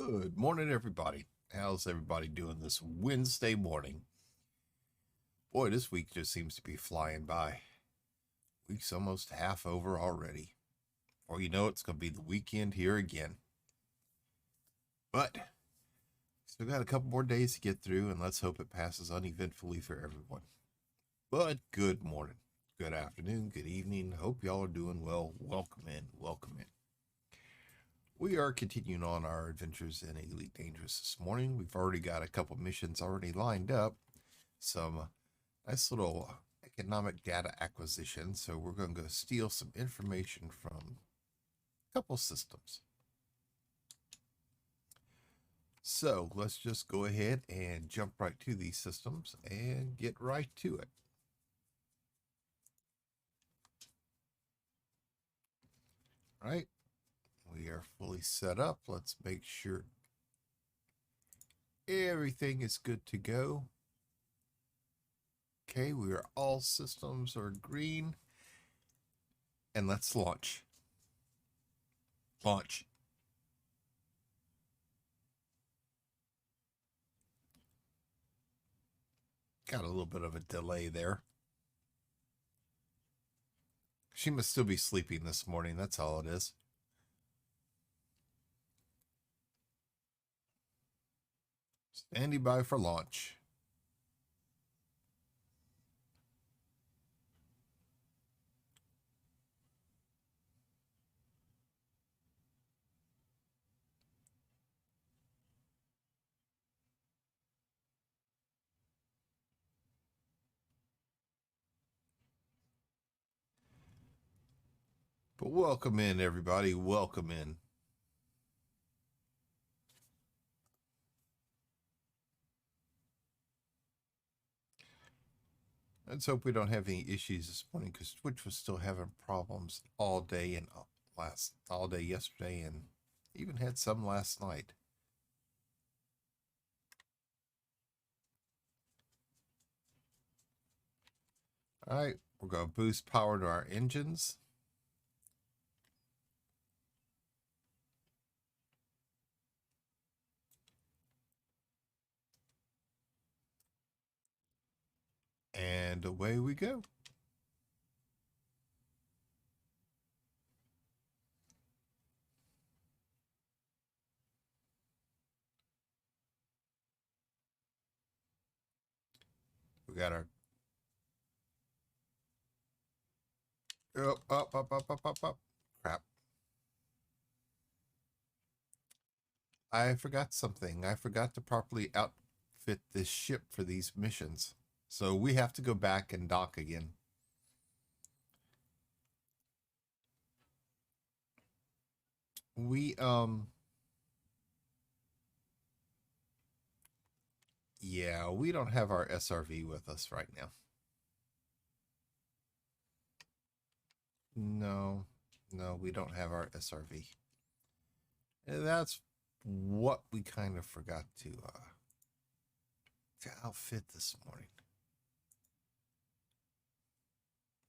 Good morning, everybody. How's everybody doing this Wednesday morning? Boy, this week just seems to be flying by. Week's almost half over already. Or you know, it's going to be the weekend here again. But still got a couple more days to get through, and let's hope it passes uneventfully for everyone. But good morning, good afternoon, good evening. Hope y'all are doing well. Welcome in, welcome in. We are continuing on our adventures in Elite Dangerous this morning. We've already got a couple missions already lined up. Some nice little economic data acquisition. So we're going to go steal some information from a couple systems. So let's just go ahead and jump right to these systems and get right to it. All right. We are fully set up. Let's make sure everything is good to go. Okay, all systems are green. And let's launch. Launch. Got a little bit of a delay there. She must still be sleeping this morning. That's all it is. Standing by for launch. But welcome in, everybody. Welcome in. Let's hope we don't have any issues this morning because Twitch was still having problems all day and all day yesterday, and even had some last night. All right, we're going to boost power to our engines. And away we go. We got our up. Crap. I forgot something. I forgot to properly outfit this ship for these missions. So we have to go back and dock again. Yeah, we don't have our SRV with us right now. No, we don't have our SRV. And that's what we kind of forgot to outfit this morning.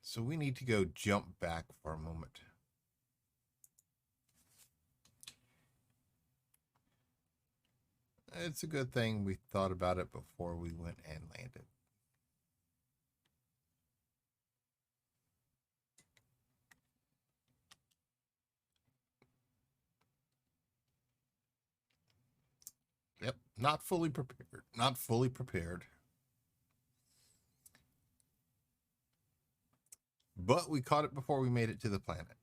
So we need to go jump back for a moment. It's a good thing we thought about it before we went and landed. Yep, not fully prepared. Not fully prepared. But we caught it before we made it to the planet.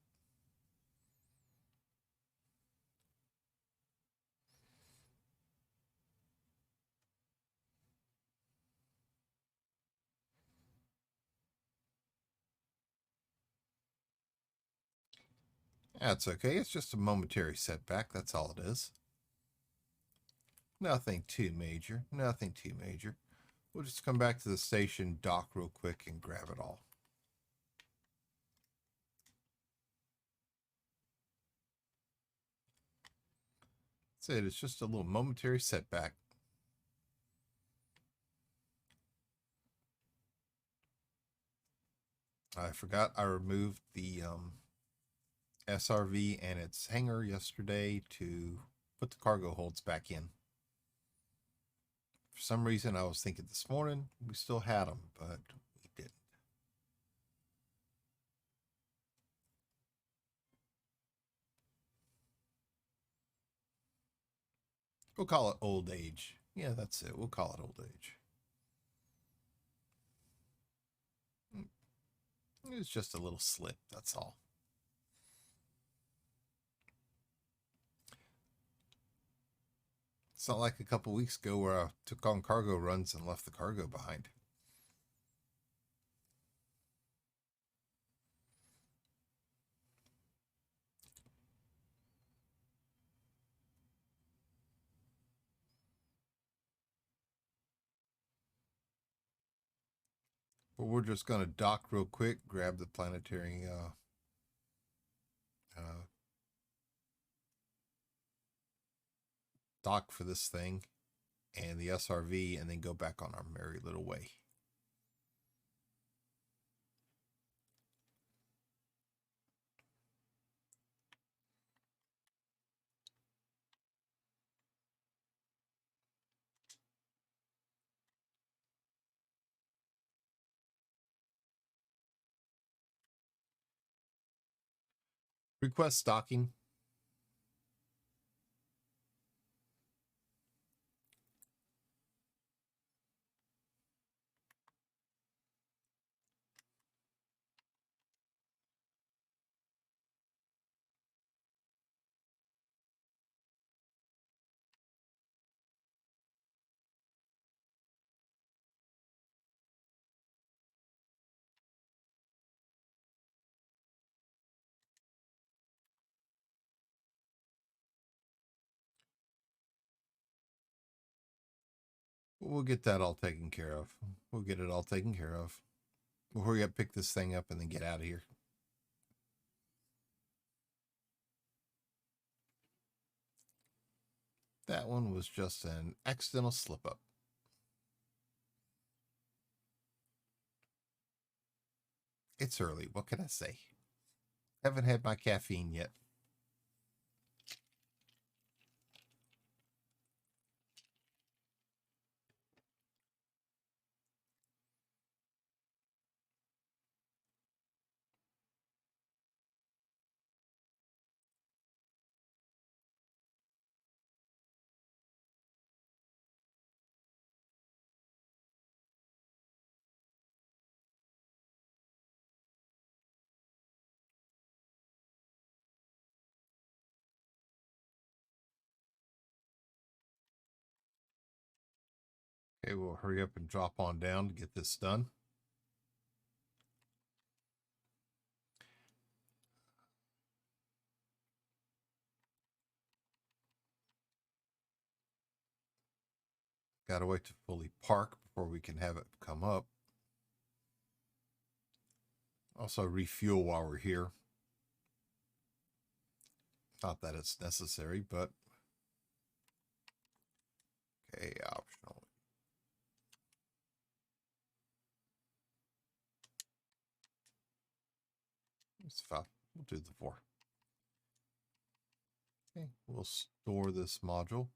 That's okay. It's just a momentary setback. That's all it is. Nothing too major. Nothing too major. We'll just come back to the station, dock real quick, and grab it all. That's it. It's just a little momentary setback. I forgot I removed the SRV and its hangar yesterday to put the cargo holds back in. For some reason, I was thinking this morning we still had them, but we didn't. We'll call it old age. Yeah, that's it. We'll call it old age. It's just a little slip, that's all. It's not like a couple weeks ago where I took on cargo runs and left the cargo behind. But we're just going to dock real quick, grab the planetary dock for this thing and the SRV, and then go back on our merry little way. Request docking. We'll get that all taken care of. We'll get it all taken care of. We'll hurry up, pick this thing up, and then get out of here. That one was just an accidental slip up. It's early. What can I say? Haven't had my caffeine yet. Okay, we'll hurry up and drop on down to get this done. Gotta wait to fully park before we can have it come up. Also refuel while we're here. Not that it's necessary, but okay, optional. It's 5. We'll do the 4. Okay, we'll store this module.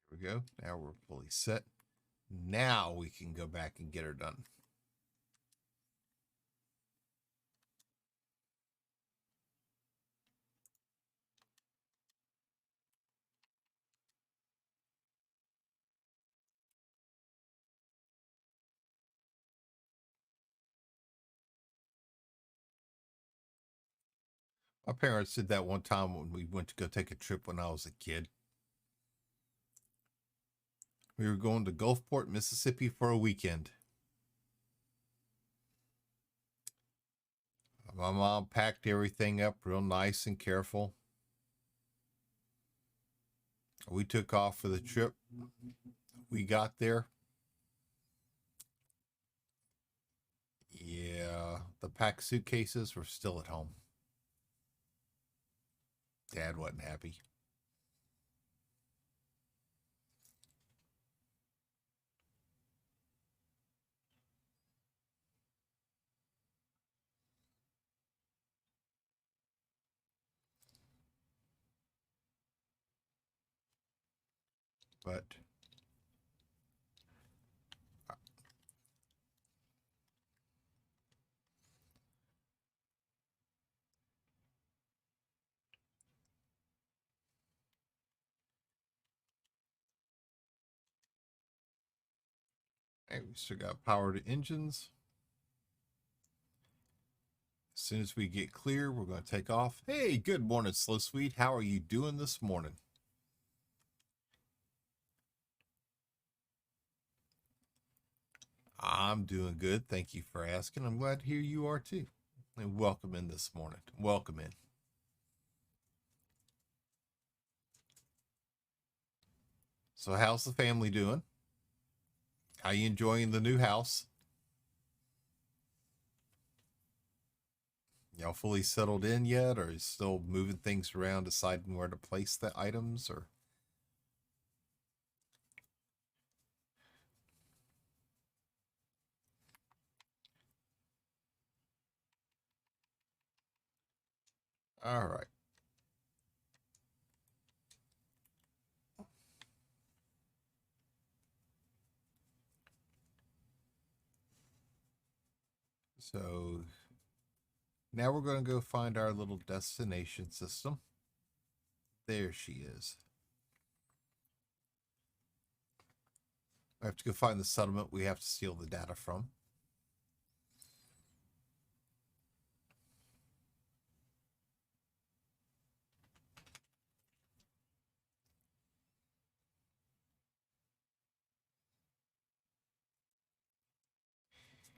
Here we go. Now we're fully set. Now we can go back and get her done. My parents did that one time when we went to go take a trip when I was a kid. We were going to Gulfport, Mississippi for a weekend. My mom packed everything up real nice and careful. We took off for the trip. We got there. Yeah, the packed suitcases were still at home. Dad wasn't happy. But hey, we still got power to engines. As soon as we get clear, we're going to take off. Hey, good morning, Slow Sweet. How are you doing this morning? I'm doing good. Thank you for asking. I'm glad to hear you are too. And welcome in this morning. Welcome in. So, how's the family doing? How you enjoying the new house? Y'all fully settled in yet, or are you still moving things around, deciding where to place the items? Or all right. So now we're going to go find our little destination system. There she is. I have to go find the settlement we have to steal the data from.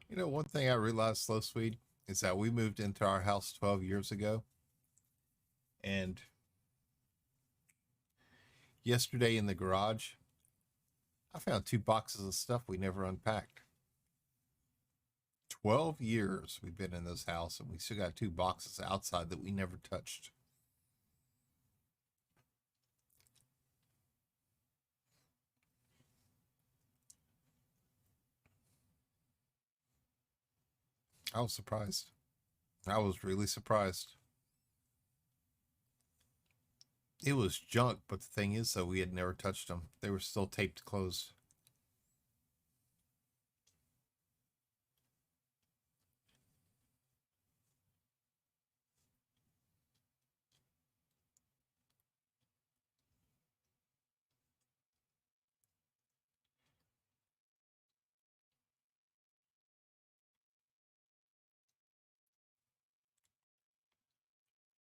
You know, one thing I realized, Slow Sweet, is that we moved into our house 12 years ago. And yesterday in the garage, I found 2 boxes of stuff we never unpacked. 12 years we've been in this house, and we still got 2 boxes outside that we never touched. I was surprised. I was really surprised. It was junk, but the thing is, though, we had never touched them. They were still taped closed.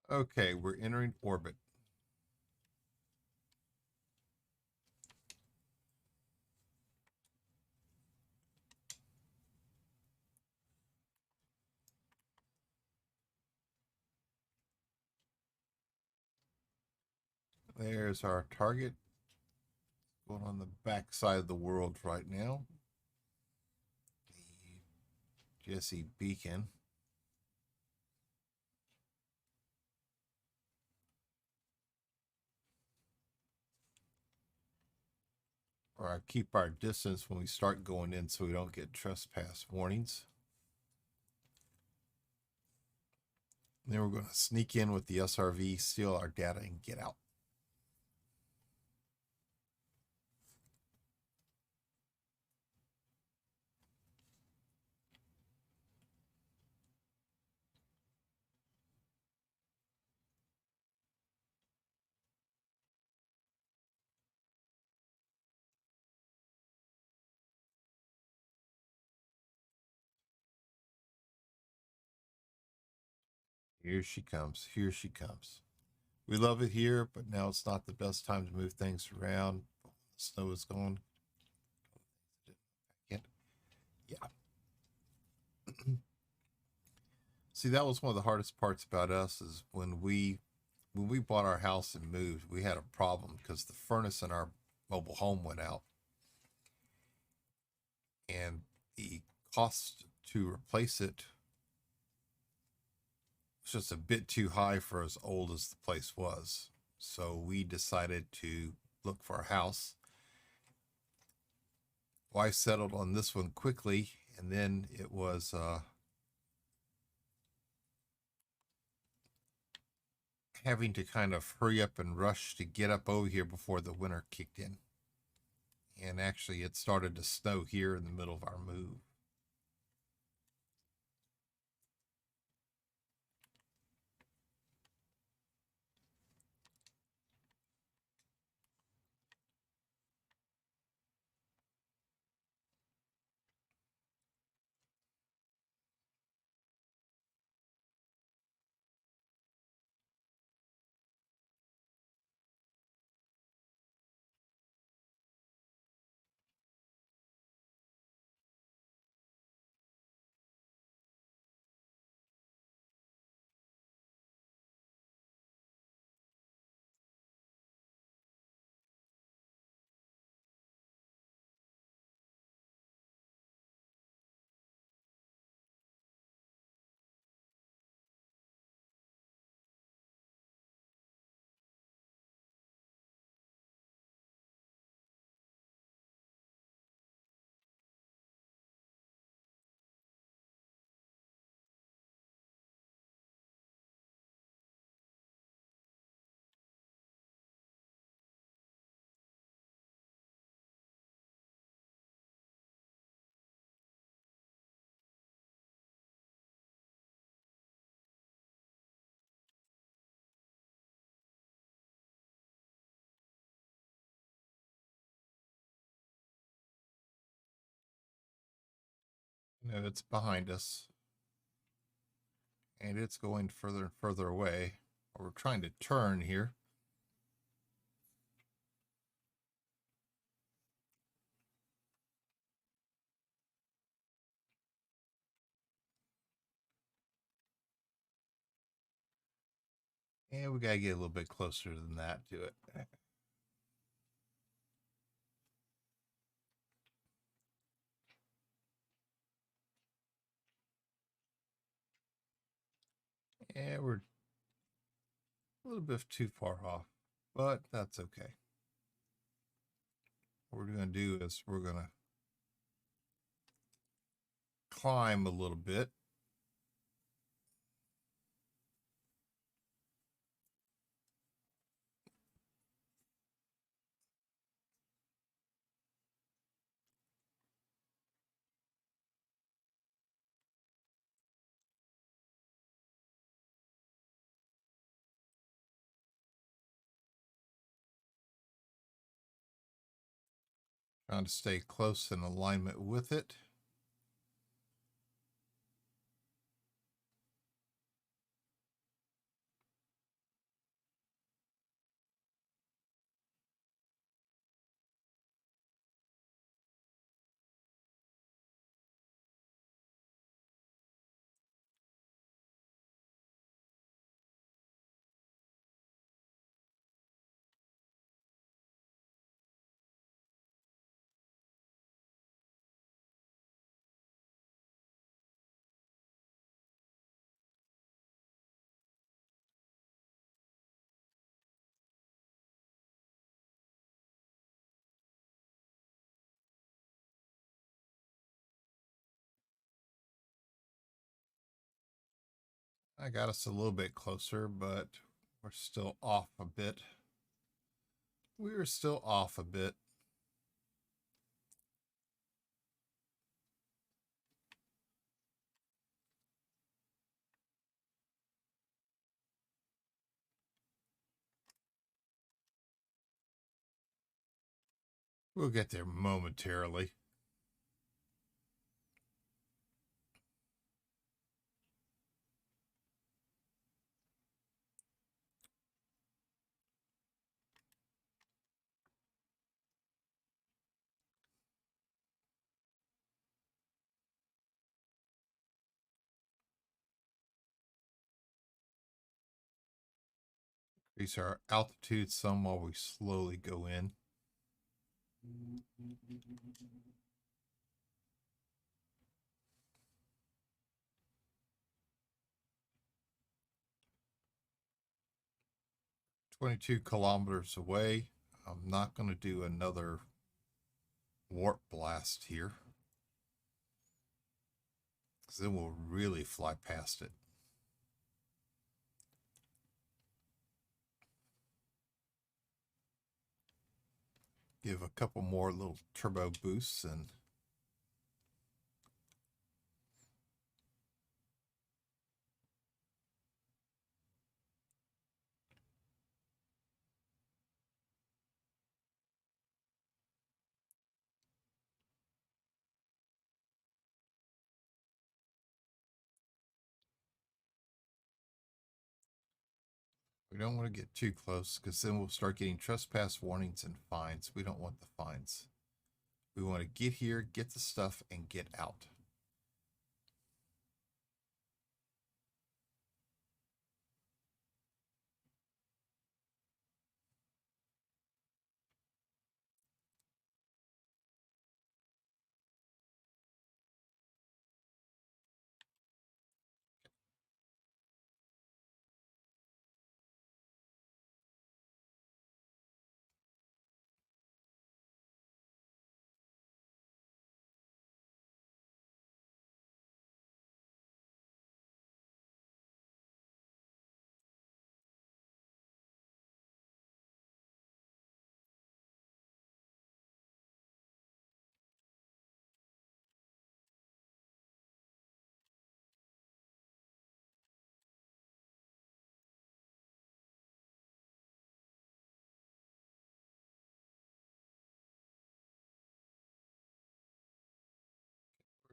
Okay, we're entering orbit. There's our target. Going on the back side of the world right now. The Jesse Beacon. Or I keep our distance when we start going in so we don't get trespass warnings. And then we're going to sneak in with the SRV, steal our data, and get out. Here she comes. Here she comes. We love it here, but now it's not the best time to move things around. The snow is gone. Yeah. See, that was one of the hardest parts about us is when we bought our house and moved, we had a problem because the furnace in our mobile home went out, and the cost to replace it was just a bit too high for as old as the place was. So we decided to look for a house. Wife settled on this one quickly, and then it was having to kind of hurry up and rush to get up over here before the winter kicked in. And actually, it started to snow here in the middle of our move. No, it's behind us. And it's going further and further away. We're trying to turn here. And we got to get a little bit closer than that to it. And we're a little bit too far off, but that's okay. What we're going to do is we're going to climb a little bit. Trying to stay close in alignment with it. I got us a little bit closer, but we're still off a bit. We are still off a bit. We'll get there momentarily. Increase our altitude some while we slowly go in. "22 kilometers away." I'm not going to do another warp blast here, because then we'll really fly past it. Give a couple more little turbo boosts and we don't want to get too close because then we'll start getting trespass warnings and fines. We don't want the fines. We want to get here, get the stuff, and get out.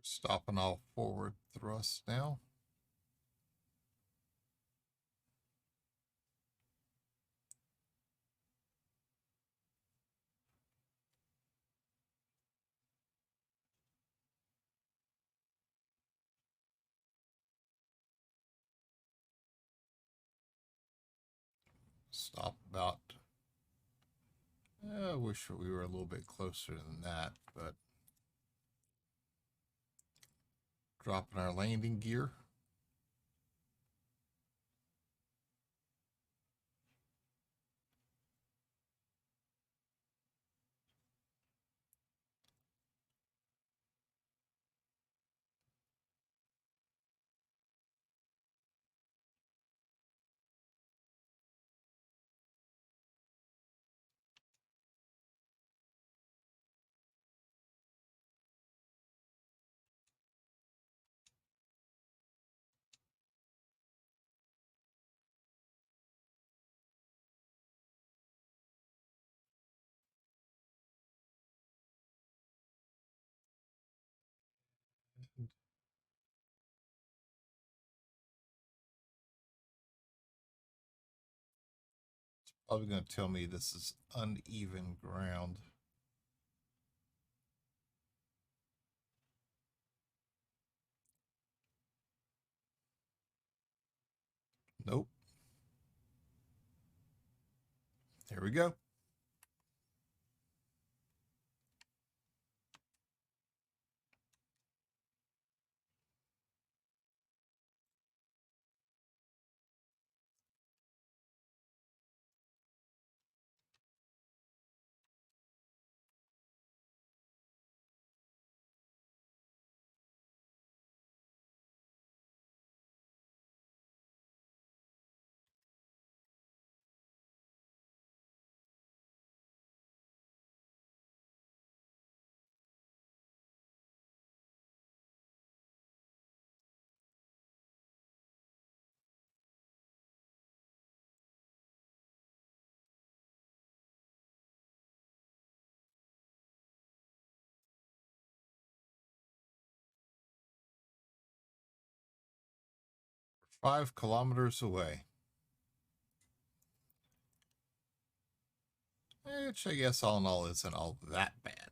We're stopping all forward thrust now. Stop about. I wish we were a little bit closer than that, but dropping our landing gear. Probably going to tell me this is uneven ground. Nope. There we go. We're 5 kilometers away. Which I guess all in all isn't all that bad.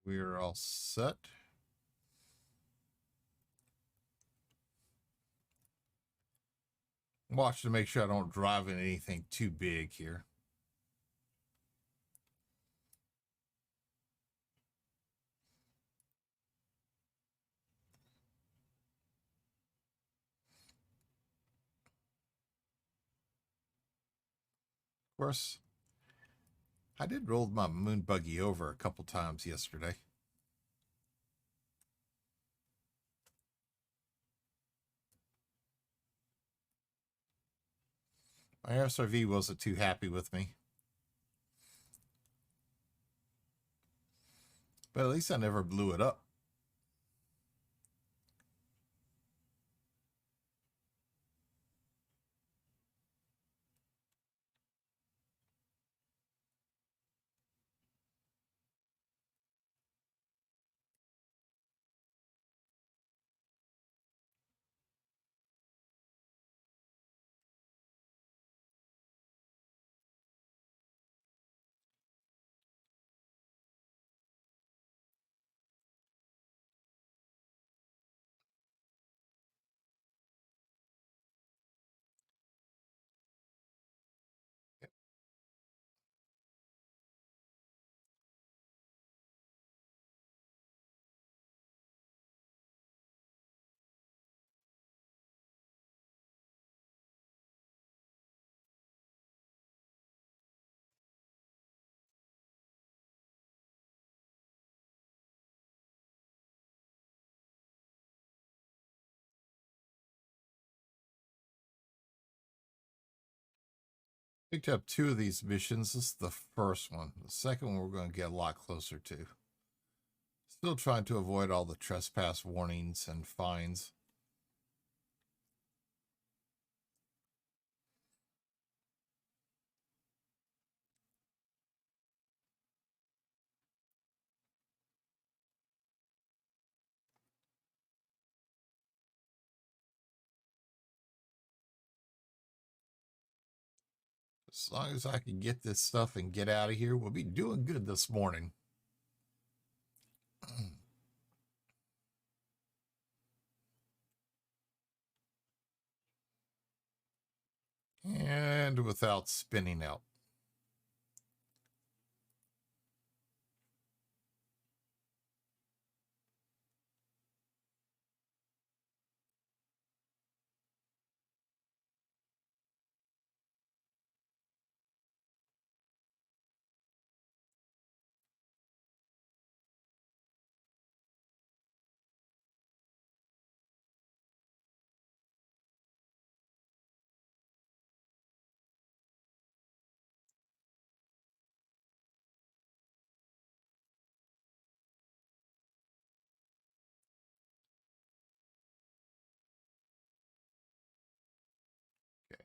We're all set. Watch to make sure I don't drive in anything too big here. Of course, I did roll my moon buggy over a couple times yesterday. My SRV wasn't too happy with me. But at least I never blew it up. Picked up 2 of these missions. This is the first one. The second one we're going to get a lot closer to. Still trying to avoid all the trespass warnings and fines. As long as I can get this stuff and get out of here, we'll be doing good this morning. And without spinning out. Okay.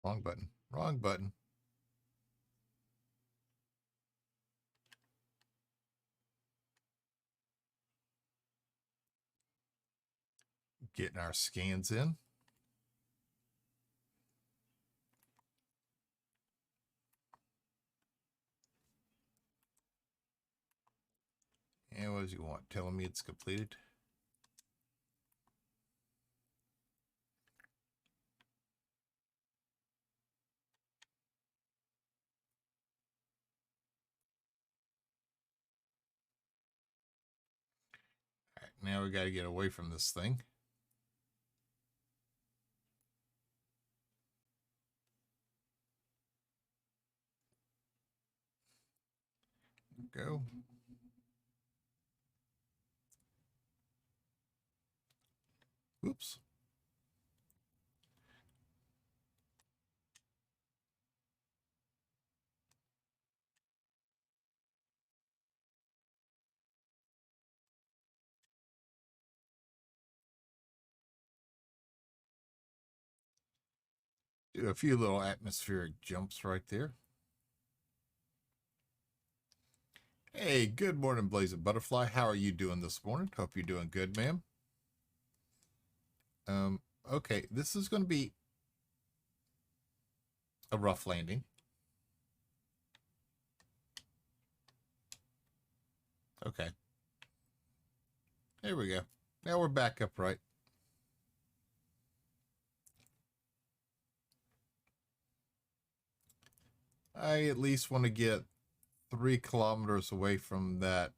Wrong button. Wrong button. Getting our scans in. And what does you want? Telling me it's completed? All right, now we got to get away from this thing. Go. Oops. Do a few little atmospheric jumps right there. Hey, good morning, Blazing Butterfly. How are you doing this morning? Hope you're doing good, ma'am. Okay, this is going to be a rough landing. Okay. There we go. Now we're back upright. I at least want to get 3 kilometers away from that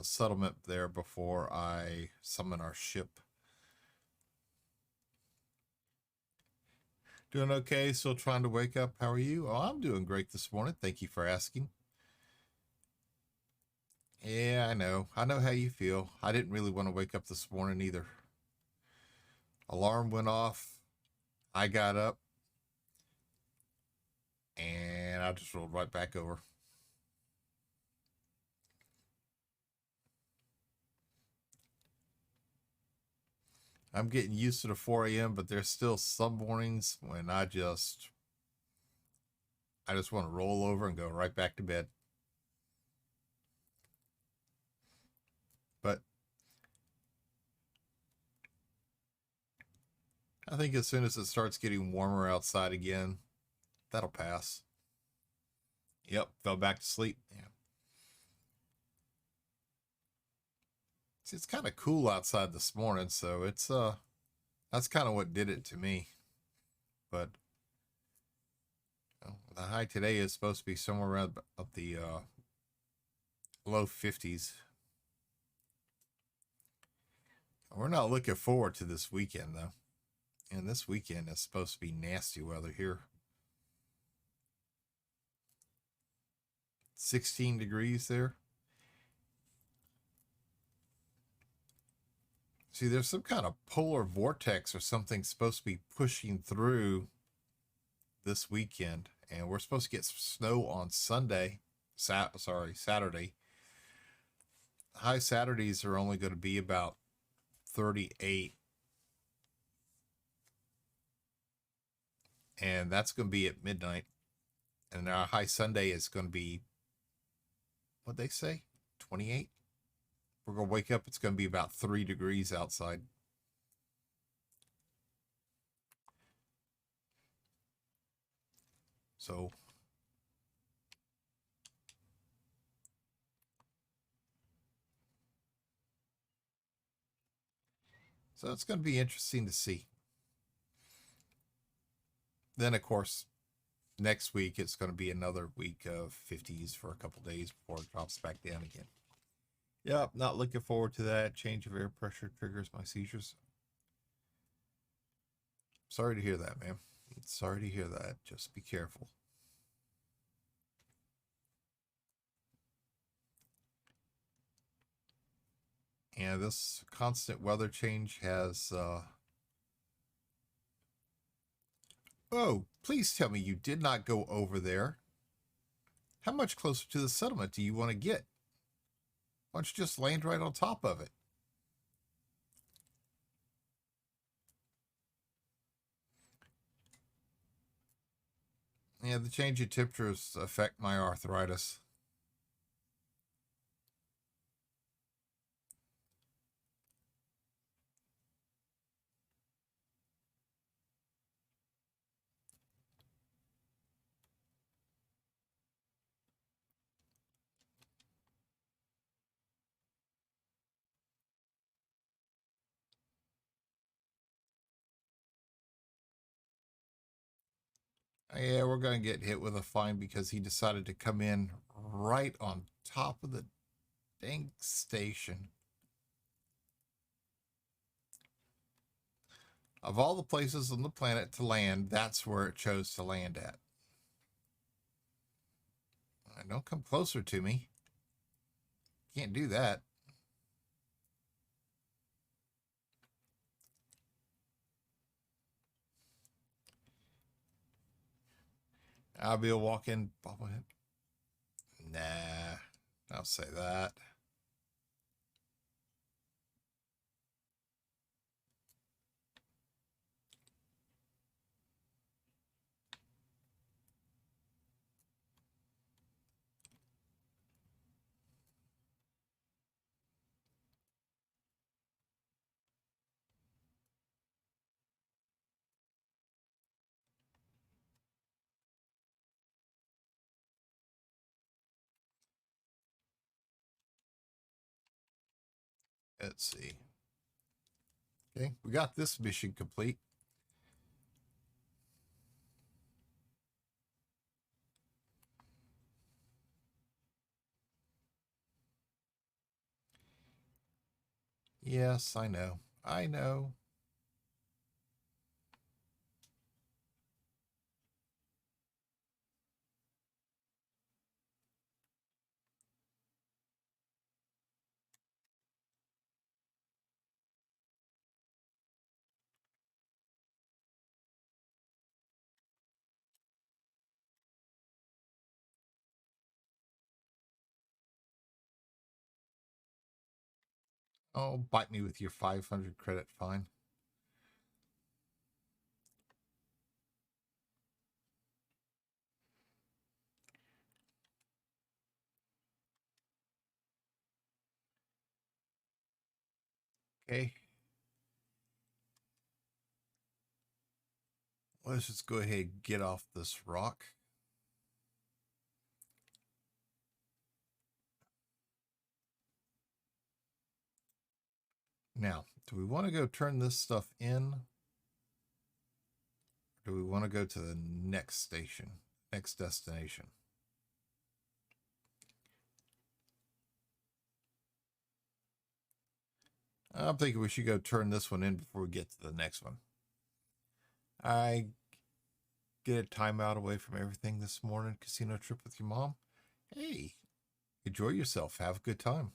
settlement there before I summon our ship. Doing okay? Still trying to wake up. How are you? Oh, I'm doing great this morning. Thank you for asking. Yeah, I know. I know how you feel. I didn't really want to wake up this morning either. Alarm went off. I got up. And I just rolled right back over. I'm getting used to the 4 a.m., but there's still some mornings when I just want to roll over and go right back to bed. But I think as soon as it starts getting warmer outside again, that'll pass. Yep, fell back to sleep. Yeah. See, it's kind of cool outside this morning, so it's that's kind of what did it to me. But the high today is supposed to be somewhere around up the low 50s. We're not looking forward to this weekend though. And this weekend is supposed to be nasty weather here. 16 degrees there. See, there's some kind of polar vortex or something supposed to be pushing through this weekend. And we're supposed to get some snow on Sunday. Saturday. High Saturdays are only going to be about 38. And that's going to be at midnight. And our high Sunday is going to be, what'd they say? 28? We're going to wake up, it's going to be about 3 degrees outside. So it's going to be interesting to see. Then, of course, next week it's going to be another week of 50s for a couple days before it drops back down again. Yep, not looking forward to that. Change of air pressure triggers my seizures. Sorry to hear that, man. Sorry to hear that. Just be careful. And this constant weather change has oh, please tell me you did not go over there. How much closer to the settlement do you want to get? Why don't you just land right on top of it? Yeah, the change in temperatures affect my arthritis. Yeah, we're going to get hit with a fine because he decided to come in right on top of the dang station. Of all the places on the planet to land, that's where it chose to land at. Don't come closer to me. Can't do that. I'll be a walk-in bobblehead. Nah, I'll say that. Let's see. Okay, we got this mission complete. Yes, I know. I know. Oh, bite me with your 500 credit fine. Okay. Let's just go ahead and get off this rock. Now, do we want to go turn this stuff in? Or do we want to go to the next station, next destination? I'm thinking we should go turn this one in before we get to the next one. I get a timeout away from everything this morning. Casino trip with your mom. Hey, enjoy yourself. Have a good time.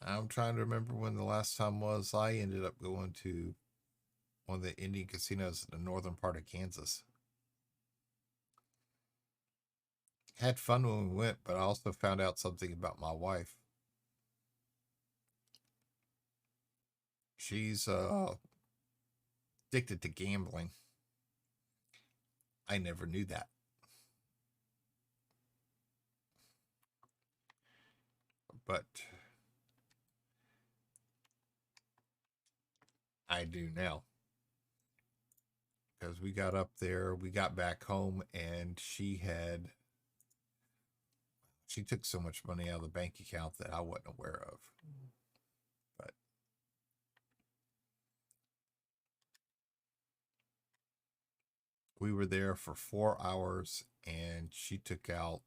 I'm trying to remember when the last time was. I ended up going to one of the Indian casinos in the northern part of Kansas. Had fun when we went, but I also found out something about my wife. She's addicted to gambling. I never knew that. But I do now. Because we got up there, we got back home, and she took so much money out of the bank account that I wasn't aware of. But we were there for 4 hours, and she took out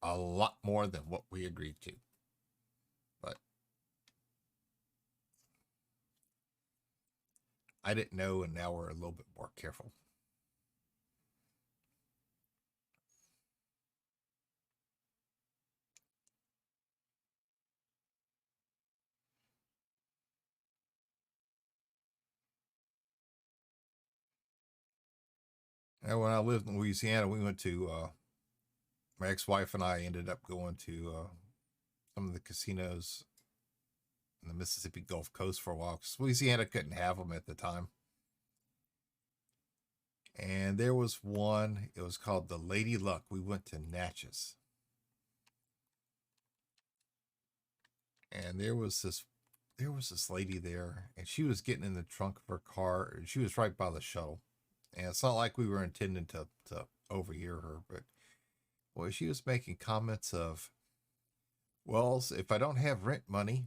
a lot more than what we agreed to. But I didn't know, and now we're a little bit more careful. And when I lived in Louisiana, we went to my ex-wife and I ended up going to some of the casinos in the Mississippi Gulf Coast for a while because Louisiana couldn't have them at the time. And there was one, it was called the Lady Luck. We went to Natchez. And there was this lady there, and she was getting in the trunk of her car, and she was right by the shuttle. And it's not like we were intending to overhear her, but boy, she was making comments of, well, if I don't have rent money,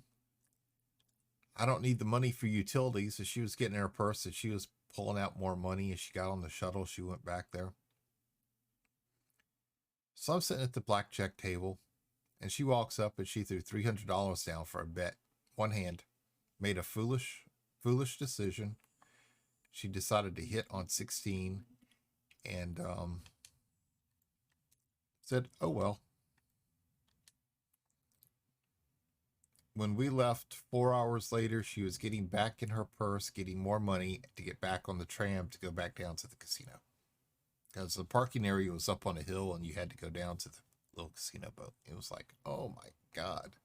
I don't need the money for utilities. So she was getting in her purse and she was pulling out more money as she got on the shuttle. She went back there. So I'm sitting at the blackjack table, and she walks up and she threw $300 down for a bet. One hand. Made a foolish decision. She decided to hit on 16 and said, oh well. When we left 4 hours later, she was getting back in her purse, getting more money to get back on the tram to go back down to the casino. Because the parking area was up on a hill and you had to go down to the little casino boat. It was like, oh my God.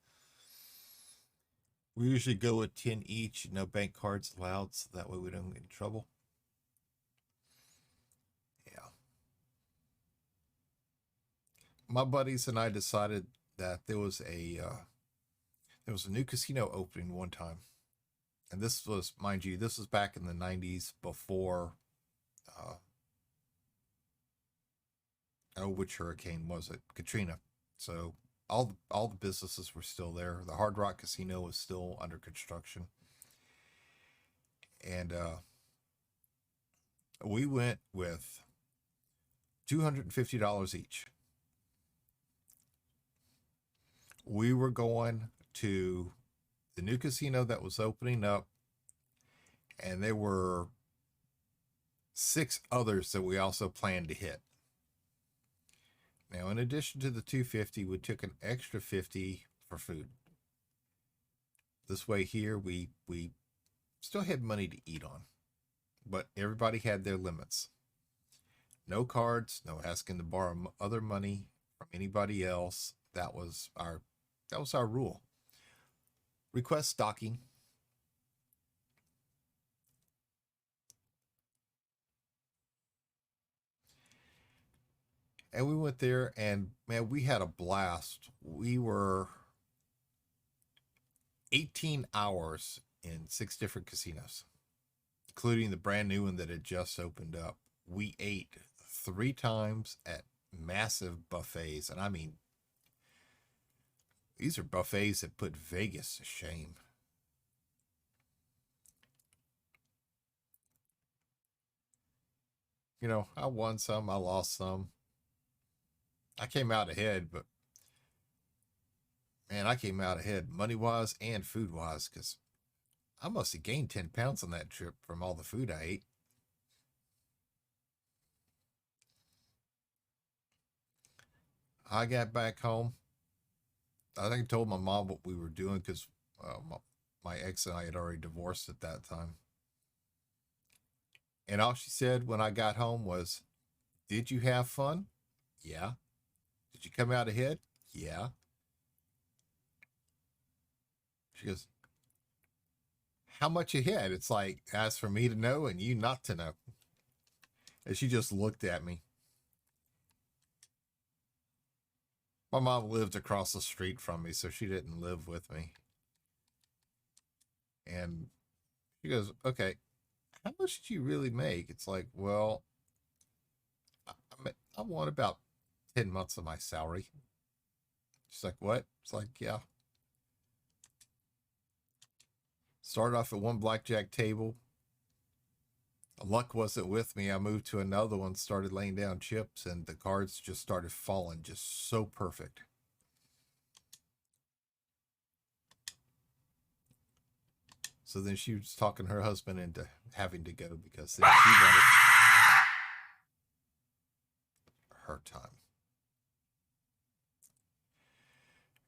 We usually go with 10 each, no bank cards allowed, so that way we don't get in trouble. Yeah. My buddies and I decided that there was a new casino opening one time. And this was, mind you, this was back in the 90s before which hurricane was it? Katrina. So all the businesses were still there. The Hard Rock Casino was still under construction, and we went with $250 each. We were going to the new casino that was opening up, and there were 6 others that we also planned to hit. Now, in addition to the 250, we took an extra 50 for food. This way here, we still had money to eat on, but everybody had their limits. No cards, no asking to borrow other money from anybody else. That was our rule. Request stocking. And we went there, and man, we had a blast. We were 18 hours in 6 different casinos, including the brand new one that had just opened up. We ate 3 times at massive buffets. And I mean, these are buffets that put Vegas to shame. You know, I won some, I lost some. I came out ahead, but man, I came out ahead money wise and food wise because I must have gained 10 pounds on that trip from all the food I ate. I got back home. I think I told my mom what we were doing because my ex and I had already divorced at that time. And all she said when I got home was, "Did you have fun?" "Yeah." "Did you come out ahead?" "Yeah." She goes, "How much ahead?" It's like, that's for me to know and you not to know. And she just looked at me. My mom lived across the street from me, so she didn't live with me. And she goes, "Okay, how much did you really make?" It's like, well, I want about 10 months of my salary. She's like, "What?" It's like, "Yeah." Started off at one blackjack table. Luck wasn't with me. I moved to another one, started laying down chips, and the cards just started falling just so perfect. So then she was talking her husband into having to go because then she wanted her time.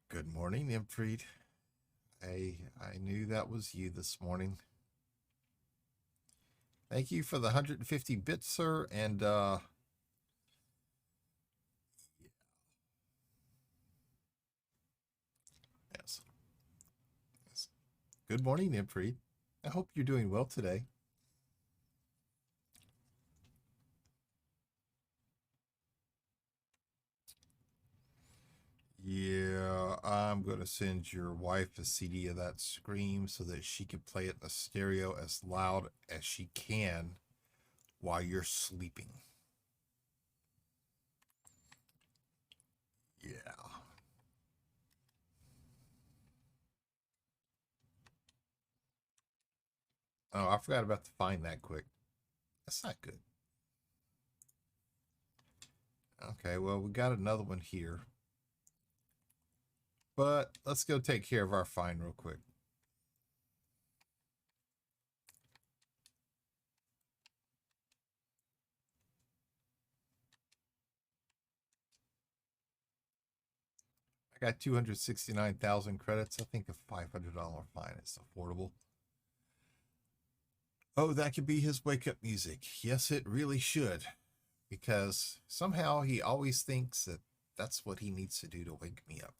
Good morning, Impreed. I knew that was you this morning. Thank you for the 150 bits, sir. And yes. Yes. Good morning, Impreed. I hope you're doing well today. Yeah, I'm going to send your wife a CD of that Scream so that she can play it in the stereo as loud as she can while you're sleeping. Yeah. Oh, I forgot about to find that quick. That's not good. Okay, well, we got another one here. But let's go take care of our fine real quick. I got 269,000 credits. I think a $500 fine is affordable. Oh, that could be his wake up music. Yes, it really should. Because somehow he always thinks that that's what he needs to do to wake me up.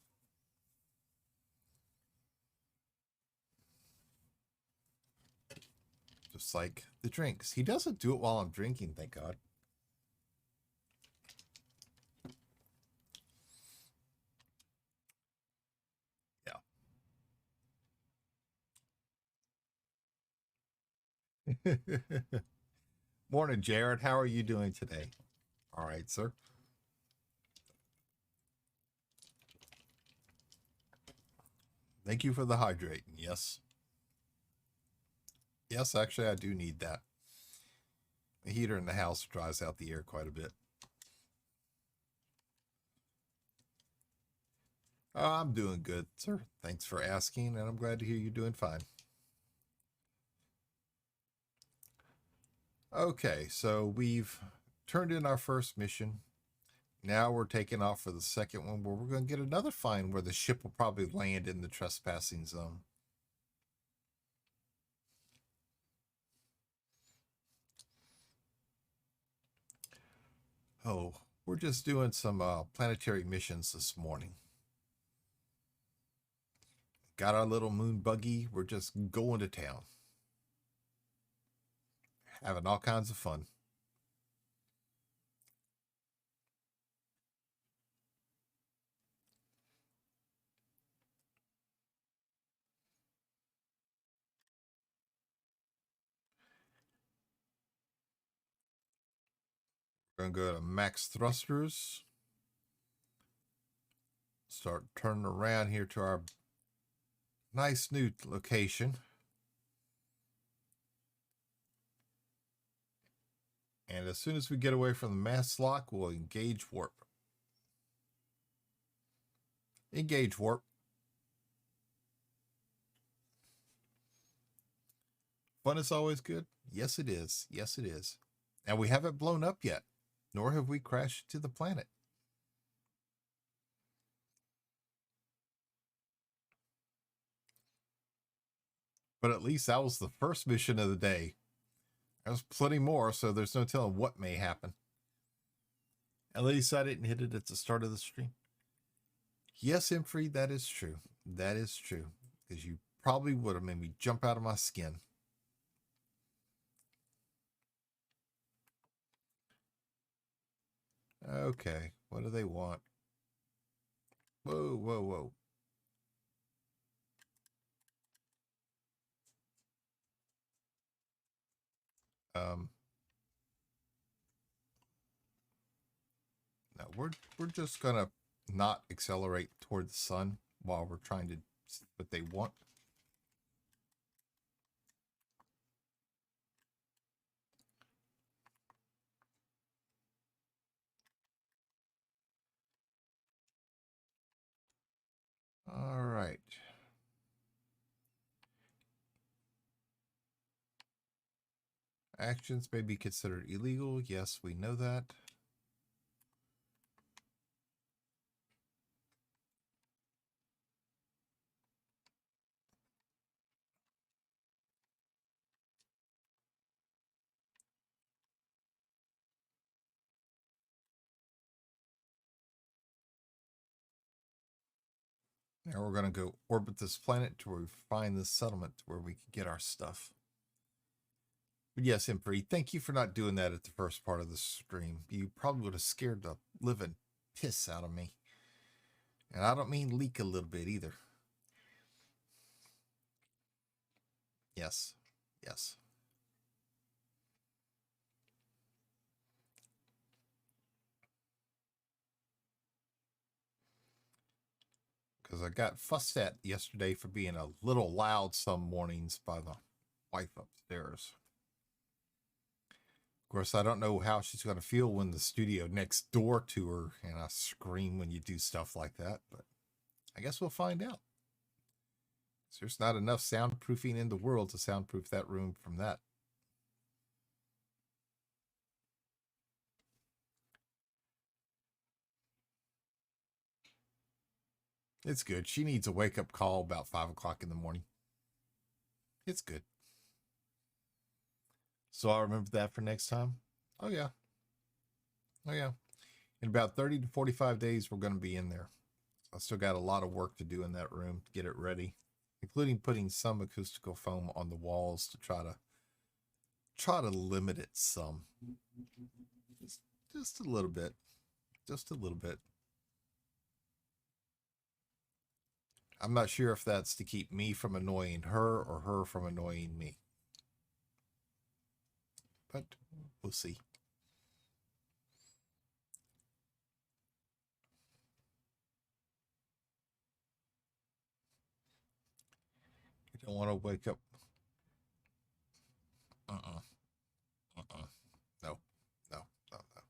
Just like the drinks. He doesn't do it while I'm drinking, thank God. Yeah. Morning, Jared. How are you doing today? All right, sir. Thank you for the hydrating. Yes. Yes, actually, I do need that. The heater in the house dries out the air quite a bit. I'm doing good, sir. Thanks for asking, and I'm glad to hear you're doing fine. Okay, so we've turned in our first mission. Now we're taking off for the second one, where we're going to get another fine where the ship will probably land in the trespassing zone. Oh, we're just doing some planetary missions this morning. Got our little moon buggy. We're just going to town. Having all kinds of fun. We're going to go to max thrusters. Start turning around here to our nice new location. And as soon as we get away from the mass lock, we'll engage warp. Engage warp. Fun is always good. Yes, it is. Yes, it is. And we haven't blown up yet, nor have we crashed to the planet. But at least that was the first mission of the day. There's plenty more, so there's no telling what may happen. At least I didn't hit it at the start of the stream. Yes, Imfree, that is true. That is true. Because you probably would have made me jump out of my skin. Okay, what do they want? Whoa, whoa, whoa. No, we're just gonna not accelerate toward the sun while we're trying to see what they want. All right. Actions may be considered illegal. Yes, we know that. Now we're going to go orbit this planet to where we find this settlement where we can get our stuff. But yes, Imfree, thank you for not doing that at the first part of the stream. You probably would have scared the living piss out of me. And I don't mean leak a little bit either. Yes. Yes. Because I got fussed at yesterday for being a little loud some mornings by the wife upstairs. Of course, I don't know how she's going to feel when the studio next door to her and I scream when you do stuff like that, but I guess we'll find out. There's not enough soundproofing in the world to soundproof that room from that. It's good. She needs a wake up call about 5 o'clock in the morning. It's good. So I'll remember that for next time. Oh, yeah. Oh, yeah. In about 30 to 45 days, we're going to be in there. I still got a lot of work to do in that room to get it ready, including putting some acoustical foam on the walls to try to limit it some. Just a little bit. Just a little bit. I'm not sure if that's to keep me from annoying her or her from annoying me. But we'll see. You don't want to wake up. Uh-uh. Uh-uh. No. No. No. No.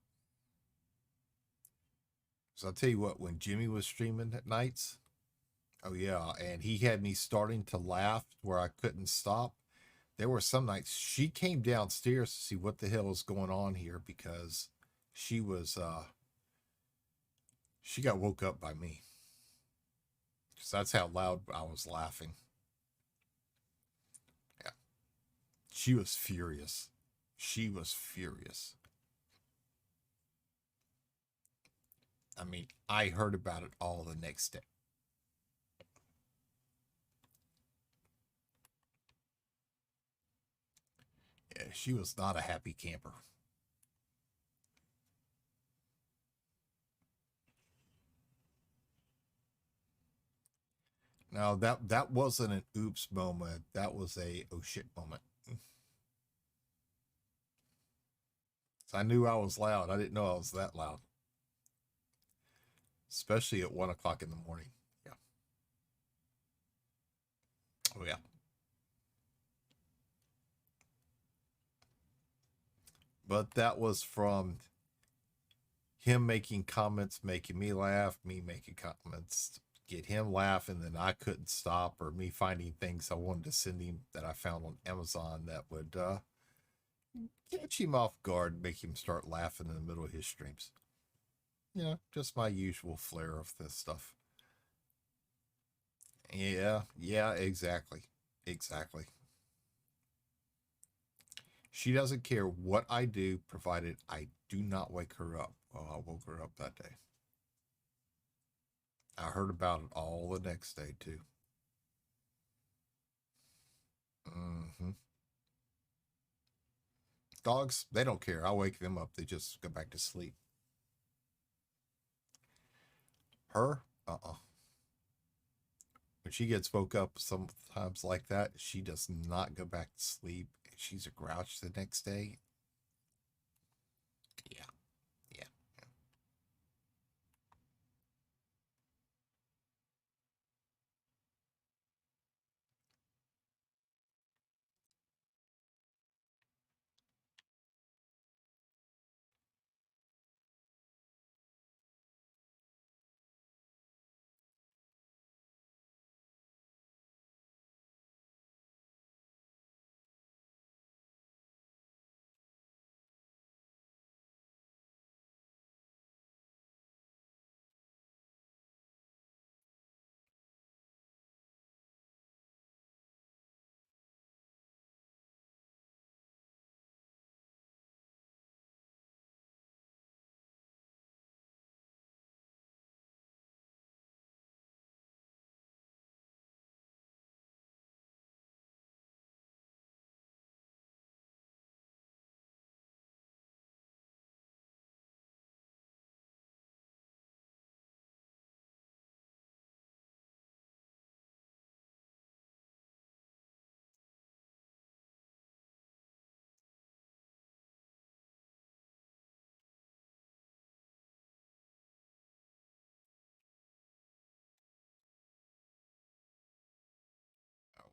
So I'll tell you what, when Jimmy was streaming at nights, oh yeah, and he had me starting to laugh where I couldn't stop. There were some nights she came downstairs to see what the hell is going on here because she was she got woke up by me. Because that's how loud I was laughing. Yeah. She was furious. She was furious. I mean, I heard about it all the next day. Yeah, she was not a happy camper. Now that wasn't an oops moment. That was a oh shit moment. So I knew I was loud. I didn't know I was that loud, especially at 1 o'clock in the morning. Yeah. Oh yeah. But that was from him making comments, making me laugh, me making comments, get him laughing, then I couldn't stop, or me finding things I wanted to send him that I found on Amazon that would catch him off guard, make him start laughing in the middle of his streams. You know, just my usual flair of this stuff. Yeah, yeah, exactly. Exactly. She doesn't care what I do, provided I do not wake her up. Well, I woke her up that day. I heard about it all the next day, too. Mm-hmm. Dogs, they don't care. I wake them up. They just go back to sleep. Her, uh-uh. When she gets woke up sometimes like that, she does not go back to sleep. She's a grouch the next day. Yeah, yeah.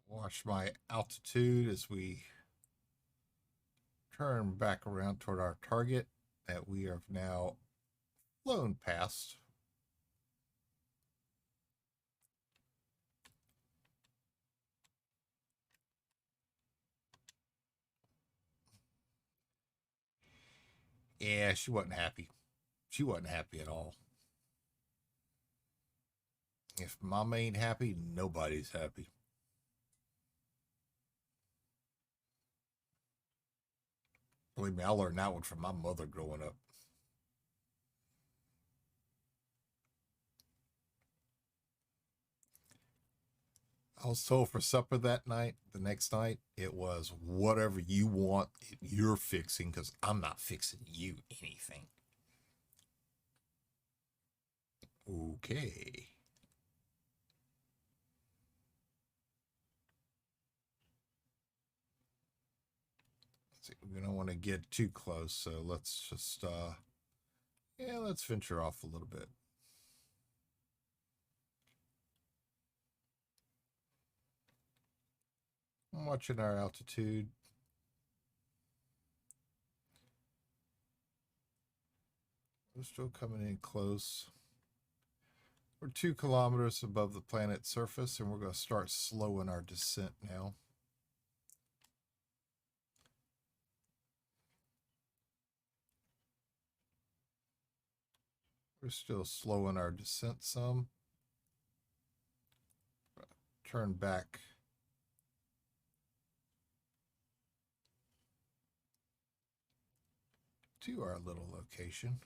Watch my altitude as we turn back around toward our target that we have now flown past. Yeah, she wasn't happy. She wasn't happy at all. If mama ain't happy, nobody's happy. Believe me, I learned that one from my mother growing up. I was told for supper that night, the next night, it was whatever you want, you're fixing, because I'm not fixing you anything. Okay. Let's see, we don't want to get too close, so let's just, yeah, let's venture off a little bit. I'm watching our altitude. We're still coming in close. We're 2 kilometers above the planet's surface, and we're going to start slowing our descent now. We're still slowing our descent some. Turn back. To our little location.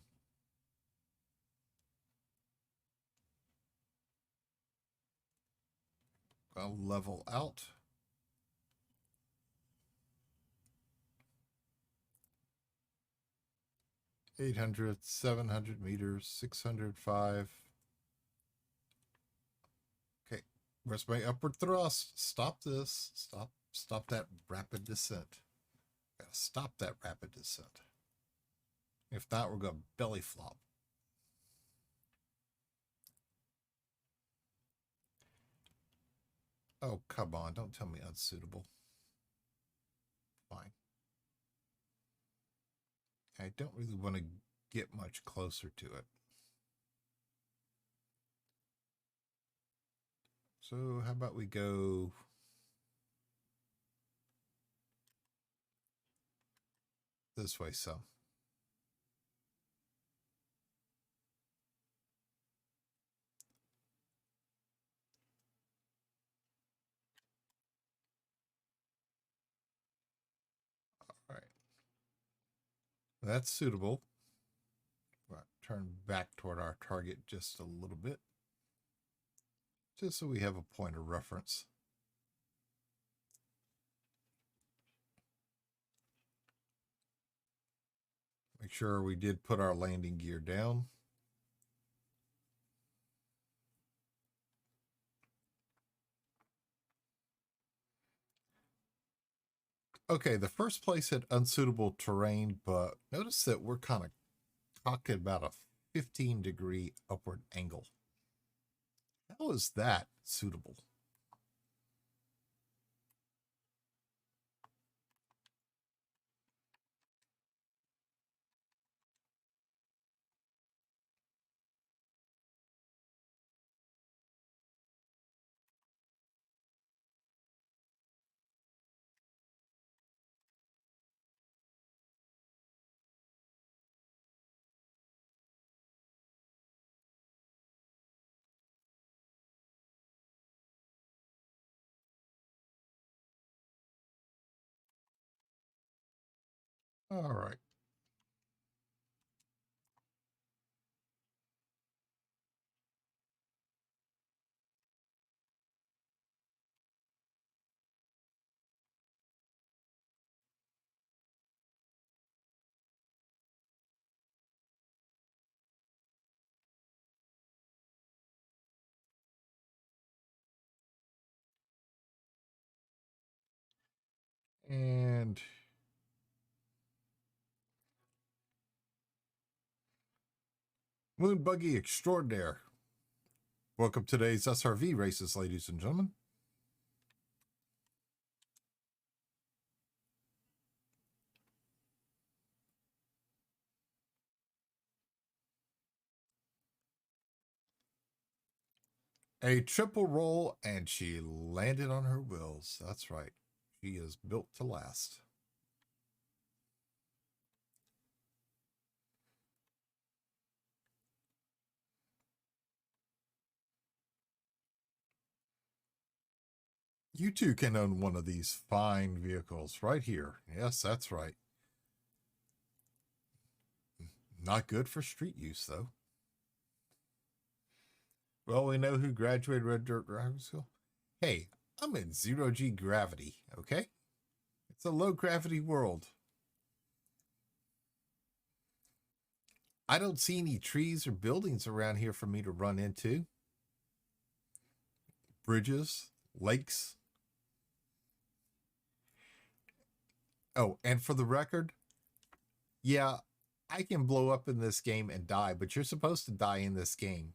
I'll level out. $800, 700 meters, 605. Okay, where's my upward thrust? Stop this. Stop that rapid descent. Gotta stop that rapid descent. If not, we're gonna belly flop. Oh, come on. Don't tell me unsuitable. Fine. I don't really want to get much closer to it. So how about we go this way some? All right. That's suitable. Right, turn back toward our target just a little bit, just so we have a point of reference. Make sure we did put our landing gear down. Okay, the first place had unsuitable terrain, but notice that we're kind of talking about a 15-degree upward angle. How is that suitable? All right. And Moon Buggy Extraordinaire. Welcome to today's SRV races, ladies and gentlemen. A triple roll, and she landed on her wheels. That's right. She is built to last. You too can own one of these fine vehicles right here. Yes, that's right. Not good for street use, though. Well, we know who graduated Red Dirt Driving School. Hey, I'm in zero G gravity, okay? It's a low gravity world. I don't see any trees or buildings around here for me to run into. Bridges, lakes. Oh, and for the record, yeah, I can blow up in this game and die, but you're supposed to die in this game.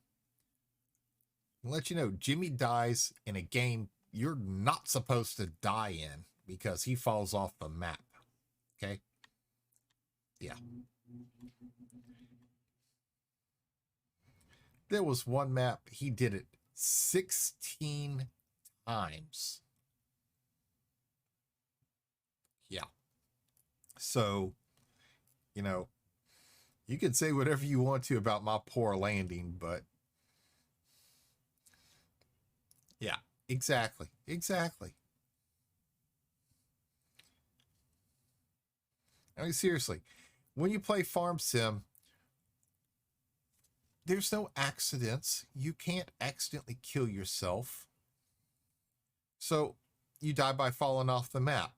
I'll let you know, Jimmy dies in a game you're not supposed to die in because he falls off the map. Okay? Yeah. There was one map, he did it 16 times. Yeah. So, you know, you can say whatever you want to about my poor landing, but yeah, exactly. Exactly. I mean, seriously, when you play Farm Sim, there's no accidents. You can't accidentally kill yourself. So you die by falling off the map.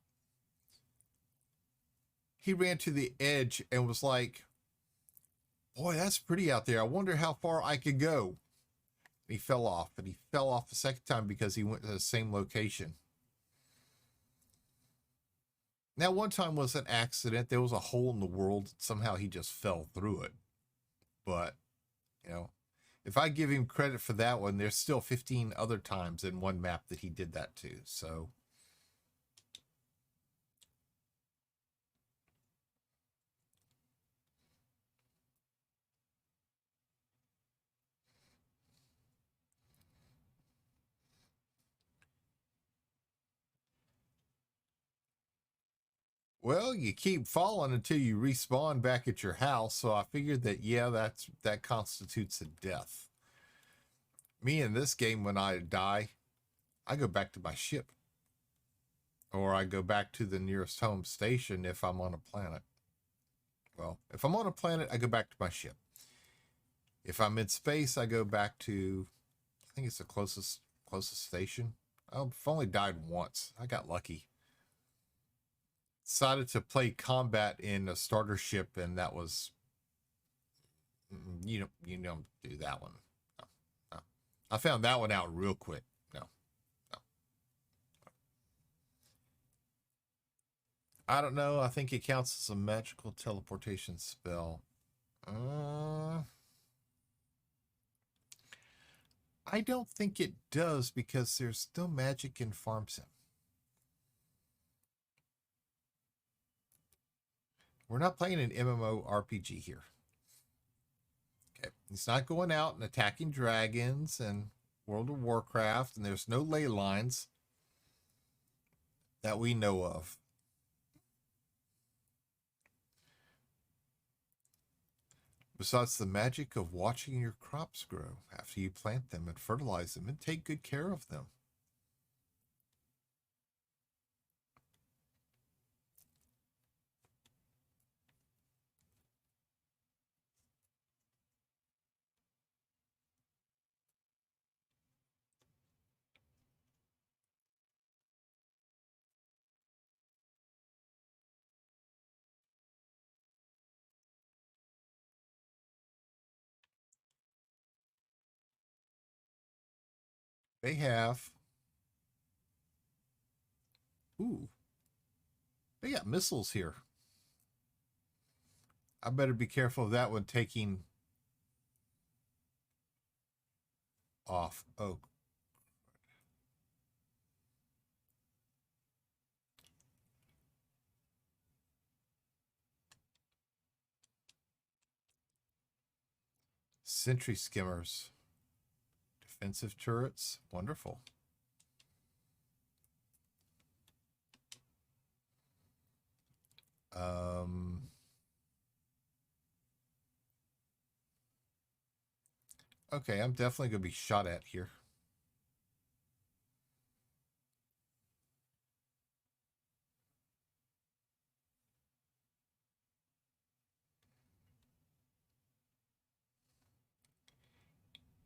He ran to the edge and was like, boy, that's pretty out there. I wonder how far I could go. And he fell off, and he fell off the second time because he went to the same location. Now, one time was an accident. There was a hole in the world. Somehow he just fell through it. But, you know, if I give him credit for that one, there's still 15 other times in one map that he did that too. So, well, you keep falling until you respawn back at your house. So I figured that, yeah, that constitutes a death. Me in this game, when I die, I go back to my ship. Or I go back to the nearest home station if I'm on a planet. Well, if I'm on a planet, I go back to my ship. If I'm in space, I go back to, I think it's the closest station. I've only died once. I got lucky. Decided to play combat in a starter ship, and that was, you don't do that one. No, no. I found that one out real quick. No, no. I don't know. I think it counts as a magical teleportation spell. I don't think it does because there's still magic in Farm Sim. We're not playing an MMO RPG here. Okay. It's not going out and attacking dragons and World of Warcraft, and there's no ley lines that we know of. Besides the magic of watching your crops grow after you plant them and fertilize them and take good care of them. They have. Ooh. They got missiles here. I better be careful of that one taking off. Oh. Sentry skimmers. Defensive turrets. Wonderful. Okay, I'm definitely going to be shot at here.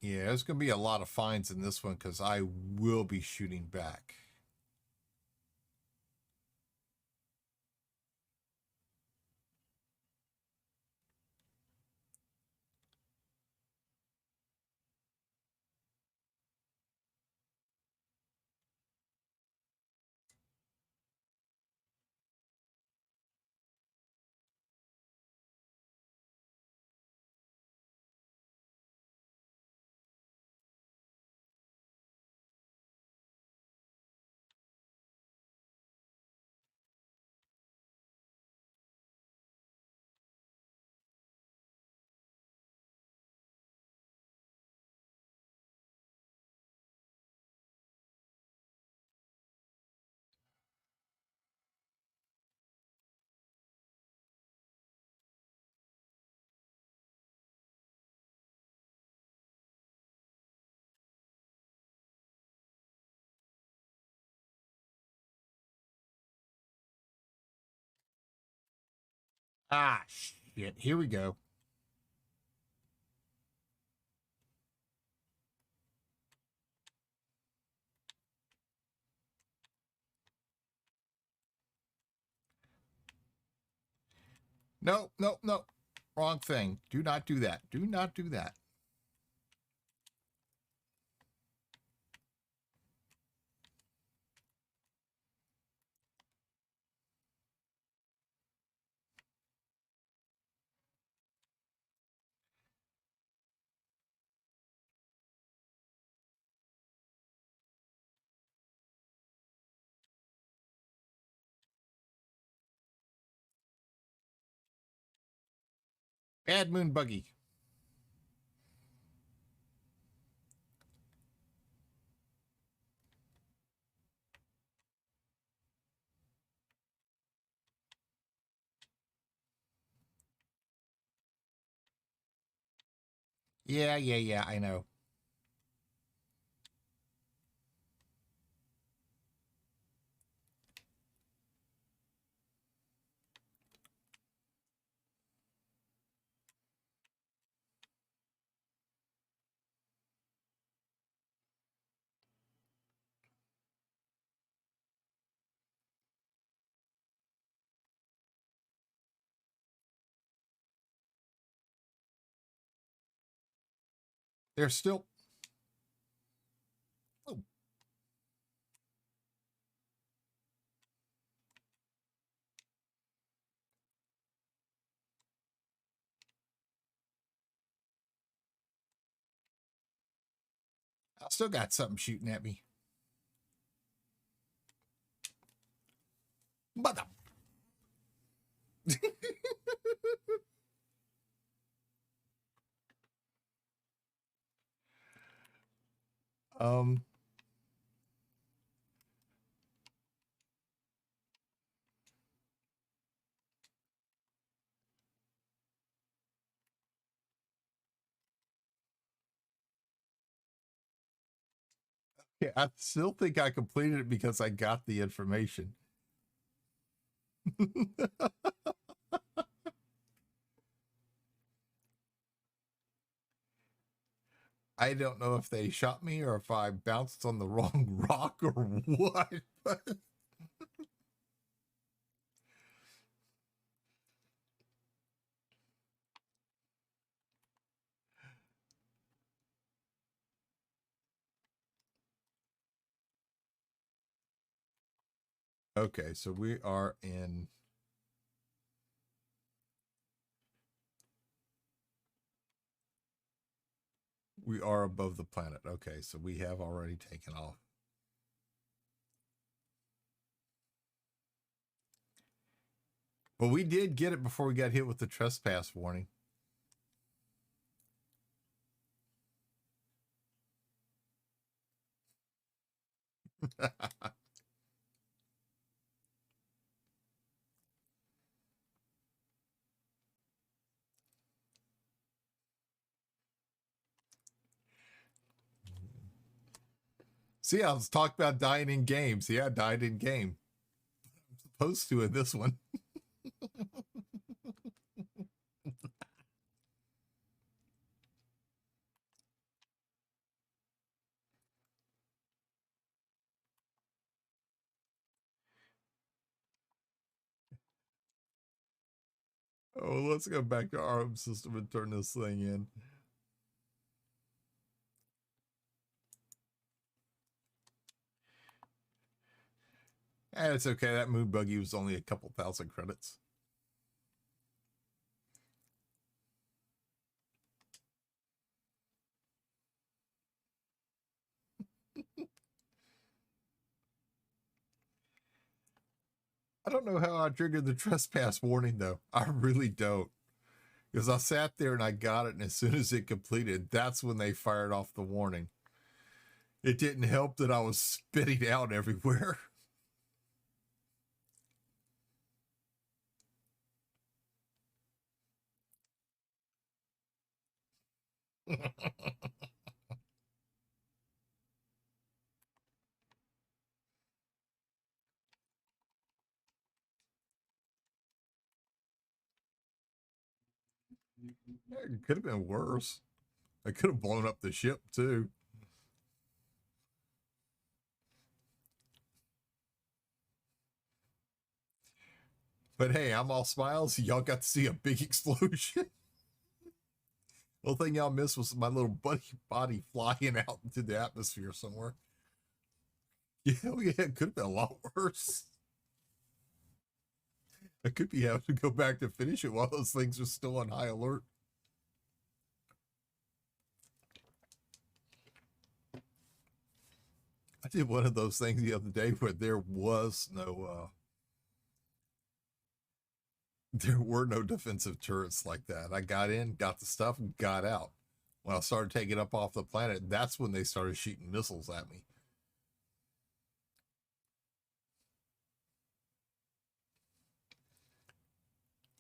Yeah, there's going to be a lot of fines in this one because I will be shooting back. Ah, shit. Here we go. No, no, no. Wrong thing. Do not do that. Do not do that. Bad moon buggy. Yeah, yeah, yeah. I know. They're still. Oh, I still got something shooting at me. Mother. um. Yeah, I still think I completed it because I got the information. I don't know if they shot me or if I bounced on the wrong rock or what. Okay, so we are in. We are above the planet. Okay, so we have already taken off. But we did get it before we got hit with the trespass warning. See, I was talking about dying in games. Yeah, I died in game. I'm supposed to in this one. Oh, let's go back to our home system and turn this thing in. And it's okay. That moon buggy was only a couple thousand credits. I don't know how I triggered the trespass warning, though. I really don't. Because I sat there and I got it, and as soon as it completed, that's when they fired off the warning. It didn't help that I was spitting out everywhere. It could have been worse. I could have blown up the ship, too. But hey, I'm all smiles. Y'all got to see a big explosion. The only thing y'all missed was my little body flying out into the atmosphere somewhere. Yeah, it could have been a lot worse. I could be having to go back to finish it while those things are still on high alert. I did one of those things the other day where there were no defensive turrets like that. I got in, got the stuff, and got out. When I started taking up off the planet, that's when they started shooting missiles at me.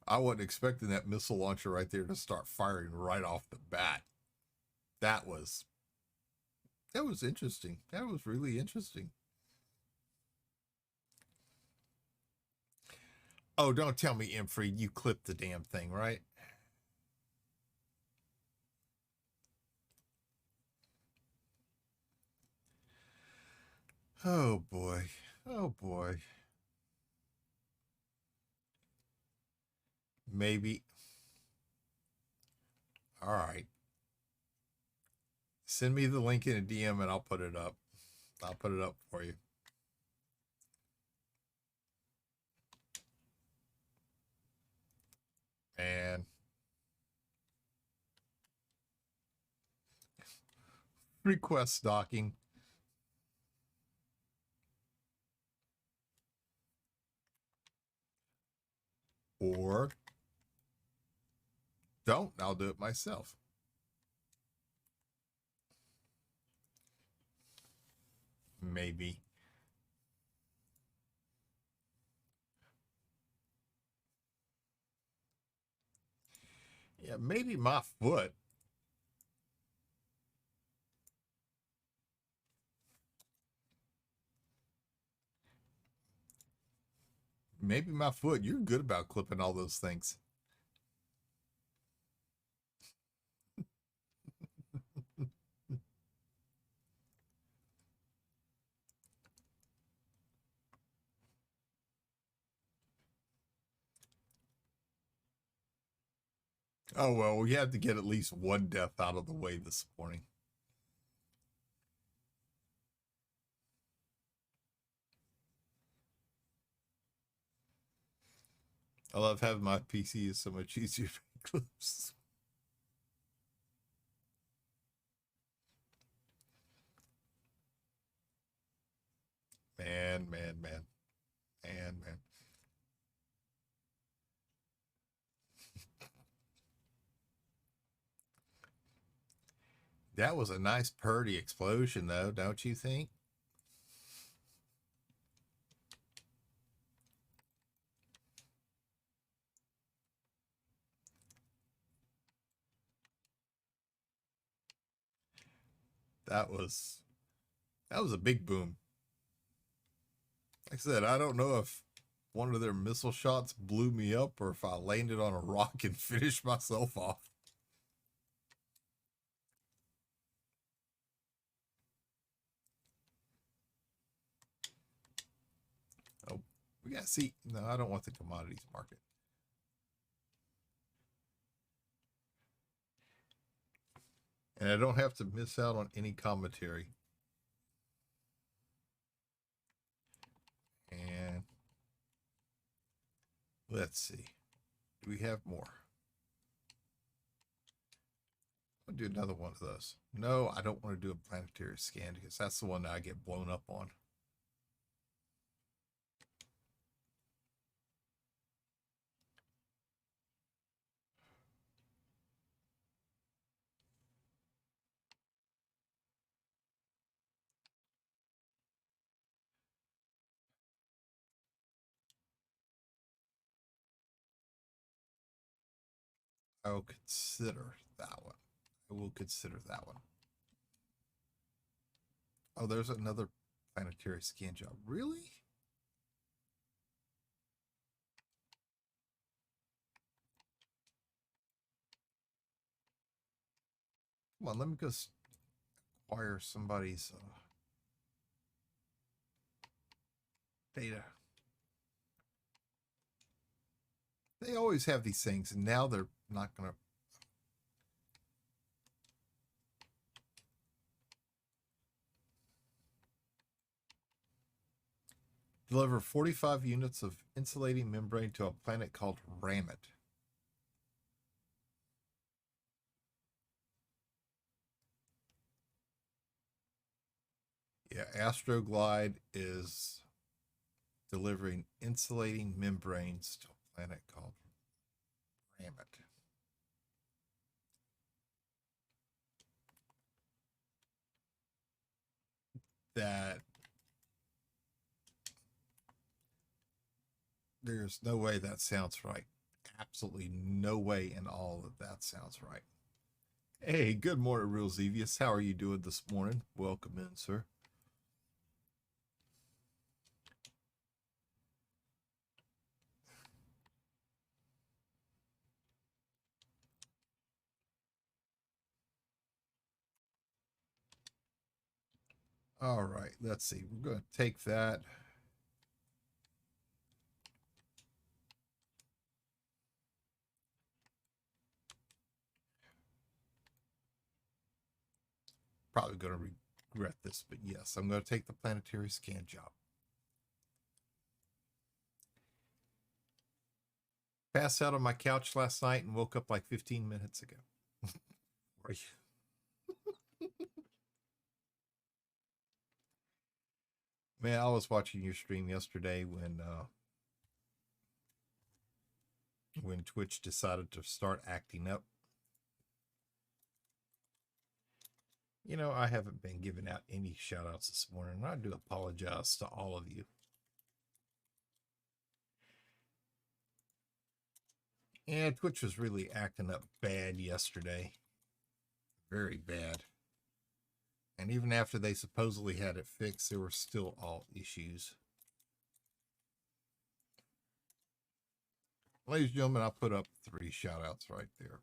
I wasn't expecting that missile launcher right there to start firing right off the bat. That was interesting. That was really interesting. Oh, don't tell me, Imfrey, you clipped the damn thing, right? Oh boy. Oh boy. Maybe. All right. Send me the link in a DM and I'll put it up. I'll put it up for you. And request docking. Or don't. I'll do it myself. Maybe. Yeah, maybe my foot. Maybe my foot. You're good about clipping all those things. Oh, well, we had to get at least one death out of the way this morning. I love having my PC is so much easier to make clips. Man. That was a nice purdy explosion, though, don't you think? That was a big boom. Like I said, I don't know if one of their missile shots blew me up or if I landed on a rock and finished myself off. Oh, we got to see. No, I don't want the commodities market. And I don't have to miss out on any commentary. And let's see. Do we have more? I'll do another one of those. No, I don't want to do a planetary scan because that's the one that I get blown up on. I will consider that one. I will consider that one. Oh, there's another planetary scan job. Really? Come on, let me go acquire somebody's data. They always have these things, and now they're not going to. Deliver 45 units of insulating membrane to a planet called Rammet. Yeah, Astroglide is delivering insulating membranes to a planet called Rammet. That there's no way that sounds right. Absolutely no way in all that sounds right. Hey, good morning, Real Zevius. How are you doing this morning? Welcome in, sir. All right, let's see. We're going to take that. Probably going to regret this, but yes, I'm going to take the planetary scan job. Passed out on my couch last night and woke up like 15 minutes ago. Man, I was watching your stream yesterday when Twitch decided to start acting up. You know, I haven't been giving out any shout outs this morning, and I do apologize to all of you. And Twitch was really acting up bad yesterday. Very bad. And even after they supposedly had it fixed, there were still all issues. Ladies and gentlemen, I'll put up 3 shout outs right there.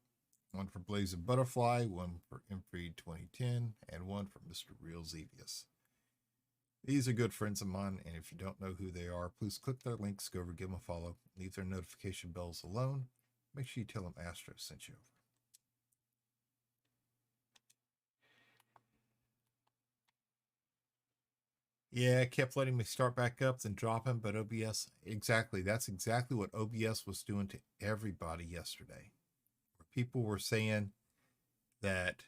One for Blazing Butterfly, one for Infreed 2010, and one for Mr. Real Zevius. These are good friends of mine, and if you don't know who they are, please click their links, go over, give them a follow, leave their notification bells alone. Make sure you tell them Astro sent you over. Yeah, it kept letting me start back up, then dropping, but OBS, exactly. That's exactly what OBS was doing to everybody yesterday. Where people were saying that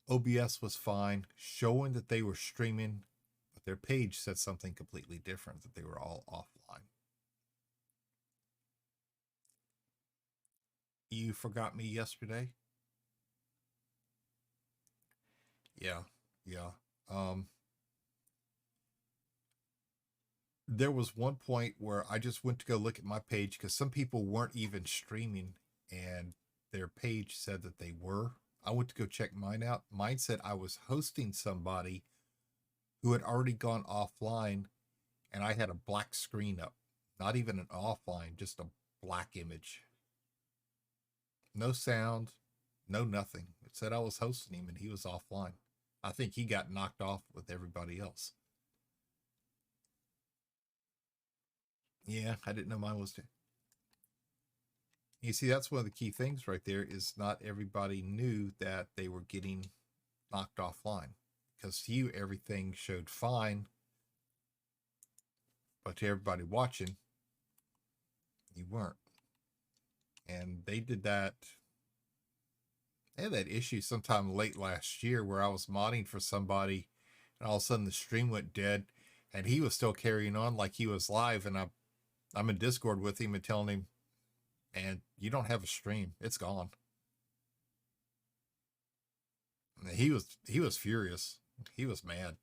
OBS was fine, showing that they were streaming, but their page said something completely different, that they were all offline. You forgot me yesterday? Yeah. There was one point where I just went to go look at my page because some people weren't even streaming and their page said that they were. I went to go check mine out. Mine said I was hosting somebody who had already gone offline, and I had a black screen up. Not even an offline, just a black image. No sound, no nothing. It said I was hosting him and he was offline. I think he got knocked off with everybody else. Yeah, I didn't know mine was too. You see, that's one of the key things right there is not everybody knew that they were getting knocked offline because to you everything showed fine, but to everybody watching, you weren't. And they did that. They had that issue sometime late last year where I was modding for somebody, and all of a sudden the stream went dead, and he was still carrying on like he was live, and I'm in Discord with him and telling him, and you don't have a stream, it's gone. And he was furious. He was mad.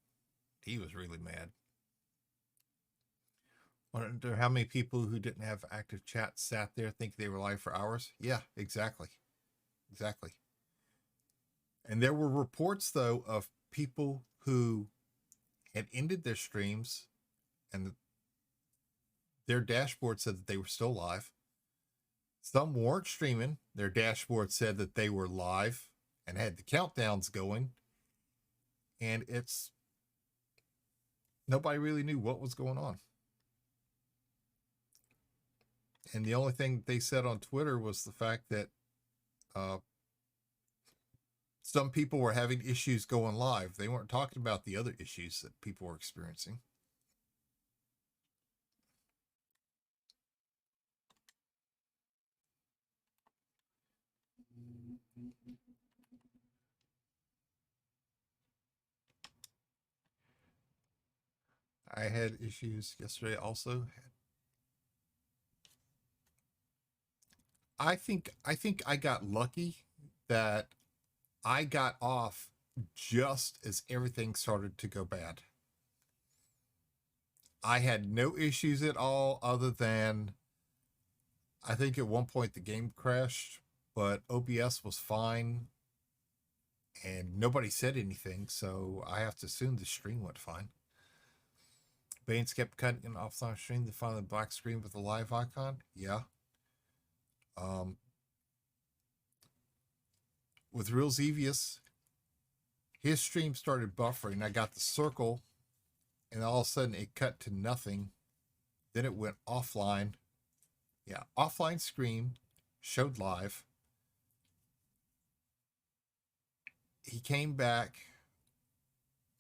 He was really mad. Wonder how many people who didn't have active chat sat there thinking they were live for hours. Yeah, exactly. Exactly. And there were reports, though, of people who had ended their streams and their dashboard said that they were still live. Some weren't streaming. Their dashboard said that they were live and had the countdowns going. And nobody really knew what was going on. And the only thing they said on Twitter was the fact that some people were having issues going live. They weren't talking about the other issues that people were experiencing. I had issues yesterday also. I think I got lucky that I got off just as everything started to go bad. I had no issues at all other than I think at one point the game crashed, but OBS was fine and nobody said anything, so I have to assume the stream went fine. Baines kept cutting an offline stream to find the black screen with the live icon. Yeah. With Real Xevious, his stream started buffering. I got the circle, and all of a sudden it cut to nothing. Then it went offline. Yeah, offline screen, showed live. He came back.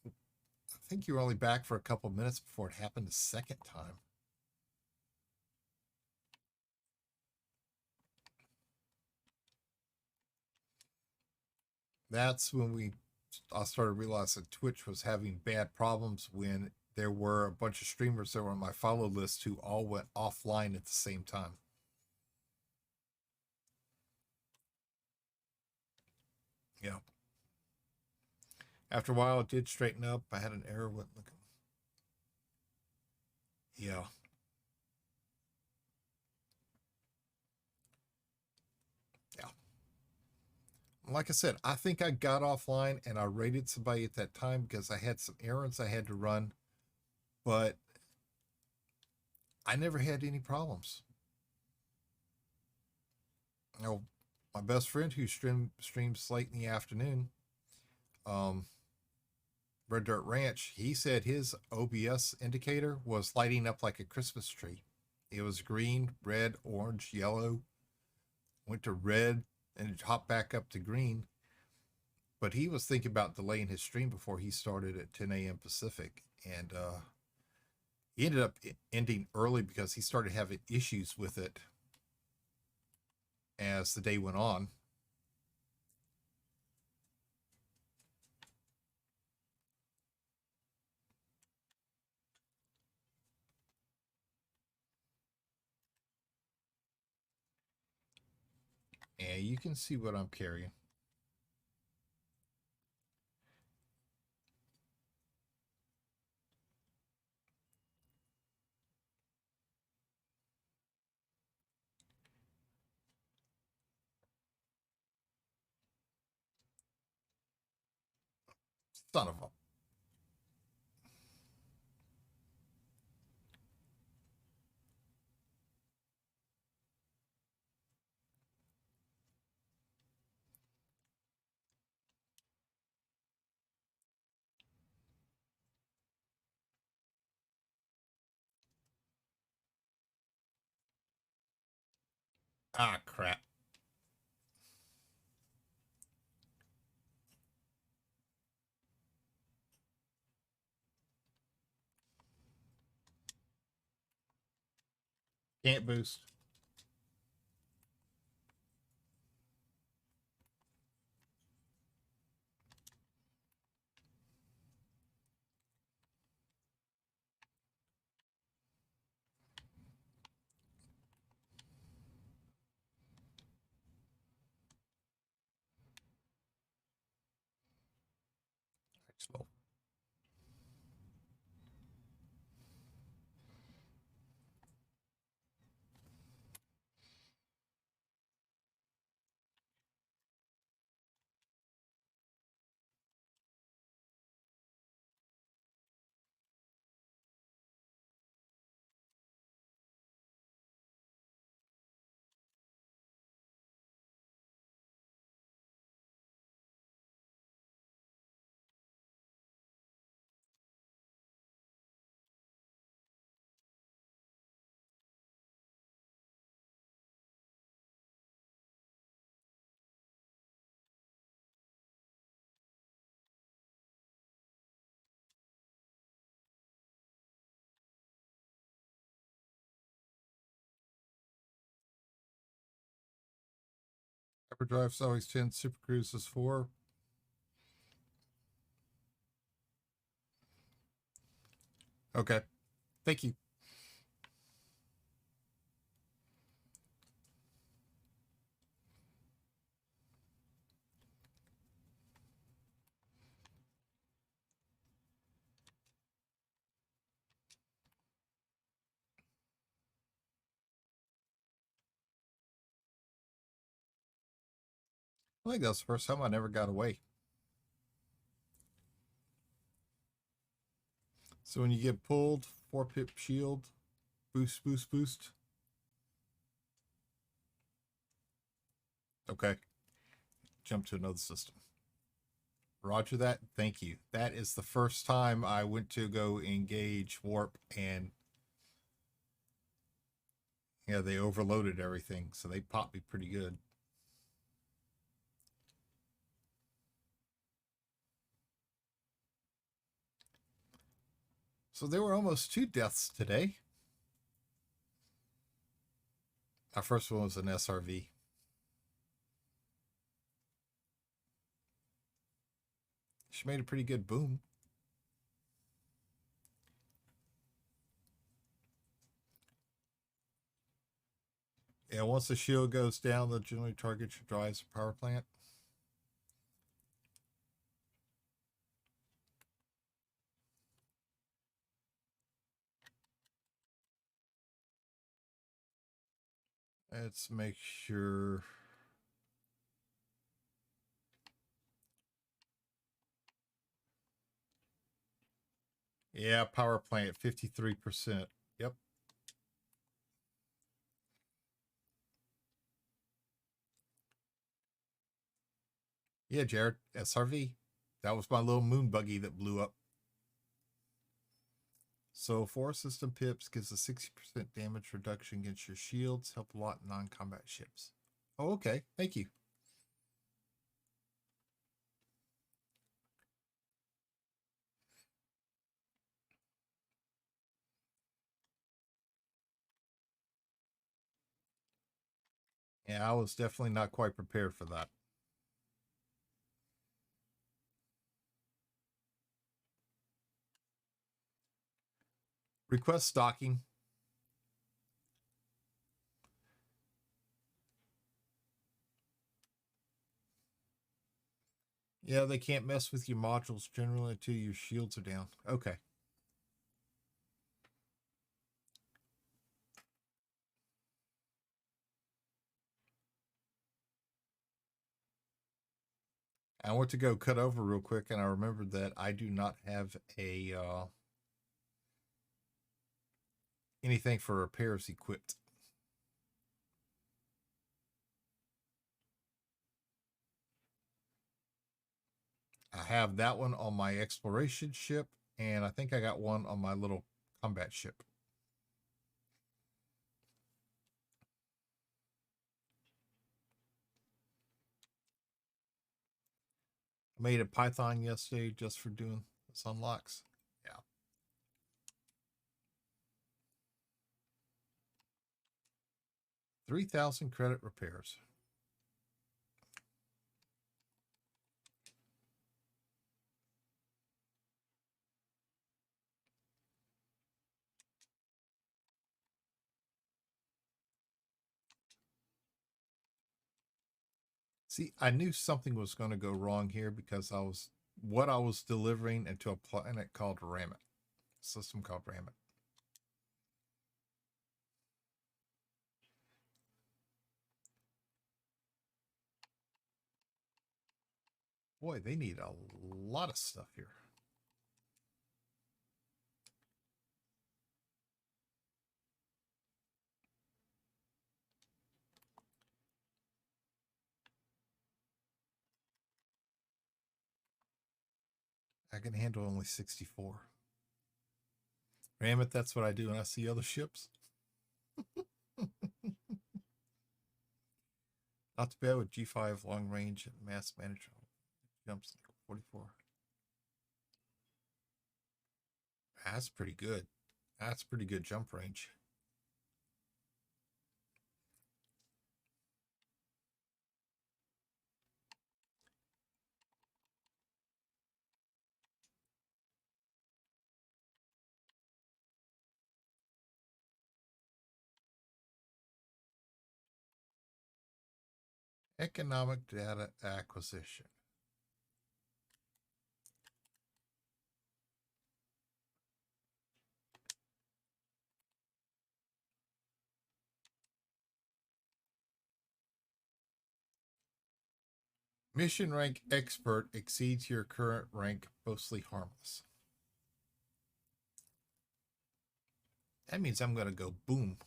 I think you were only back for a couple minutes before it happened the second time. That's when I started realizing Twitch was having bad problems when there were a bunch of streamers that were on my follow list who all went offline at the same time. Yeah. After a while, it did straighten up. I had an error with looking. Yeah. Yeah. Like I said, I think I got offline and I raided somebody at that time because I had some errands I had to run, but I never had any problems. You know, my best friend who streams late in the afternoon, Red Dirt Ranch, he said his OBS indicator was lighting up like a Christmas tree. It was green, red, orange, yellow, went to red, and it hopped back up to green. But he was thinking about delaying his stream before he started at 10 a.m. Pacific. And he ended up ending early because he started having issues with it as the day went on. And you can see what I'm carrying. Son of a. Ah, crap. can't boost. Slow. Hyperdrive's always 10. Super Cruise is 4. Okay. Thank you. I think that's the first time I never got away. So when you get pulled, 4-pip shield, boost, boost, boost. Okay. Jump to another system. Roger that. Thank you. That is the first time I went to go engage warp, and yeah, they overloaded everything, so they popped me pretty good. So there were almost 2 deaths today. My first one was an SRV. She made a pretty good boom. Yeah, once the shield goes down, they'll generally target your drives or power plant. Let's make sure. Yeah, power plant, 53%. Yep. Yeah, Jared, SRV. That was my little moon buggy that blew up. So 4 system pips gives a 60% damage reduction against your shields. Help a lot in non-combat ships. Oh, okay. Thank you. Yeah, I was definitely not quite prepared for that. Request stocking. Yeah, they can't mess with your modules generally until your shields are down. Okay. I went to go cut over real quick, and I remembered that I do not have a anything for repairs equipped. I have that one on my exploration ship, and I think I got one on my little combat ship. I made a Python yesterday just for doing this unlocks. Yeah. 3,000 credit repairs. See, I knew something was going to go wrong here because what I was delivering into a planet called Ramit, system called Ramit. Boy, they need a lot of stuff here. I can handle only 64. Ramit, that's what I do when I see other ships. Not too bad with G5 long range mass management. Jumps 44. That's pretty good. That's pretty good jump range. Economic data acquisition. Mission rank expert exceeds your current rank, mostly harmless. That means I'm going to go boom.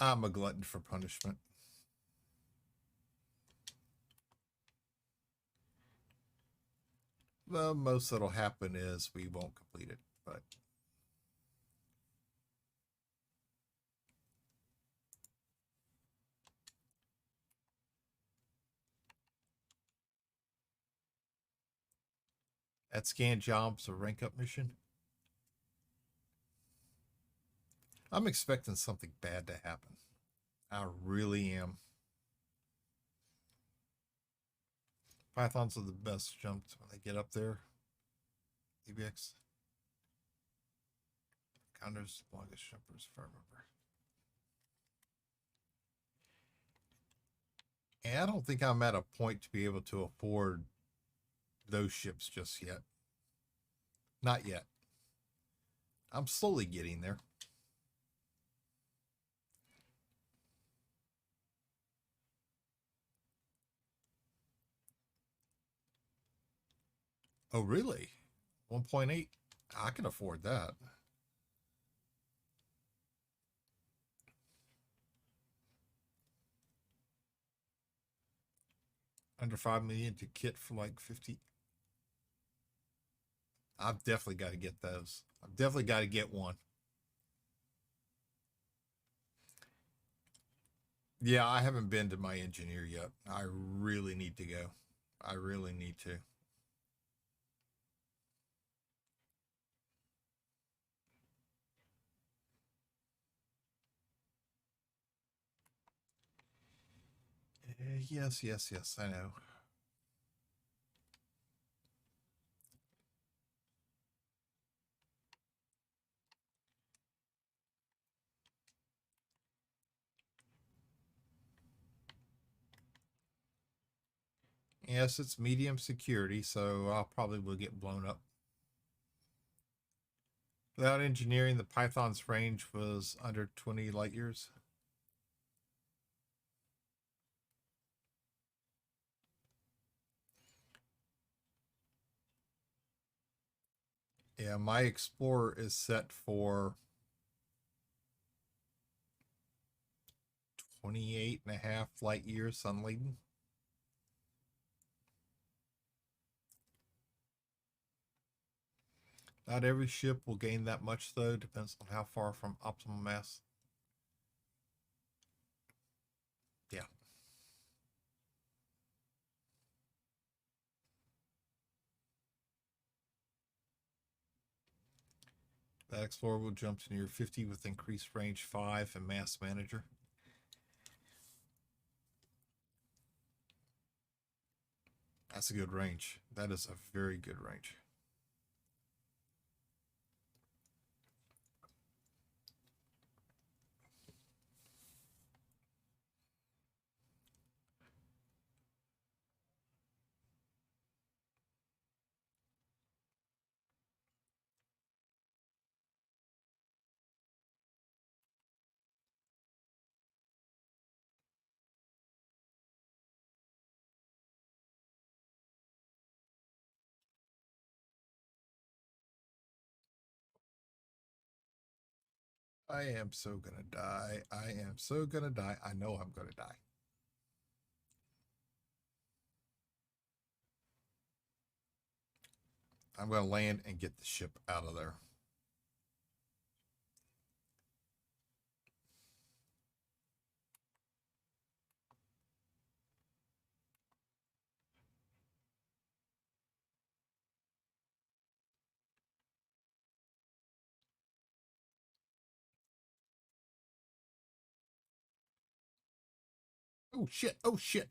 I'm a glutton for punishment. The most that'll happen is we won't complete it, but that scan job's a rank up mission. I'm expecting something bad to happen. I really am. Pythons are the best jumps when they get up there. EBX. Counters, longest jumpers, if I remember. And I don't think I'm at a point to be able to afford those ships just yet. Not yet. I'm slowly getting there. Oh, really? 1.8? I can afford that. Under 5 million to kit for like 50. I've definitely got to get those. I've definitely got to get one. Yeah, I haven't been to my engineer yet. I really need to go. I really need to. Yes, yes, yes, I know. Yes, it's medium security, so I'll probably will get blown up. Without engineering, the Python's range was under 20 light years. Yeah, my Explorer is set for 28.5 light years sunladen. Not every ship will gain that much, though. Depends on how far from optimal mass. That Explorer will jump to near 50 with increased range 5 and mass manager. That's a good range. That is a very good range. I am so gonna die. I am so gonna die. I know I'm gonna die. I'm gonna land and get the ship out of there. Oh shit. Oh shit.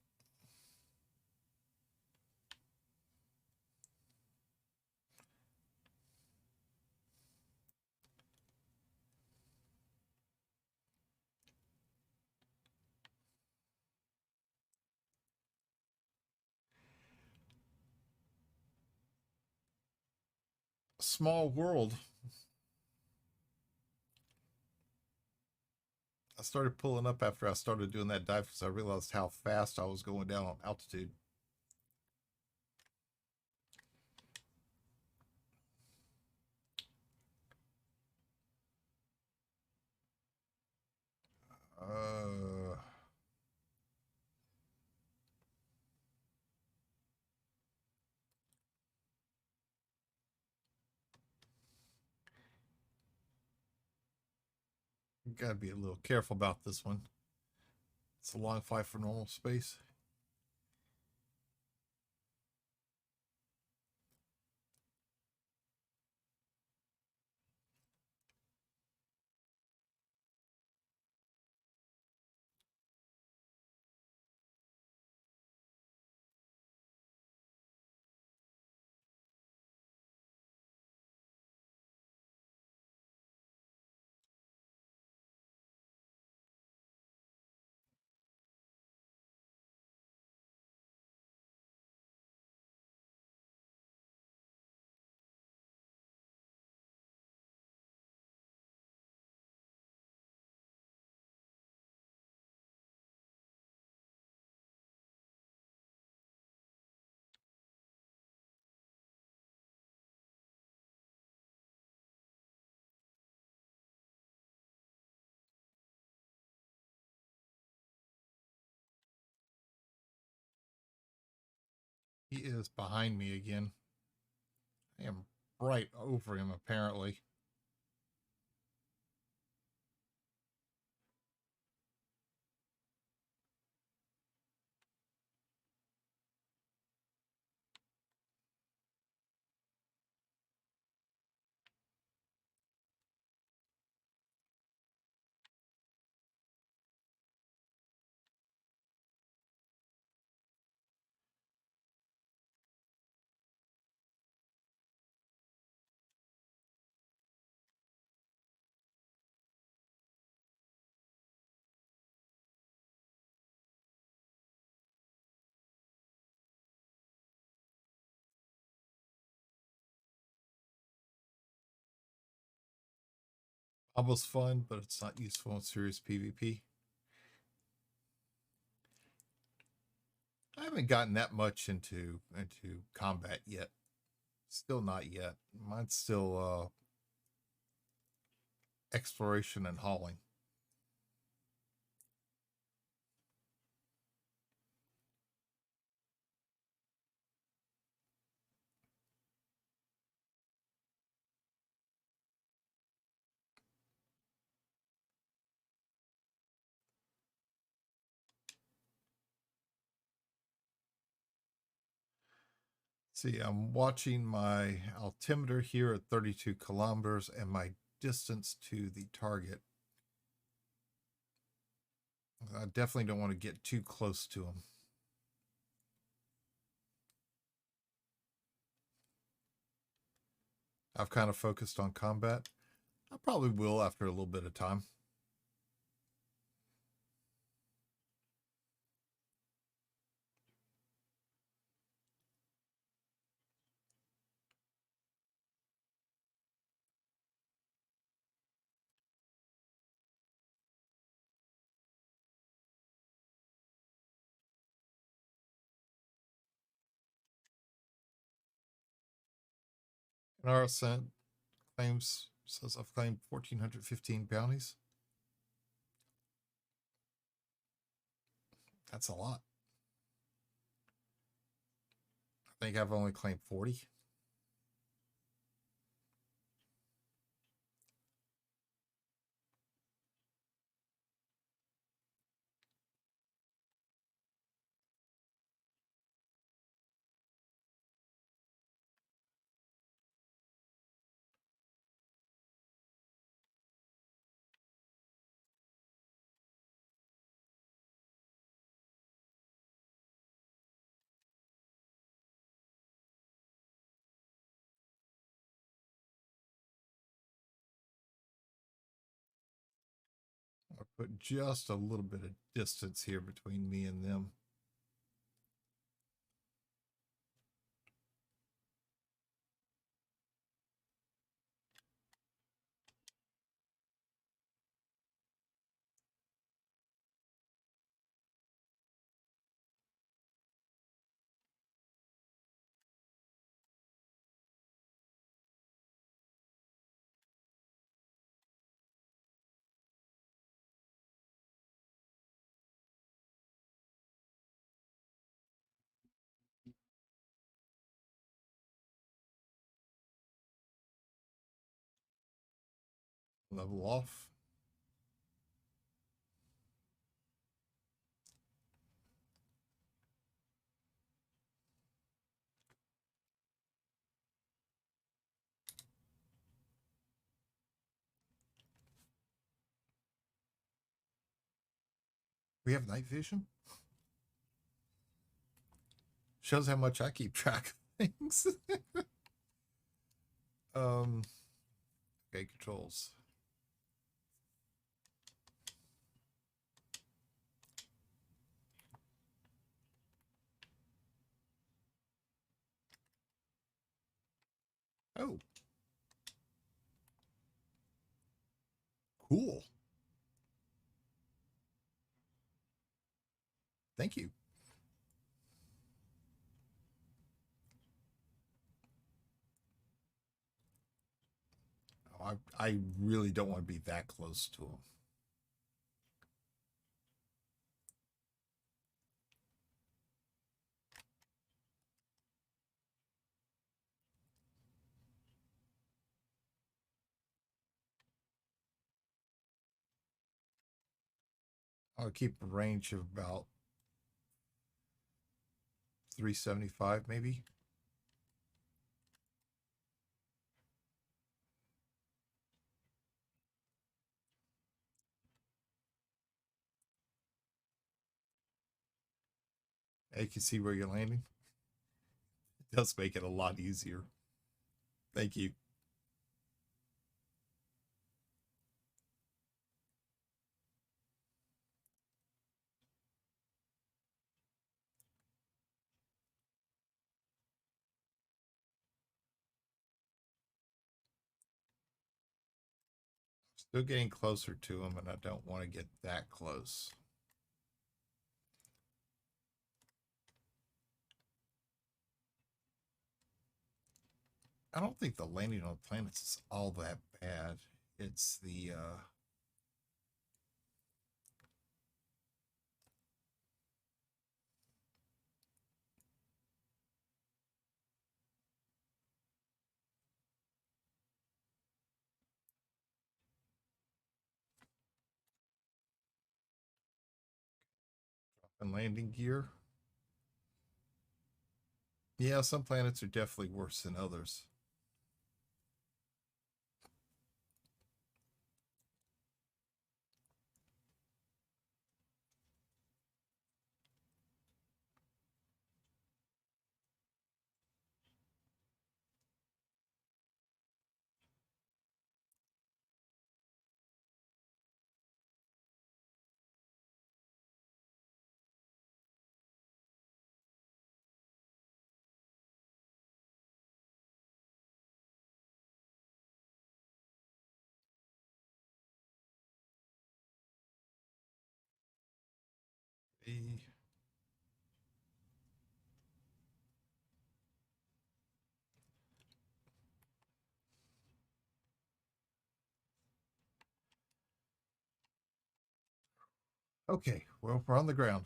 Small world. I started pulling up after I started doing that dive because I realized how fast I was going down on altitude. Uh, Gotta be a little careful about this one. It's a long flight for normal space. He is behind me again. I am right over him, apparently. Almost fun, but it's not useful in serious PvP. I haven't gotten that much into combat yet. Still not yet. Mine's still exploration and hauling. See, I'm watching my altimeter here at 32 kilometers and my distance to the target. I definitely don't want to get too close to him. I've kind of focused on combat. I probably will after a little bit of time. And our ascent claims says I've claimed 1,415 bounties. That's a lot. I think I've only claimed 40. I'll put just a little bit of distance here between me and them. Level off. We have night vision. Shows how much I keep track of things. Okay, controls. Oh. Cool. Thank you. Oh, I really don't want to be that close to him. I'll keep a range of about 375 maybe. You can see where you're landing. It does make it a lot easier. Thank you. Still getting closer to him, and I don't want to get that close. I don't think the landing on planets is all that bad. It's the and landing gear. Yeah, some planets are definitely worse than others. see. Okay, well, we're on the ground.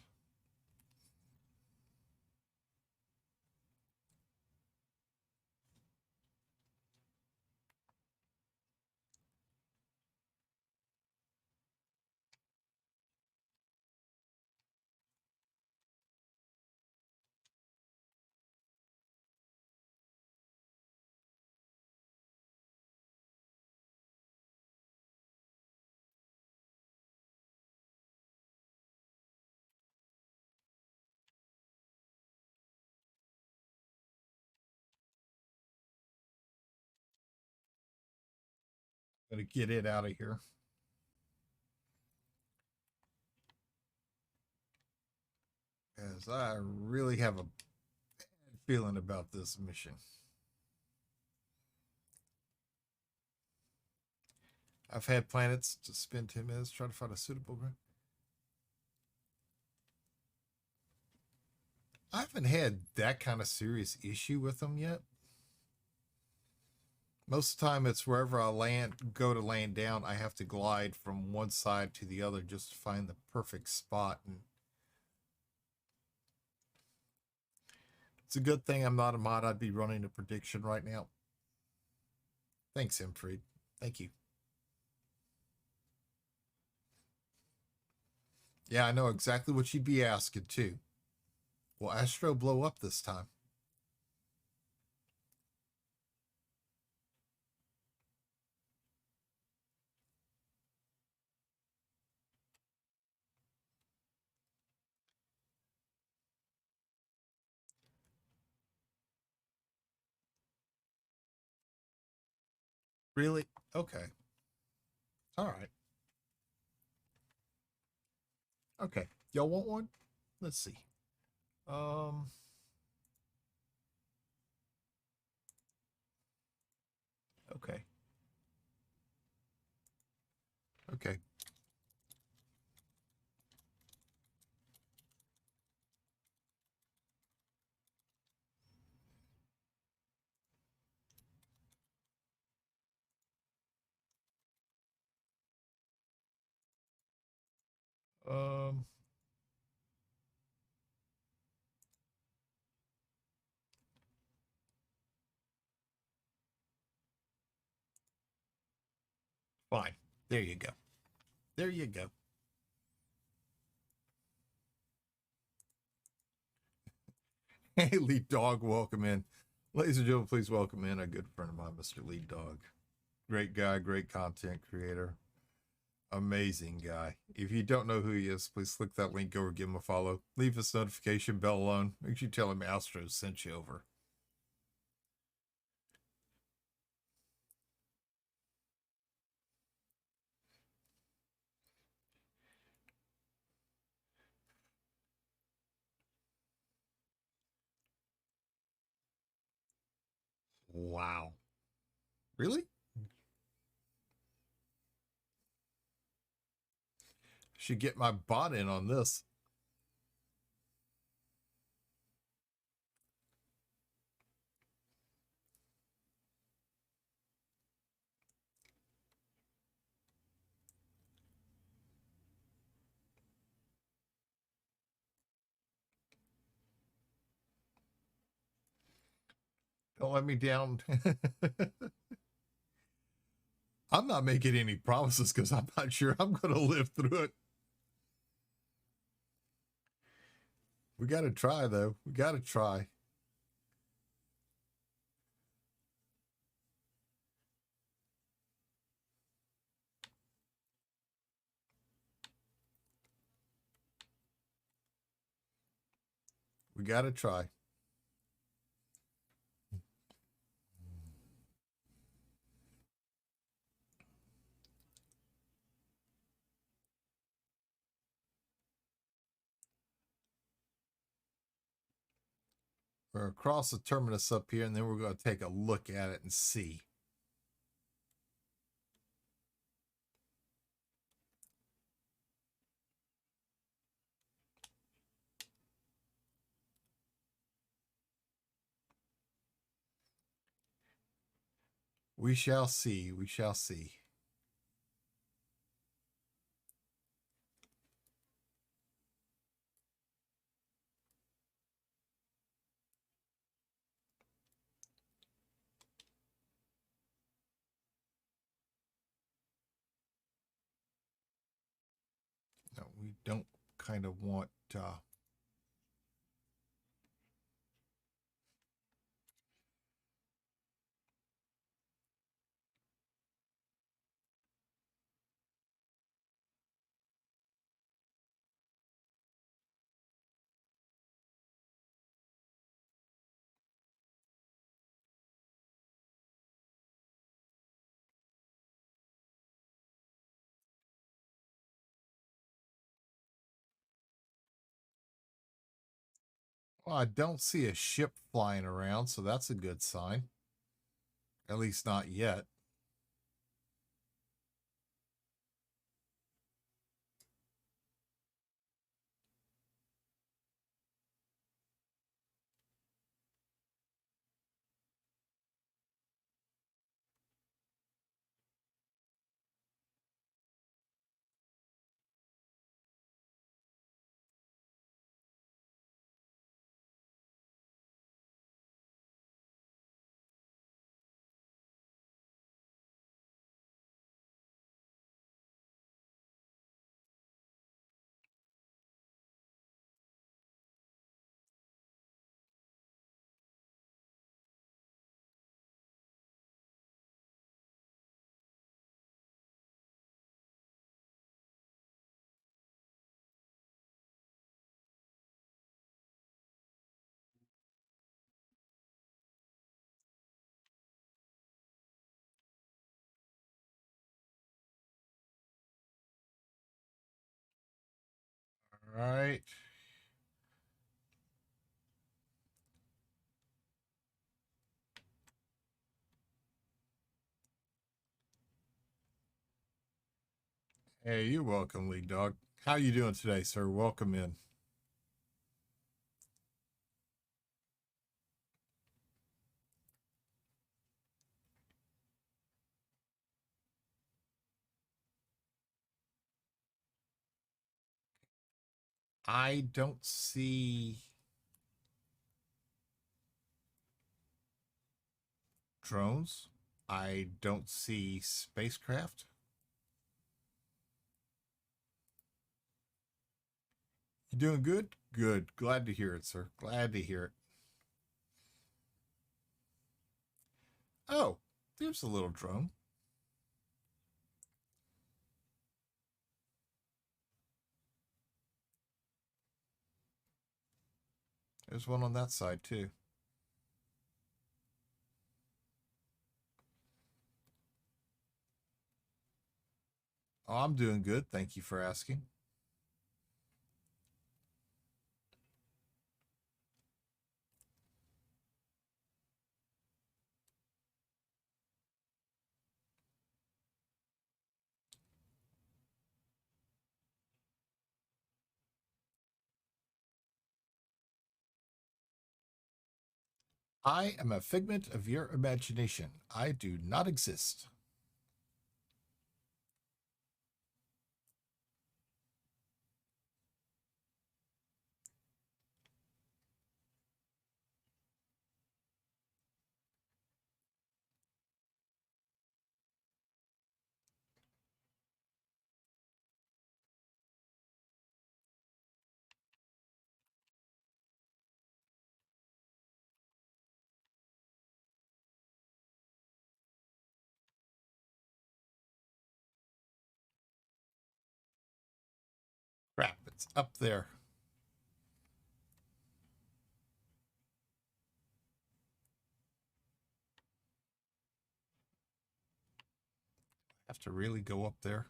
Gonna get it out of here. As I really have a bad feeling about this mission. I've had planets to spend 10 minutes trying to find a suitable ground. I haven't had that kind of serious issue with them yet. Most of the time, it's wherever I go to land down, I have to glide from one side to the other just to find the perfect spot. And it's a good thing I'm not a mod. I'd be running a prediction right now. Thanks, Imfried. Thank you. Yeah, I know exactly what you'd be asking, too. Will Astro blow up this time? Really? Okay. All right. Okay. Y'all want one? Let's see. Okay. Okay. Um, Fine. There you go. There you go. Hey, Lead Dog, welcome in. Ladies and gentlemen, please welcome in a good friend of mine, Mr. Lead Dog. Great guy, great content creator. Amazing guy. If you don't know who he is, please click that link over, give him a follow. Leave his notification bell on. Make sure you tell him Astro sent you over. Wow. Really? Should get my bot in on this. Don't let me down. I'm not making any promises because I'm not sure I'm going to live through it. We got to try, though. We got to try. We got to try. We're going to cross the terminus up here, and then we're going to take a look at it and see. We shall see. We shall see. No, we don't kind of want well, I don't see a ship flying around, so that's a good sign. At least not yet. All right. Hey, you're welcome, Lead Dog. How you doing today, sir? Welcome in. I don't see drones. I don't see spacecraft. You doing good? Good. Glad to hear it, sir. Glad to hear it. Oh, there's a little drone. There's one on that side, too. Oh, I'm doing good. Thank you for asking. I am a figment of your imagination. I do not exist. Crap, it's up there. Have to really go up there.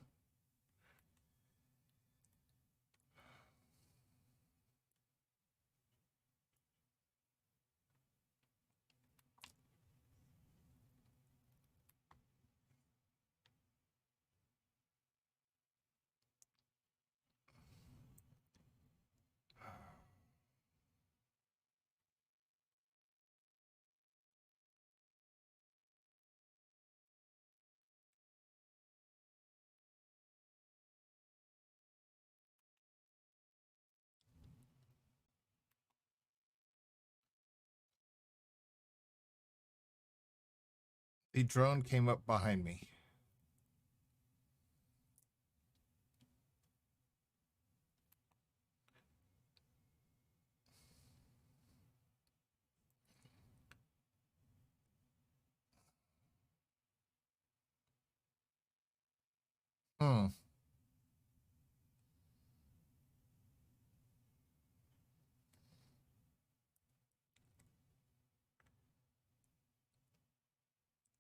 A drone came up behind me. Hmm.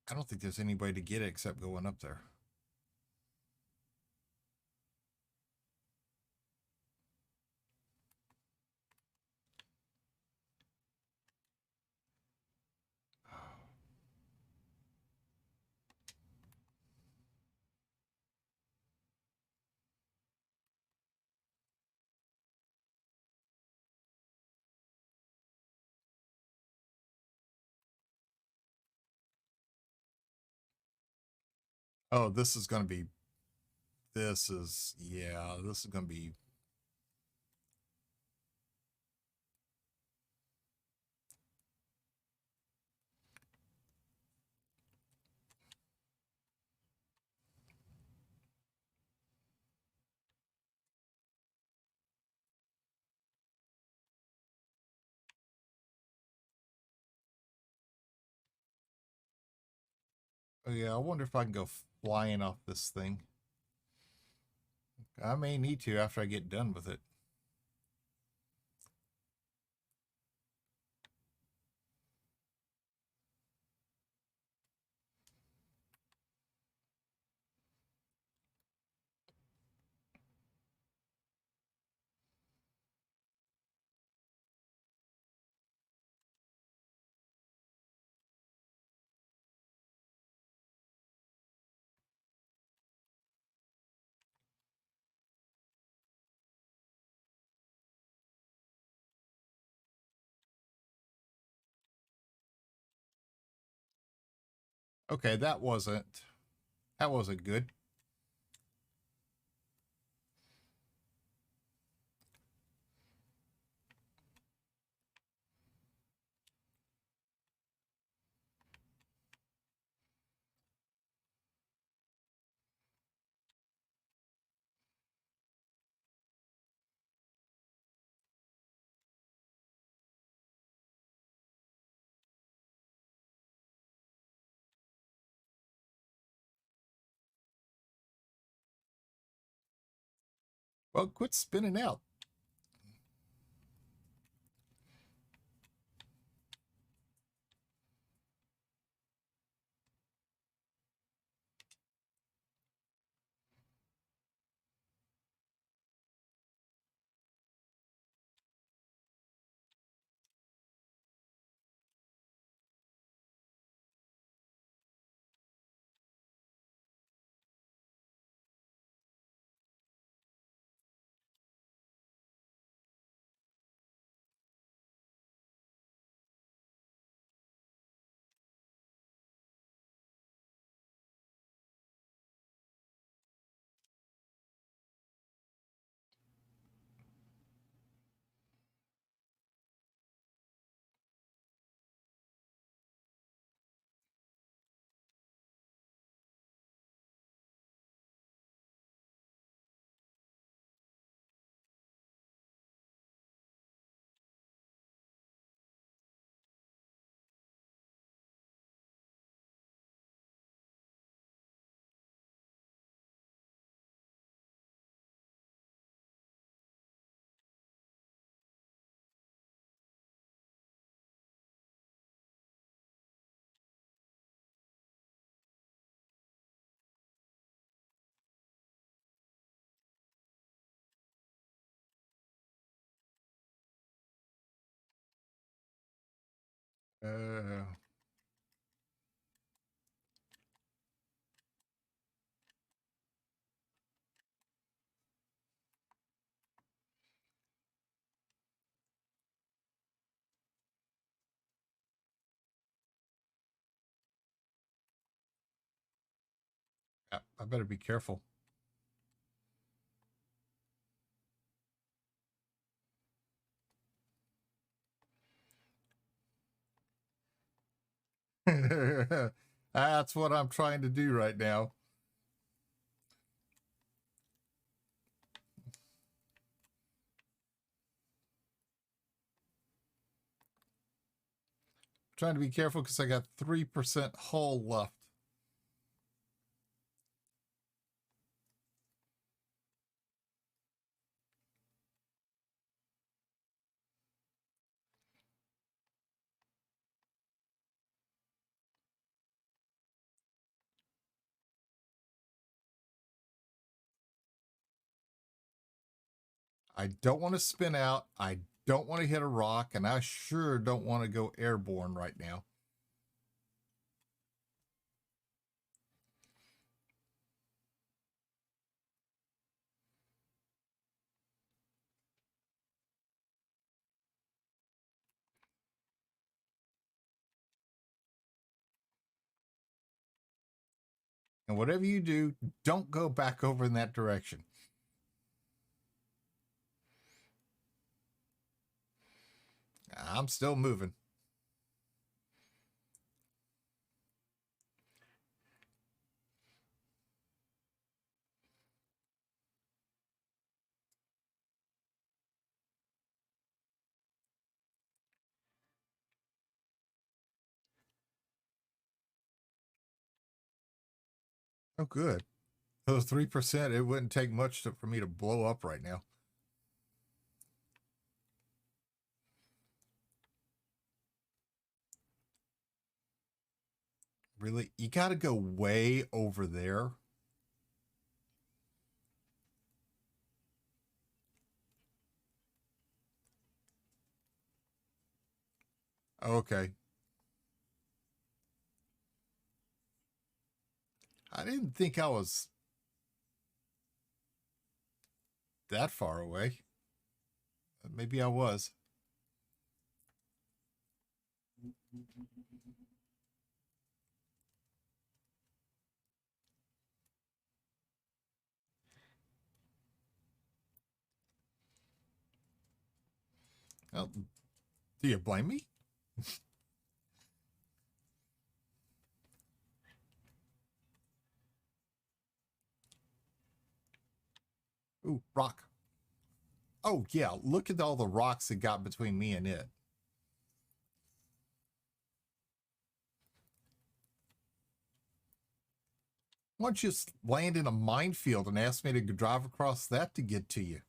I don't think there's any way to get it except going up there. Oh, this is going to be, this is, yeah, this is going to be, oh yeah, I wonder if I can go flying off this thing. I may need to after I get done with it. Okay, that wasn't good. Well, quit spinning out. Uh, I better be careful. That's what I'm trying to do right now. Trying to be careful because I got 3% hull left. I don't want to spin out. I don't want to hit a rock, and I sure don't want to go airborne right now. And whatever you do, don't go back over in that direction. I'm still moving. Oh, good. Those 3%, it wouldn't take much for me to blow up right now. Really? You got to go way over there. Okay. I didn't think I was that far away. Maybe I was. Well, do you blame me? Ooh, rock. Oh, yeah. Look at all the rocks that got between me and it. Why don't you just land in a minefield and ask me to drive across that to get to you?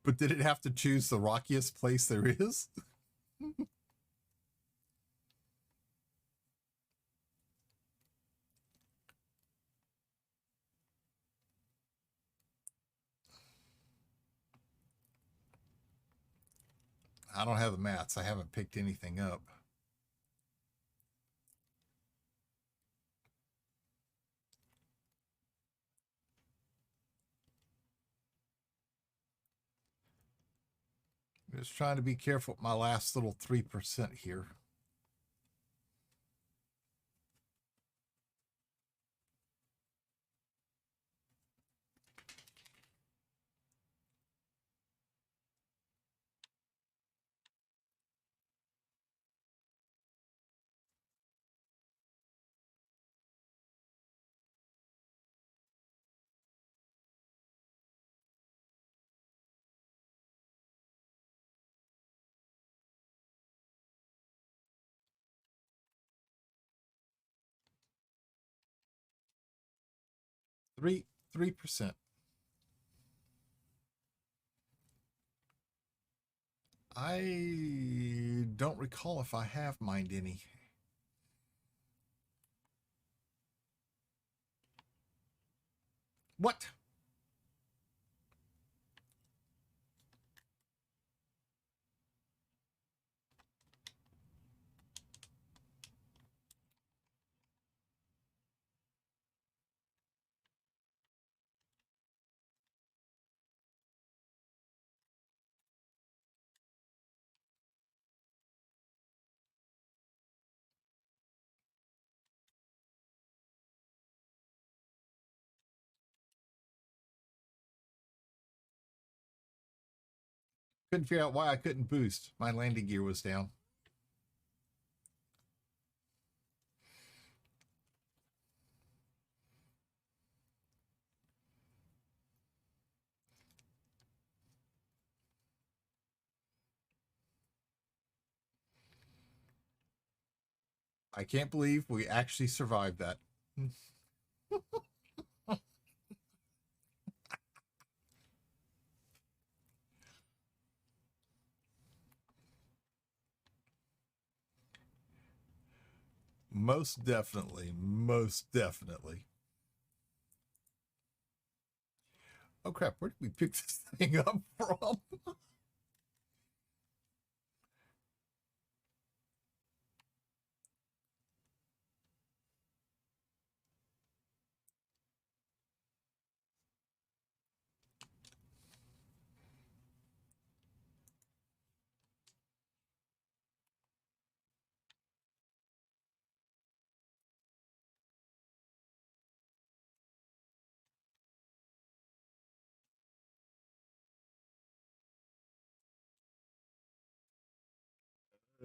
But did it have to choose the rockiest place there is? I don't have the mats. I haven't picked anything up. Just trying to be careful with my last little 3% here. Three percent. I don't recall if I have mined any. What? Couldn't figure out why I couldn't boost. My landing gear was down. I can't believe we actually survived that. Most definitely. Most definitely. Oh crap, where did we pick this thing up from?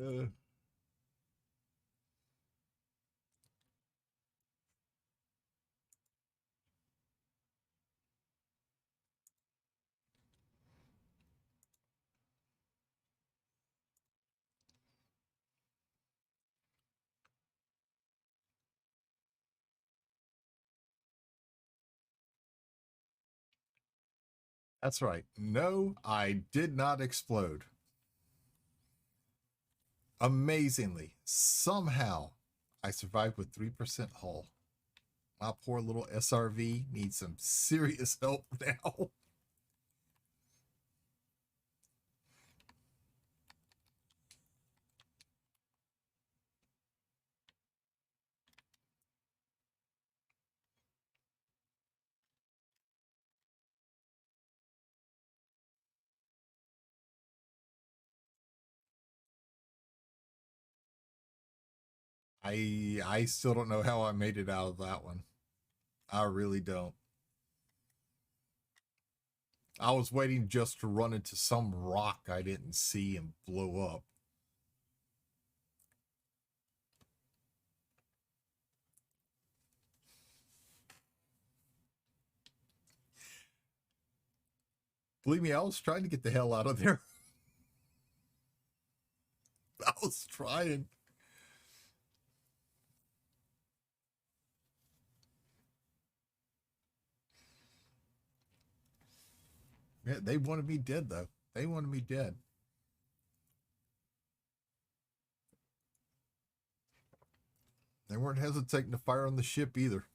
Uh, that's right. No, I did not explode. Amazingly, somehow, I survived with 3% hull. My poor little SRV needs some serious help now. I still don't know how I made it out of that one. I really don't. I was waiting just to run into some rock I didn't see and blow up. Believe me, I was trying to get the hell out of there. I was trying. Yeah, they wanted me dead, though. They wanted me dead. They weren't hesitating to fire on the ship either.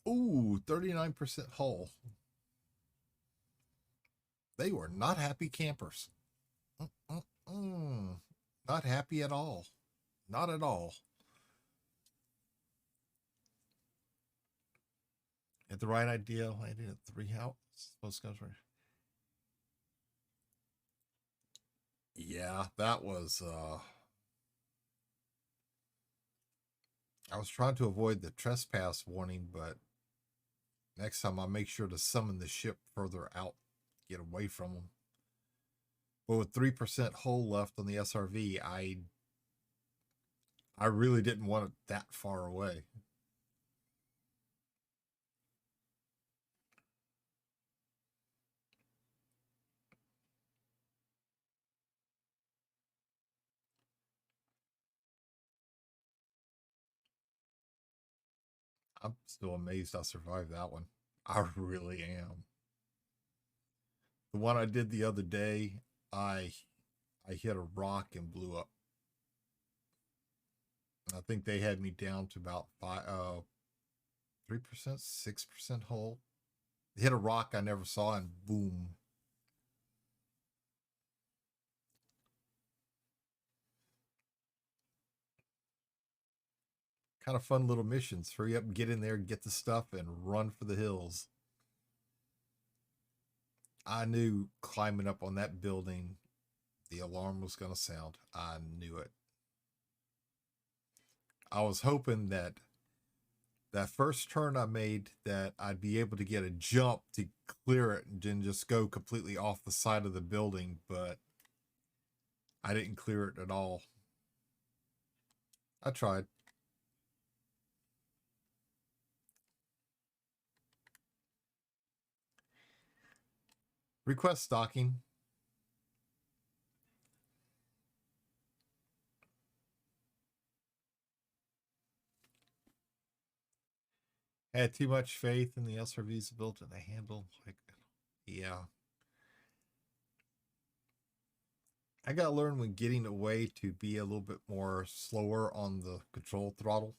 Ooh, 39% hull. They were not happy campers. Mm-mm-mm. Not happy at all. Not at all. Had the right idea. Landing at 3 how supposed to go for. Yeah, that was I was trying to avoid the trespass warning, but next time I'll make sure to summon the ship further out, get away from them. But with 3% hull left on the SRV, I really didn't want it that far away. I'm still amazed I survived that one. I really am. The one I did the other day, I I hit a rock and blew up. I think they had me down to about 3%, 6% hull. Hit a rock I never saw and boom. Kind of fun little missions. Hurry up and get in there, get the stuff, and run for the hills. I knew climbing up on that building, the alarm was going to sound. I knew it. I was hoping that that first turn I made, that I'd be able to get a jump to clear it and then just go completely off the side of the building, but I didn't clear it at all. I tried. Request stocking. Had too much faith in the SRV's ability to handle. Like, yeah. I got to learn when getting away to be a little bit more slower on the control throttle.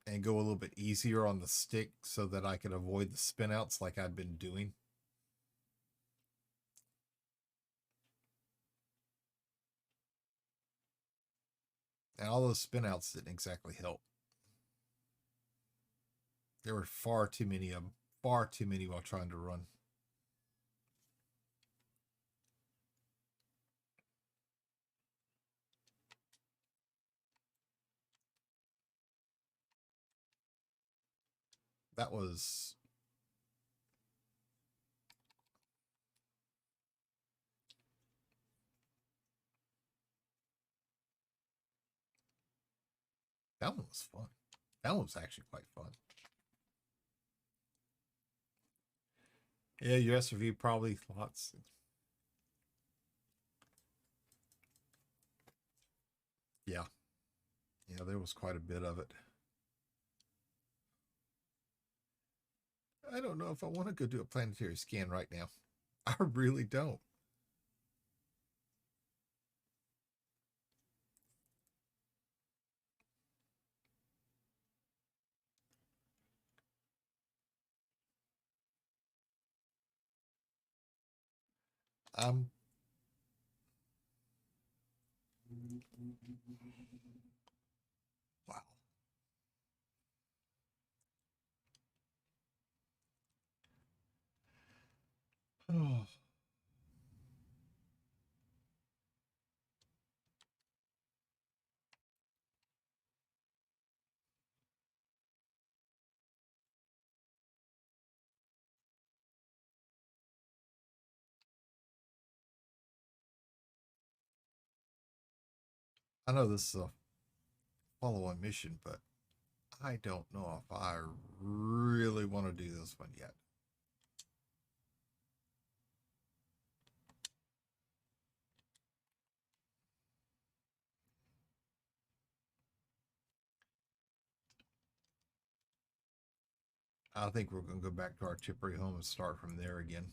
And go a little bit easier on the stick so that I can avoid the spinouts like I'd been doing. And all those spinouts didn't exactly help. There were far too many of them. Far too many while trying to run. That was... That one was fun. That one was actually quite fun. Yeah, your SRV probably lots. Yeah. Yeah, there was quite a bit of it. I don't know if I want to go do a planetary scan right now. I really don't. Wow. Oh. I know this is a follow-on mission, but I don't know if I really want to do this one yet. I think we're going to go back to our Chippery home and start from there again.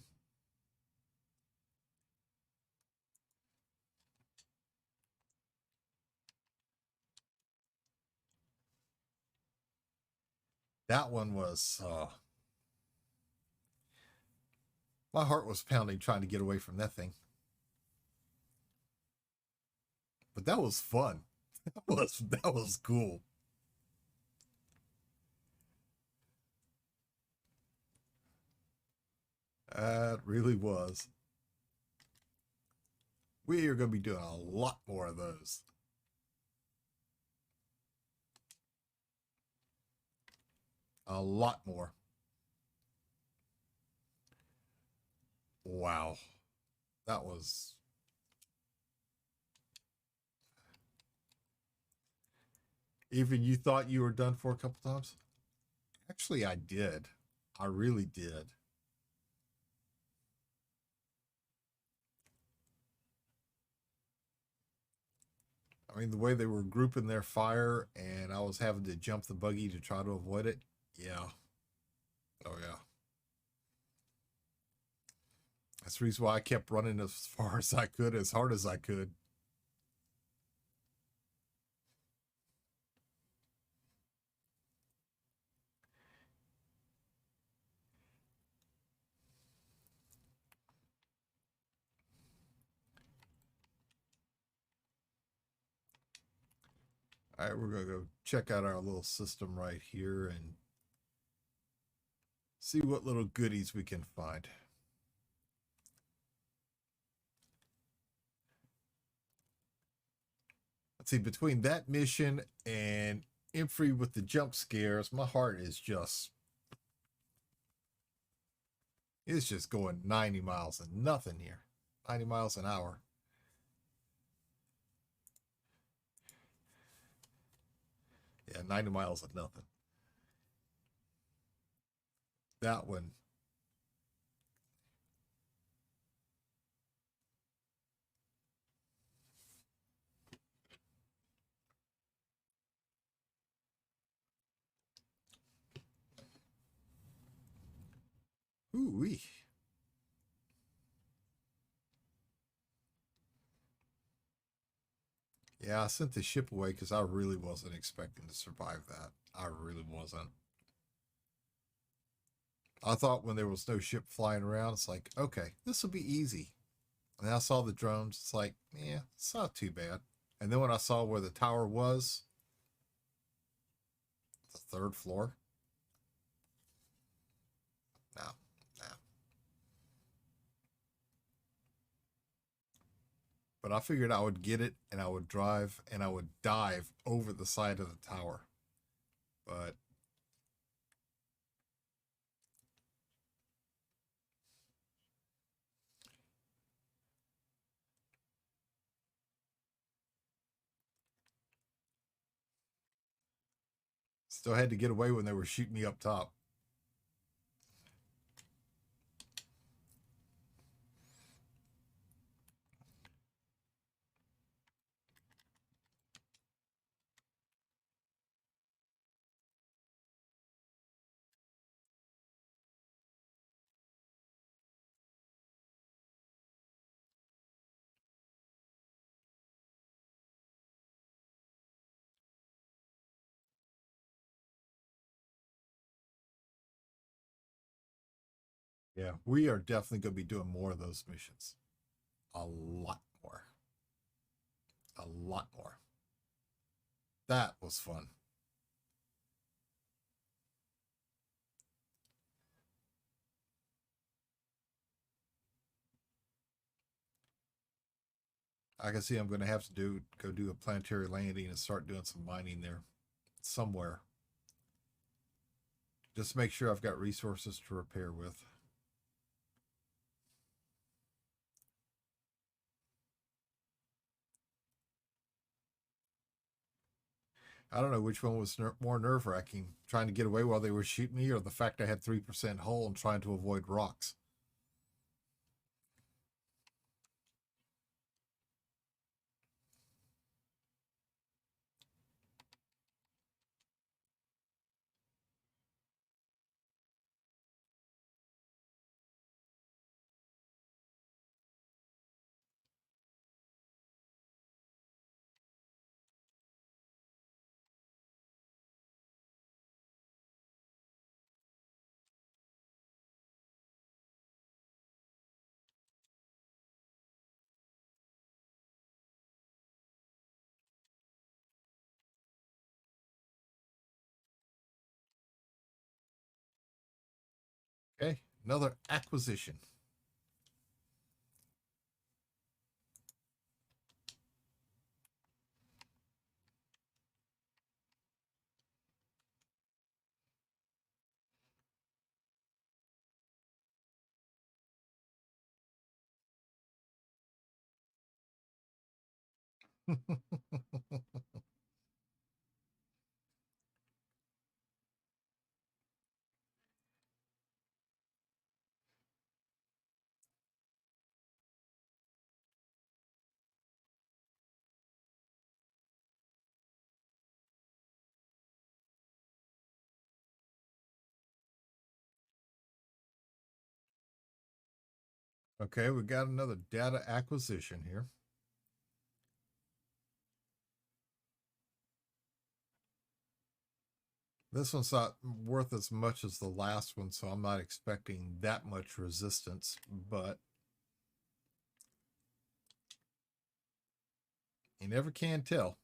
That one was... my heart was pounding trying to get away from that thing. But that was fun. That was cool. That really was. We are going to be doing a lot more of those. A lot more. Wow. That was... Even you thought you were done for a couple times? Actually, I did. I really did. I mean, the way they were grouping their fire and I was having to jump the buggy to try to avoid it. Yeah. Oh, yeah. That's the reason why I kept running as far as I could, as hard as I could. All right, we're going to go check out our little system right here and see what little goodies we can find. see, between that mission and Infree with the jump scares, my heart is just, it's just going 90 miles and nothing here. 90 miles an hour. Yeah, 90 miles and nothing. That one. Ooh-wee. Yeah, I sent the ship away because I really wasn't expecting to survive that. I really wasn't. I thought when there was no ship flying around, it's like, okay, this will be easy. And then I saw the drones. It's like, yeah, it's not too bad. And then when I saw where the tower was, the third floor. No, no. But I figured I would get it and I would drive and I would dive over the side of the tower. But still had to get away when they were shooting me up top. Yeah, we are definitely going to be doing more of those missions. A lot more. A lot more. That was fun. I can see I'm going to have to go do a planetary landing and start doing some mining there somewhere. Just make sure I've got resources to repair with. I don't know which one was more nerve wracking, trying to get away while they were shooting me, or the fact I had 3% hull and trying to avoid rocks. Okay, another acquisition. Okay, we got another data acquisition here. This one's not worth as much as the last one, so I'm not expecting that much resistance, but you never can tell.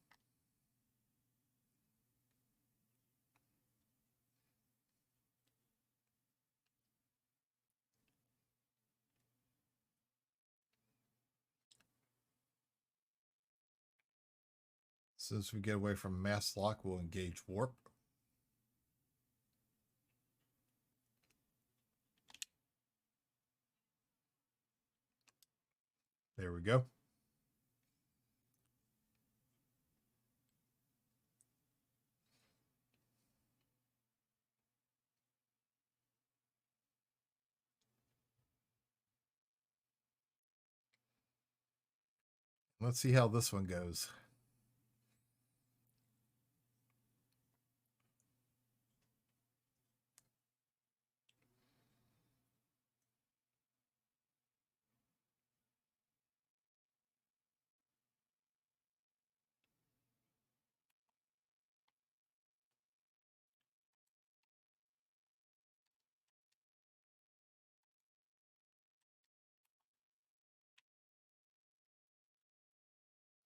Since we get away from mass lock, we'll engage warp. There we go. Let's see how this one goes.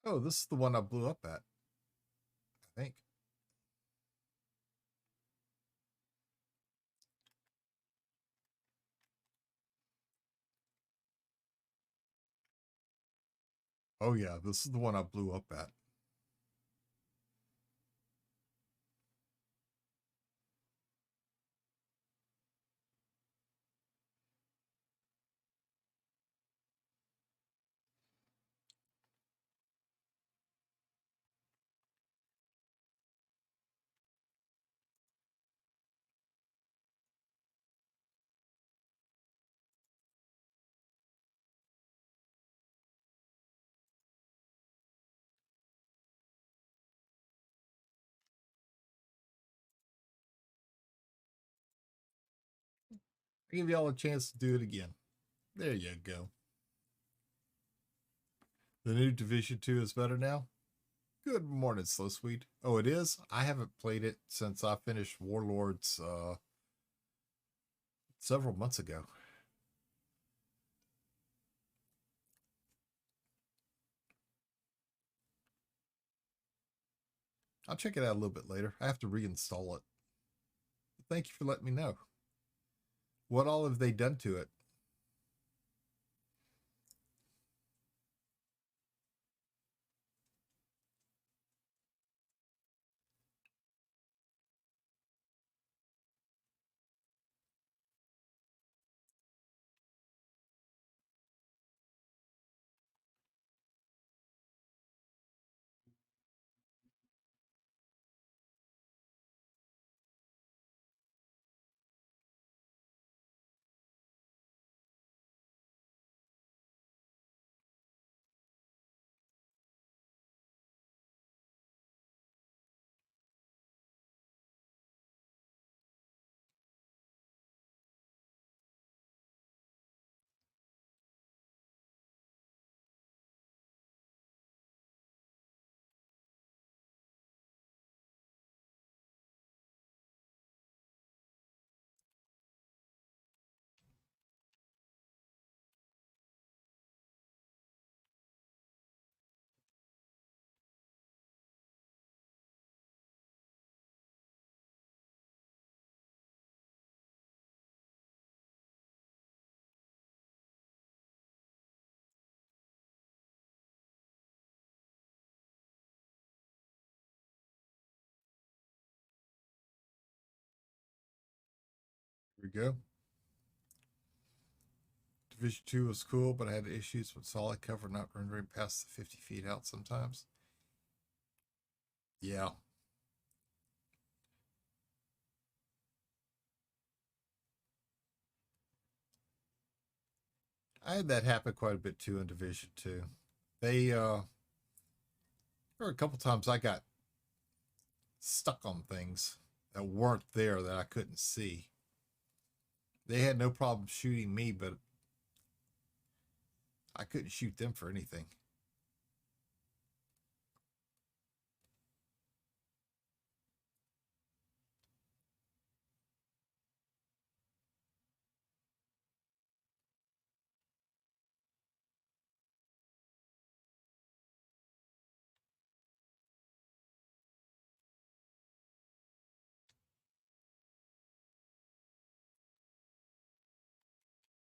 Oh, this is the one I blew up at, I think. Oh yeah, this is the one I blew up at. I give y'all a chance to do it again. There you go. The new Division 2 is better now? Good morning, Slow Sweet. Oh, it is? I haven't played it since I finished Warlords several months ago. I'll check it out a little bit later. I have to reinstall it. But thank you for letting me know. What all have they done to it? Here we go. Division 2 was cool, but I had issues with solid cover not rendering past the 50 feet out sometimes. Yeah. I had that happen quite a bit too in Division 2. There were a couple times I got stuck on things that weren't there that I couldn't see. They had no problem shooting me, but I couldn't shoot them for anything.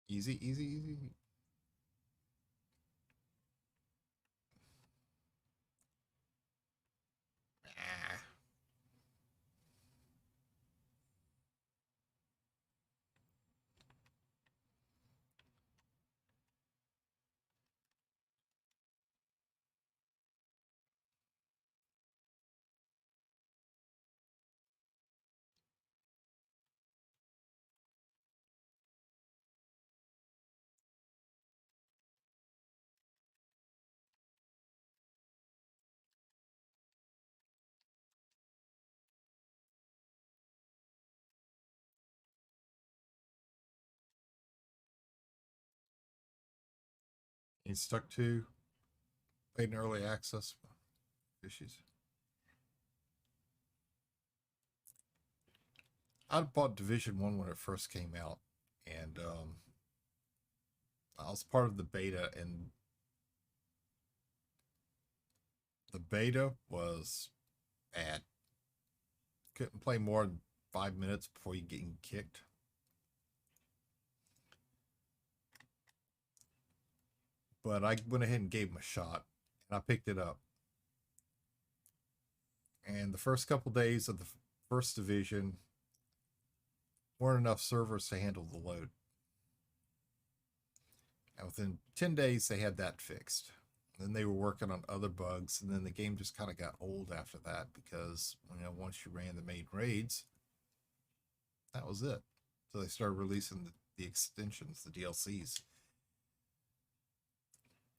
Easy, easy, easy. He's stuck to paid in early access issues. I bought Division 1 when it first came out, and I was part of the beta, and the beta was bad. Couldn't play more than 5 minutes before you getting kicked. But I went ahead and gave him a shot, and I picked it up. And the first couple days of the first division weren't enough servers to handle the load. And within 10 days, they had that fixed. Then they were working on other bugs, and then the game just kind of got old after that because, once you ran the main raids, that was it. So they started releasing the extensions, the DLCs.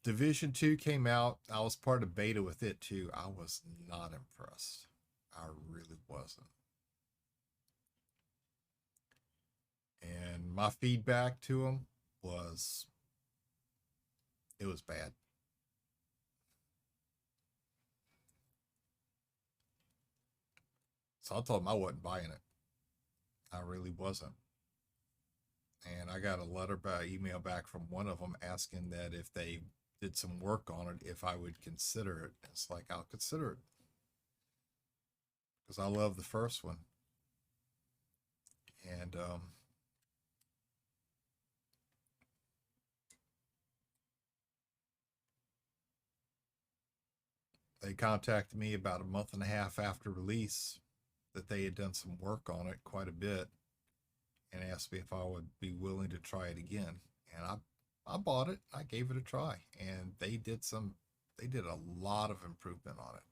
Division 2 came out. I was part of beta with it too. I was not impressed. I really wasn't. And my feedback to them was it was bad. So I told them I wasn't buying it. I really wasn't. And I got a letter by email back from one of them asking that if they did some work on it, if I would consider it. It's like, I'll consider it. Because I love the first one. And they contacted me about a month and a half after release that they had done some work on it quite a bit and asked me if I would be willing to try it again. And I bought it. I gave it a try, and they did a lot of improvement on it.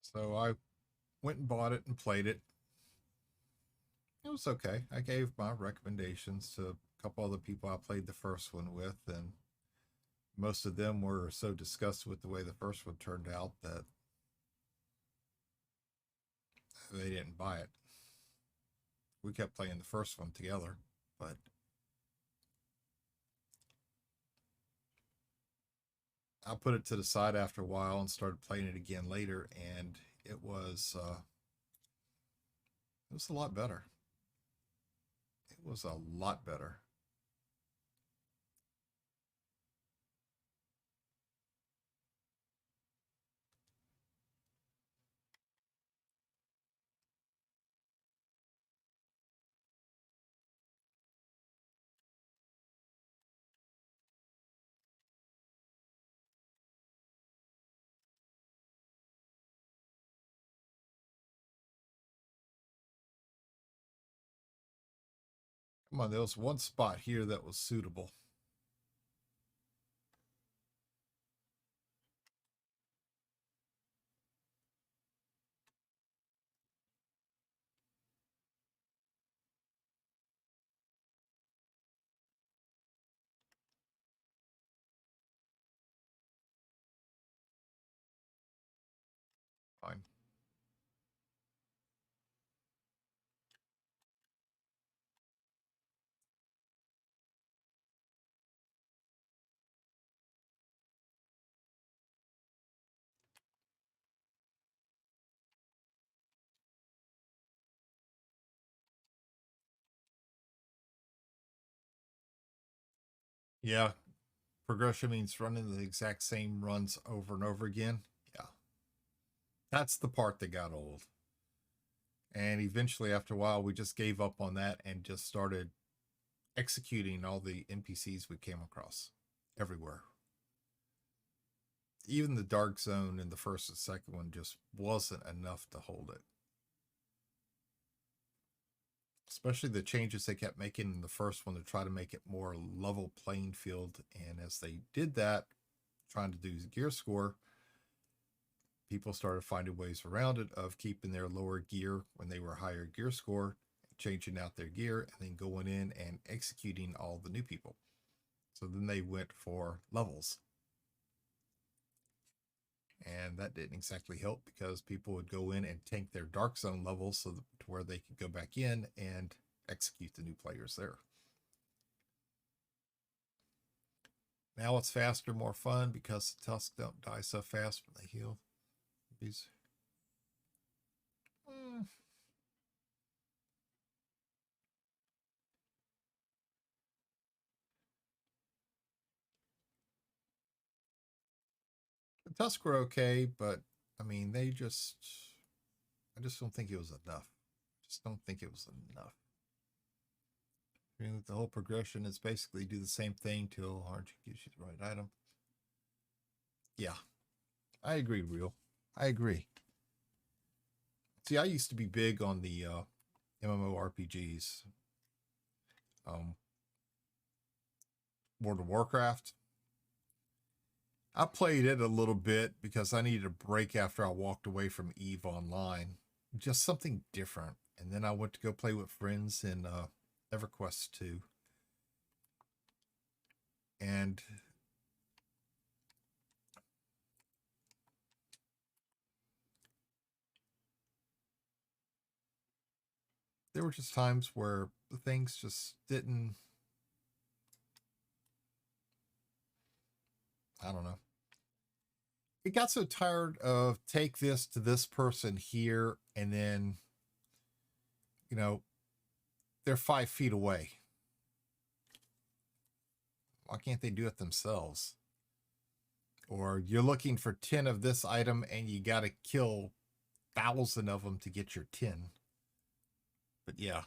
So I went and bought it and played it. It was okay. I gave my recommendations to a couple other people I played the first one with, and most of them were so disgusted with the way the first one turned out that they didn't buy it. We kept playing the first one together, but I put it to the side after a while and started playing it again later, and it was a lot better. It was a lot better. Come on, there was one spot here that was suitable. Fine. Yeah, progression means running the exact same runs over and over again. Yeah. That's the part that got old. And eventually, after a while, we just gave up on that and just started executing all the NPCs we came across everywhere. Even the Dark Zone in the first and second one just wasn't enough to hold it. especially the changes they kept making in the first one to try to make it more level playing field. And as they did that, trying to do gear score, people started finding ways around it of keeping their lower gear when they were higher gear score, changing out their gear, and then going in and executing all the new people. So then they went for levels. And that didn't exactly help because people would go in and tank their Dark Zone levels so that, to where they could go back in and execute the new players there. Now it's faster, more fun because the Tusk don't die so fast when they heal. These. The Tusk were okay, but I mean, I just don't think it was enough. Just don't think it was enough. I mean, the whole progression is basically do the same thing till Orange gives you the right item. Yeah, I agree, Real. I agree. See, I used to be big on the MMORPGs. World of Warcraft. I played it a little bit because I needed a break after I walked away from EVE Online. Just something different. And then I went to go play with friends in EverQuest 2. And there were just times where the things just didn't, I don't know. It got so tired of take this to this person here and then, you know, they're 5 feet away. Why can't they do it themselves? Or you're looking for 10 of this item and you got to kill 1,000 of them to get your 10. But yeah,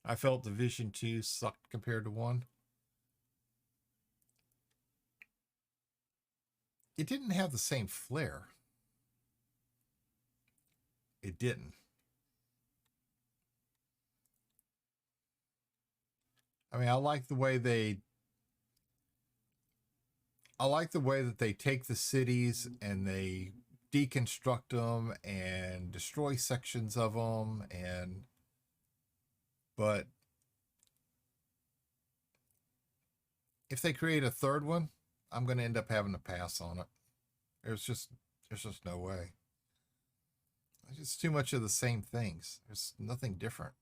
I felt Division 2 sucked compared to 1. It didn't have the same flair. It didn't. I mean, I like the way that they take the cities and they deconstruct them and destroy sections of them, but if they create a third one, I'm going to end up having to pass on it. There's just no way. It's just too much of the same things. There's nothing different.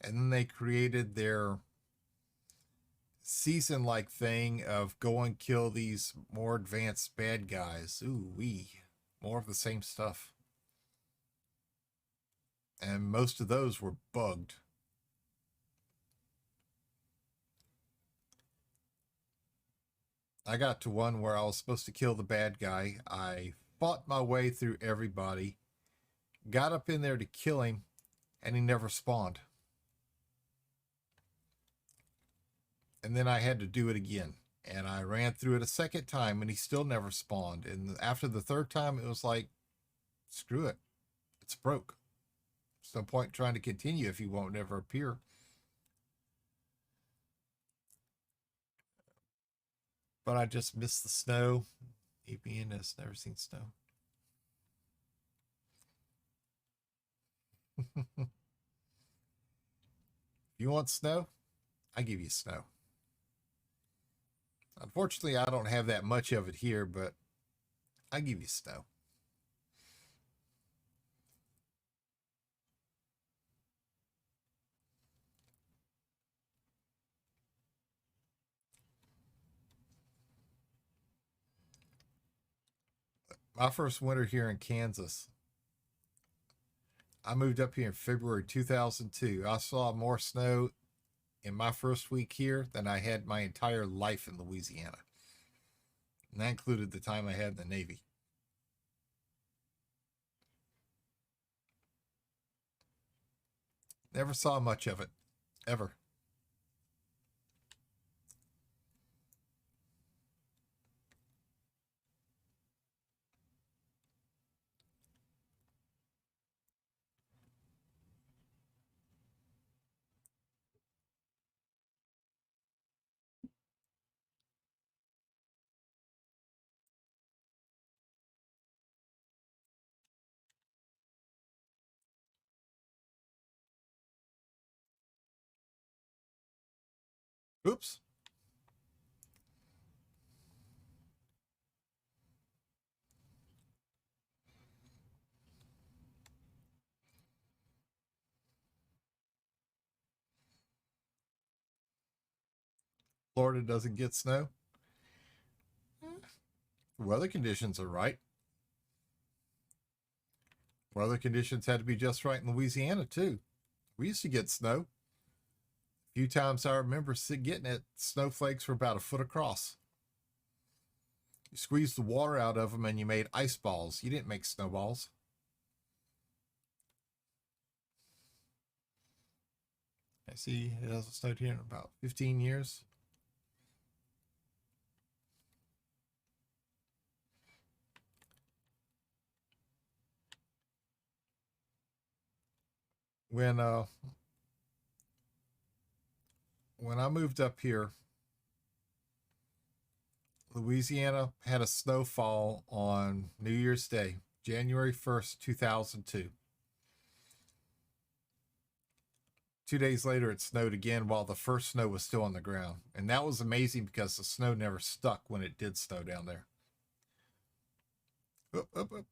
And then they created their season-like thing of go and kill these more advanced bad guys. Ooh, more of the same stuff. And most of those were bugged. I got to one where I was supposed to kill the bad guy. I fought my way through everybody, got up in there to kill him, and he never spawned. And then I had to do it again. And I ran through it a second time, and he still never spawned. And after the third time, it was like, screw it. It's broke. There's no point trying to continue if he won't never appear. But I just miss the snow. ABN has never seen snow. If you want snow, I give you snow. Unfortunately, I don't have that much of it here, but I give you snow. My first winter here in Kansas, I moved up here in February 2002. I saw more snow in my first week here than I had my entire life in Louisiana. And that included the time I had in the Navy. Never saw much of it, ever. Oops. Florida doesn't get snow. The weather conditions are right. Weather conditions had to be just right in Louisiana, too. We used to get snow. A few times I remember getting it, snowflakes were about a foot across. You squeezed the water out of them and you made ice balls. You didn't make snowballs. I see it hasn't snowed here in about 15 years. When I moved up here, Louisiana had a snowfall on New Year's Day, January 1st, 2002. 2 days later, it snowed again while the first snow was still on the ground. And that was amazing because the snow never stuck when it did snow down there. Up, up, up.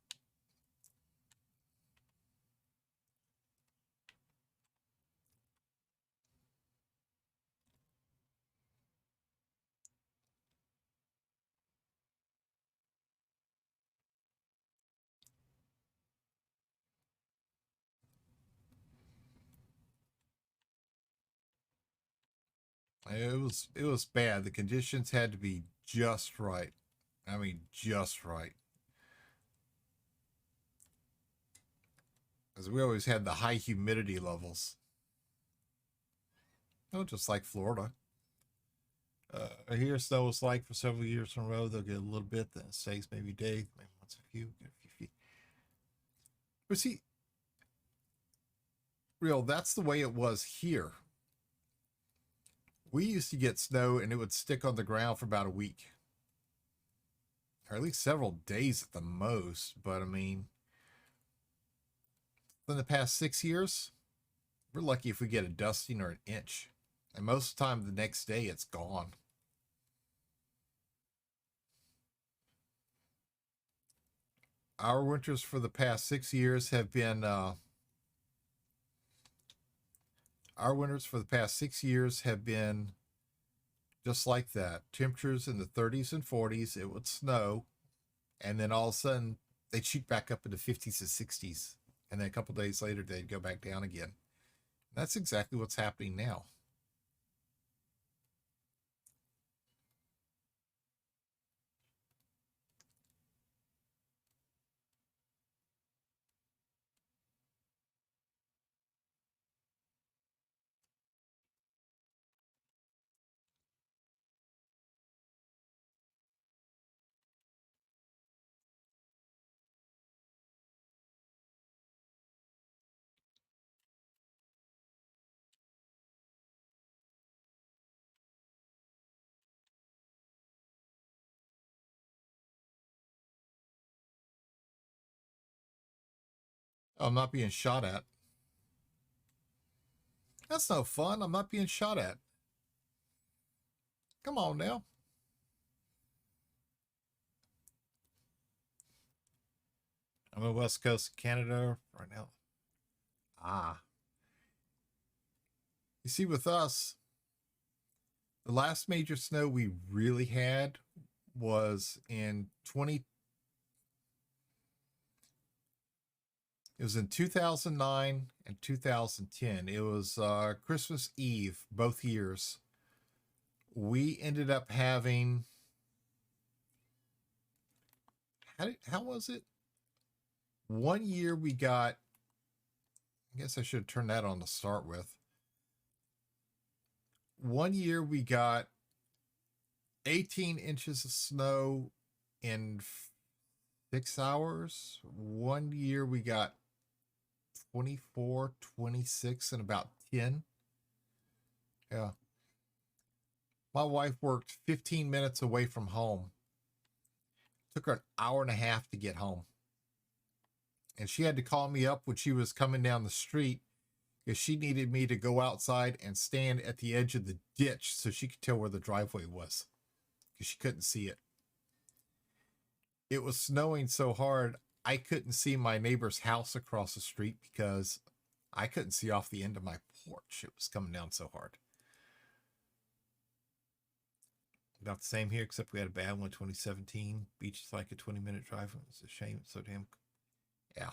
It was bad. The conditions had to be just right. I mean, just right. Because we always had the high humidity levels. Oh, just like Florida. Here, snow was like for several years in a row. They'll get a little bit, then it stays maybe a day, maybe once a few, get a few feet. But see, real, that's the way it was here. We used to get snow and it would stick on the ground for about a week, or at least several days at the most. But I mean, in the past 6 years, we're lucky if we get a dusting or an inch. And most of the time, the next day, it's gone. Our winters for the past 6 years have been just like that. Temperatures in the 30s and 40s. It would snow, and then all of a sudden they'd shoot back up into 50s and 60s, and then a couple days later they'd go back down again. That's exactly what's happening now. I'm not being shot at. That's no fun. I'm not being shot at. Come on now. I'm in West Coast of Canada right now. Ah. You see, with us, the last major snow we really had was in 20. It was in 2009 and 2010. It was Christmas Eve, both years. We ended up having. How was it? One year we got. I guess I should turn that on to start with. One year we got 18 inches of snow in 6 hours. One year we got 24, 26 in about 10. Yeah. My wife worked 15 minutes away from home. Took her an hour and a half to get home. And she had to call me up when she was coming down the street Because she needed me to go outside and stand at the edge of the ditch so she could tell where the driveway was, because she couldn't see it. It was snowing so hard, I couldn't see my neighbor's house across the street because I couldn't see off the end of my porch. It was coming down so hard. About the same here, except we had a bad one, 2017. Beach is like a 20-minute drive. It's a shame. It's so damn... Yeah.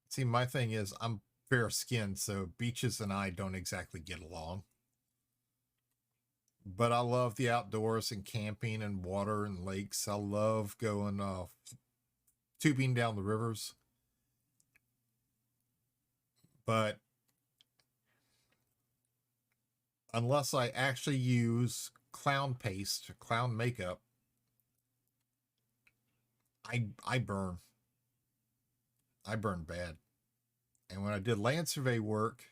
See, my thing is I'm fair-skinned, so beaches and I don't exactly get along. But I love the outdoors and camping and water and lakes. I love going tubing down the rivers. But unless I actually use clown paste, clown makeup, I burn. I burn bad. And when I did land survey work,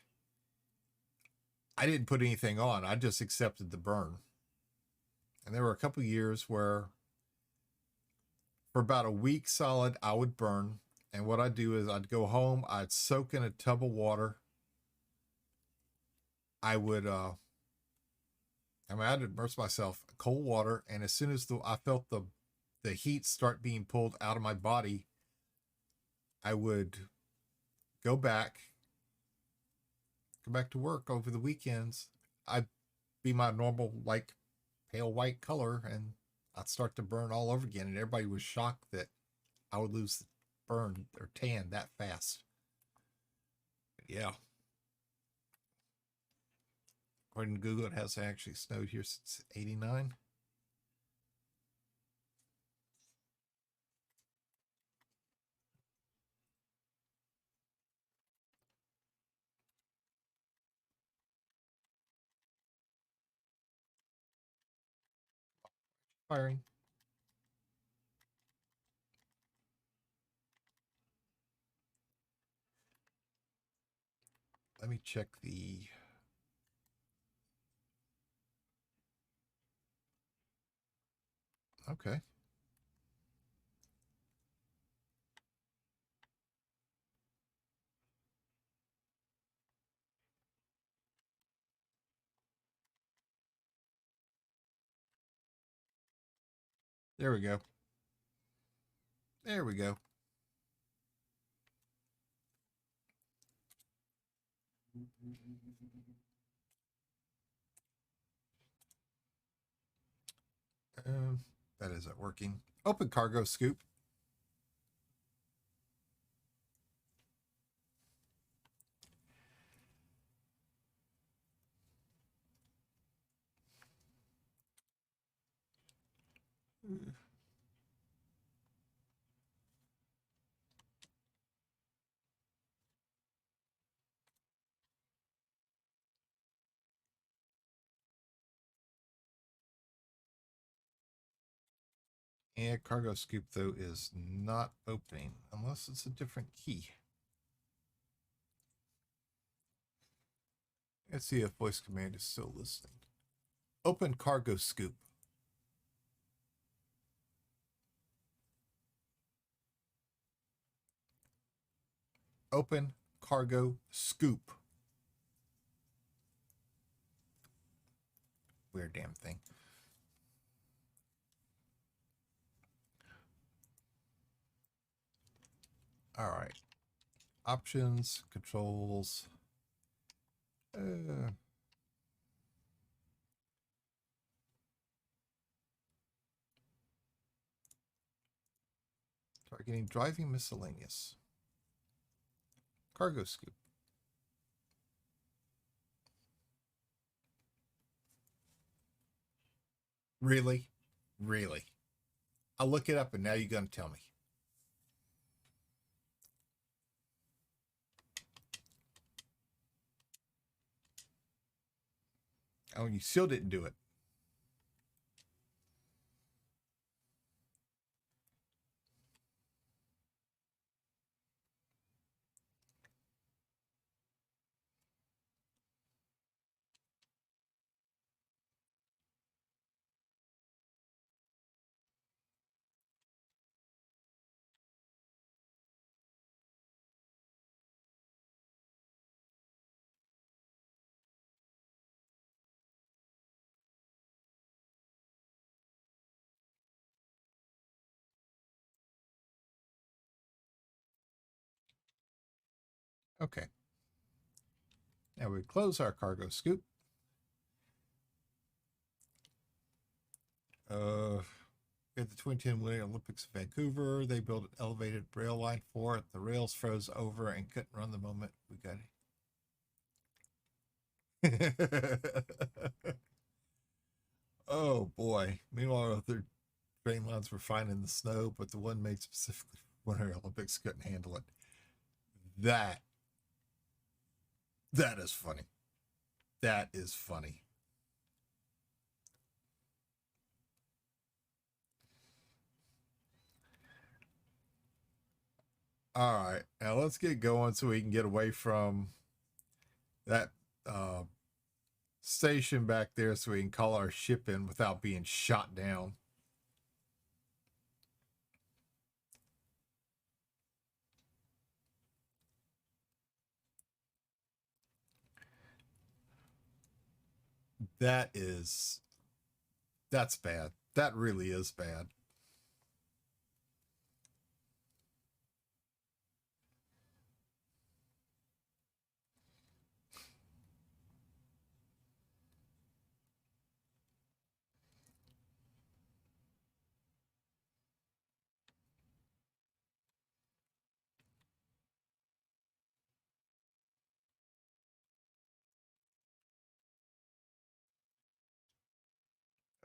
I didn't put anything on. I just accepted the burn. And there were a couple years where for about a week solid, I would burn. And what I'd do is I'd go home, I'd soak in a tub of water. I'd immerse myself in cold water. And as soon as I felt the heat start being pulled out of my body, I would go back to work over the weekends. I'd be my normal, like, pale white color, and I'd start to burn all over again. And everybody was shocked that I would lose burn or tan that fast. But yeah. According to Google, it has actually snowed here since 89. Firing. Let me check the... Okay. There we go. There we go. That isn't working. Open cargo scoop. And cargo scoop, though, is not opening unless it's a different key. Let's see if voice command is still listening. Open cargo scoop. Open cargo scoop. Weird damn thing. All right. Options, controls. Targeting driving miscellaneous. Cargo scoop. Really? Really? I'll look it up and now you're going to tell me. Oh, you still didn't do it. Okay. Now we close our cargo scoop. At the 2010 Winter Olympics in Vancouver, they built an elevated rail line for it. The rails froze over and couldn't run the moment we got it. Oh boy. Meanwhile, other train lines were fine in the snow, but the one made specifically for Winter Olympics couldn't handle it. That is funny. That is funny. All right, now let's get going so we can get away from that station back there so we can call our ship in without being shot down. That's bad. That really is bad.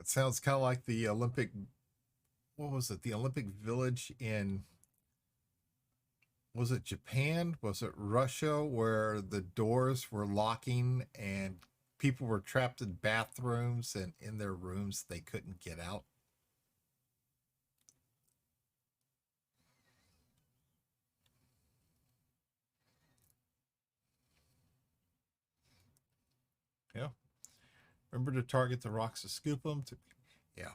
It sounds kind of like the Olympic, what was it? The Olympic Village in, was it Japan? Was it Russia, where the doors were locking and people were trapped in bathrooms and in their rooms they couldn't get out? Yeah. Remember to target the rocks to scoop them. Yeah.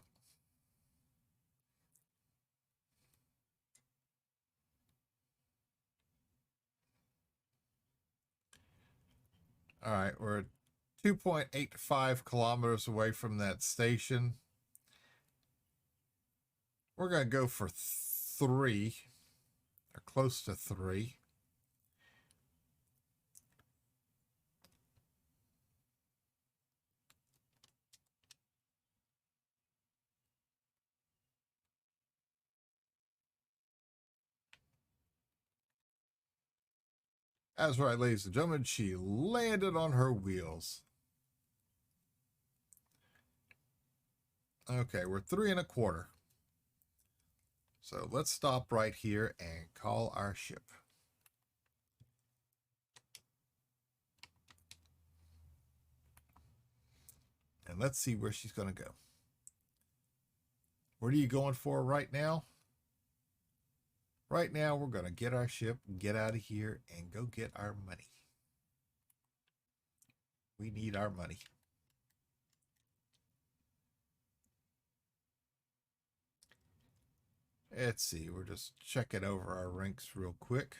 All right. We're 2.85 kilometers away from that station. We're going to go for 3 or close to 3. That's right, ladies and gentlemen. She landed on her wheels. Okay, we're 3.25. So let's stop right here and call our ship. And let's see where she's going to go. What are you going for right now? Right now, we're going to get our ship, get out of here, and go get our money. We need our money. Let's see. We're just checking over our ranks real quick.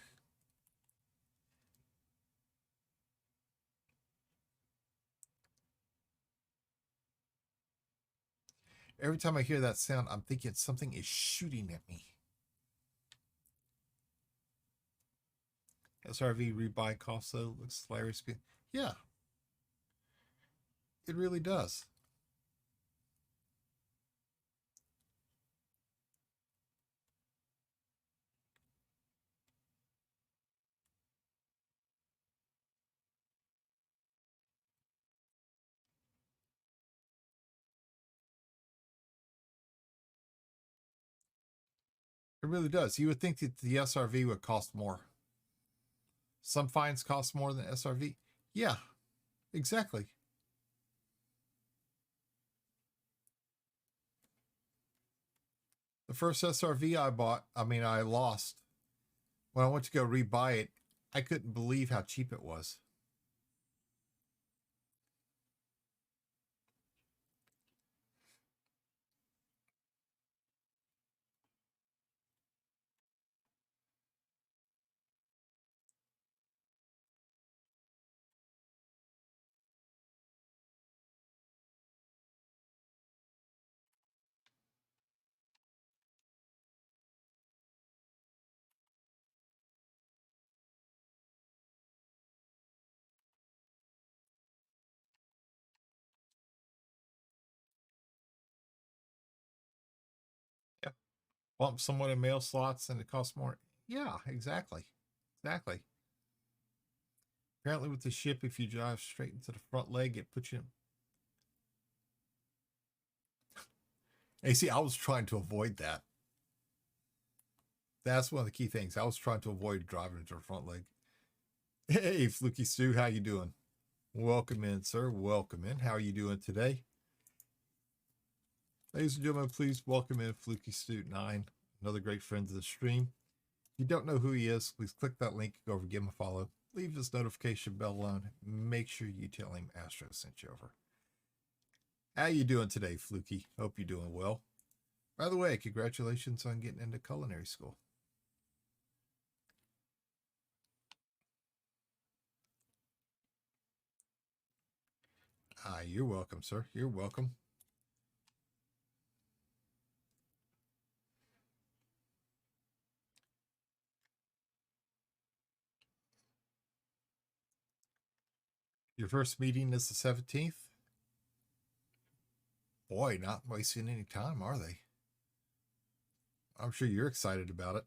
Every time I hear that sound, I'm thinking something is shooting at me. SRV rebuy cost, though, looks hilarious. Yeah, it really does. It really does. You would think that the SRV would cost more. Some fines cost more than SRV. Yeah, exactly. The first SRV I bought, I lost. When I went to go rebuy it, I couldn't believe how cheap it was. bump someone in mail slots and it costs more. Yeah, exactly. Exactly. Apparently with the ship, if you drive straight into the front leg, it puts you. Hey, see, I was trying to avoid that. That's one of the key things. I was trying to avoid driving into the front leg. Hey, Fluky Stu, how you doing? Welcome in, sir. Welcome in. How are you doing today? Ladies and gentlemen, please welcome in Fluky Stu 9, another great friend of the stream. If you don't know who he is, please click that link, go over, give him a follow, leave his notification bell on. Make sure you tell him Astro sent you over. How you doing today, Fluky? Hope you're doing well. By the way, congratulations on getting into culinary school. You're welcome, sir. You're welcome. Your first meeting is the 17th? Boy, not wasting any time, are they? I'm sure you're excited about it.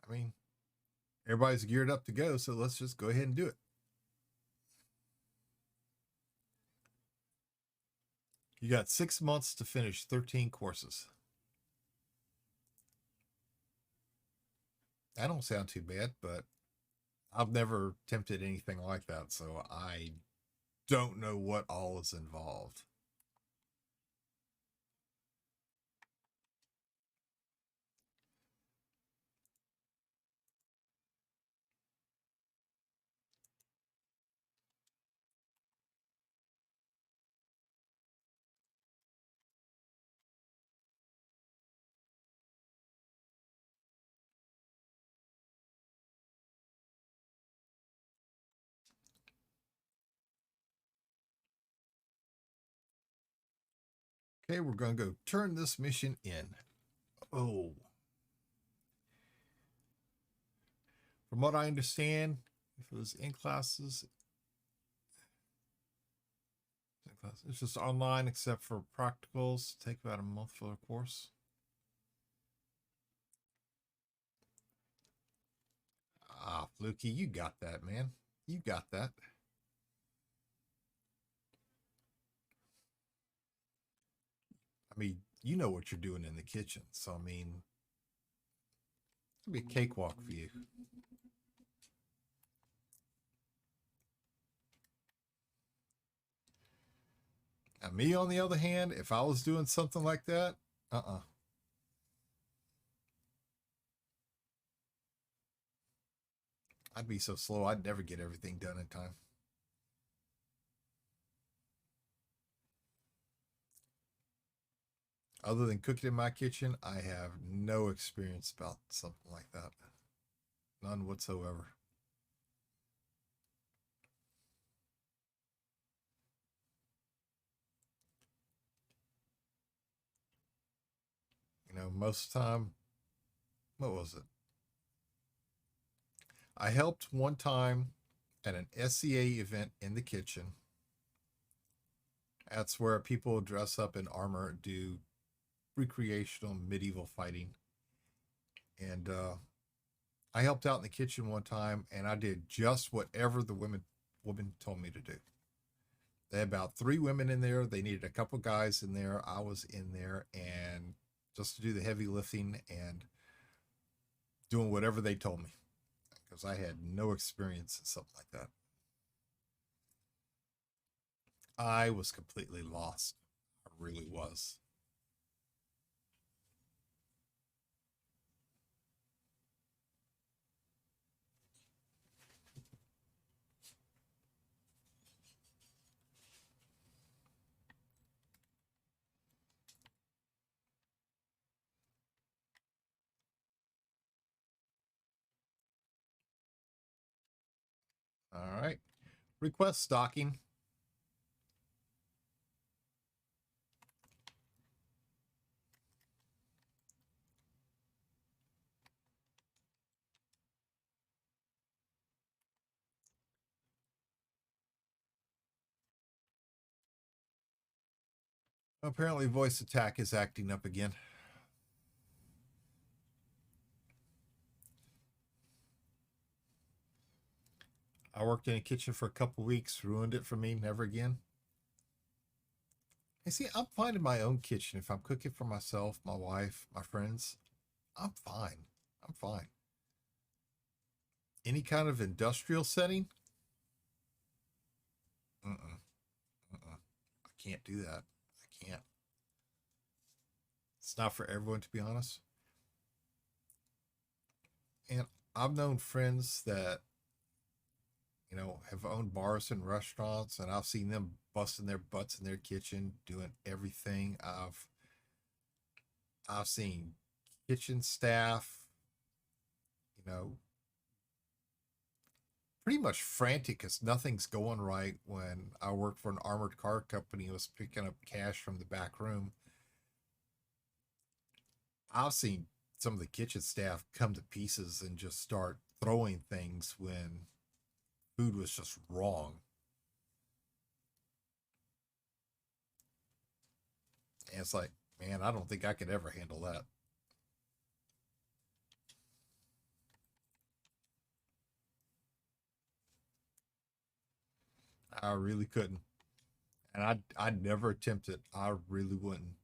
I mean, everybody's geared up to go, so let's just go ahead and do it. You got 6 months to finish 13 courses. That don't sound too bad, but I've never attempted anything like that, so I don't know what all is involved. Okay, we're going to go turn this mission in. Oh. From what I understand, if it was in classes, it's just online except for practicals. Take about a month for the course. Fluky, you got that, man. You got that. I mean, you know what you're doing in the kitchen. So, I mean, it'll be a cakewalk for you. And me, on the other hand, if I was doing something like that, I'd be so slow, I'd never get everything done in time. Other than cooking in my kitchen, I have no experience about something like that. None whatsoever. You know, most of the time, what was it? I helped one time at an SCA event in the kitchen. That's where people dress up in armor, do recreational medieval fighting. And I helped out in the kitchen one time, and I did just whatever the woman told me to do. They had about 3 women in there. They needed a couple guys in there. I was in there, and just to do the heavy lifting and doing whatever they told me, because I had no experience in something like that. I was completely lost. I really was. All right. Request stocking. Apparently, voice attack is acting up again. I worked in a kitchen for a couple weeks, ruined it for me, never again. And see, I'm fine in my own kitchen. If I'm cooking for myself, my wife, my friends, I'm fine. I'm fine. Any kind of industrial setting? Mm-mm. Mm-mm. I can't do that. I can't. It's not for everyone, to be honest. And I've known friends that, have owned bars and restaurants, and I've seen them busting their butts in their kitchen, doing everything. I've seen kitchen staff, you know, pretty much frantic because nothing's going right. When I worked for an armored car company, I was picking up cash from the back room. I've seen some of the kitchen staff come to pieces and just start throwing things when food was just wrong. And it's like, man, I don't think I could ever handle that. I really couldn't. And I'd never attempt it. I really wouldn't.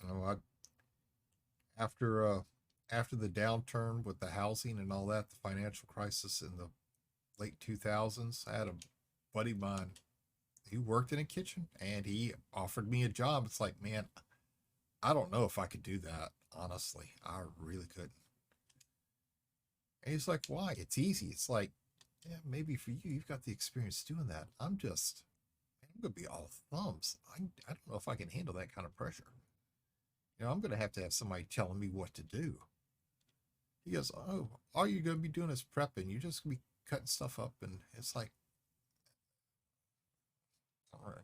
I after the downturn with the housing and all that, the financial crisis in the late 2000s, I had a buddy of mine he worked in a kitchen and he offered me a job. It's like, man, I don't know if I could do that. Honestly, I really couldn't. And he's like, why? It's easy. It's like, yeah, maybe for you, you've got the experience doing that. I'm going to be all thumbs. I don't know if I can handle that kind of pressure. I'm going to have somebody telling me what to do. He goes, oh, all you're going to be doing is prepping. You're just going to be cutting stuff up. And it's like, all right.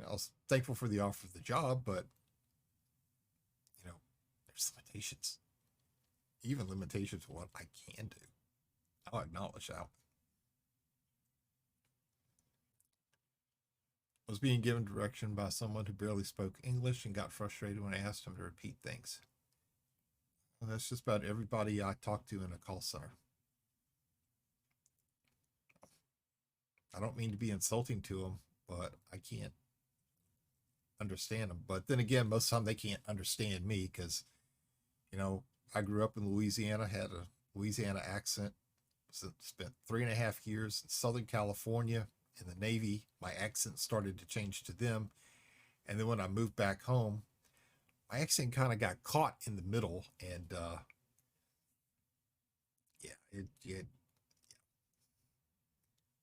I was thankful for the offer of the job, but, there's limitations. Even limitations to what I can do. I'll acknowledge that. Was being given direction by someone who barely spoke English and got frustrated when I asked him to repeat things. And that's just about everybody I talk to in a call center. I don't mean to be insulting to them, but I can't understand them. But then again, most of the time they can't understand me because, I grew up in Louisiana, had a Louisiana accent, spent 3.5 years in Southern California in the Navy. My accent started to change to them. And then when I moved back home, my accent kind of got caught in the middle. And it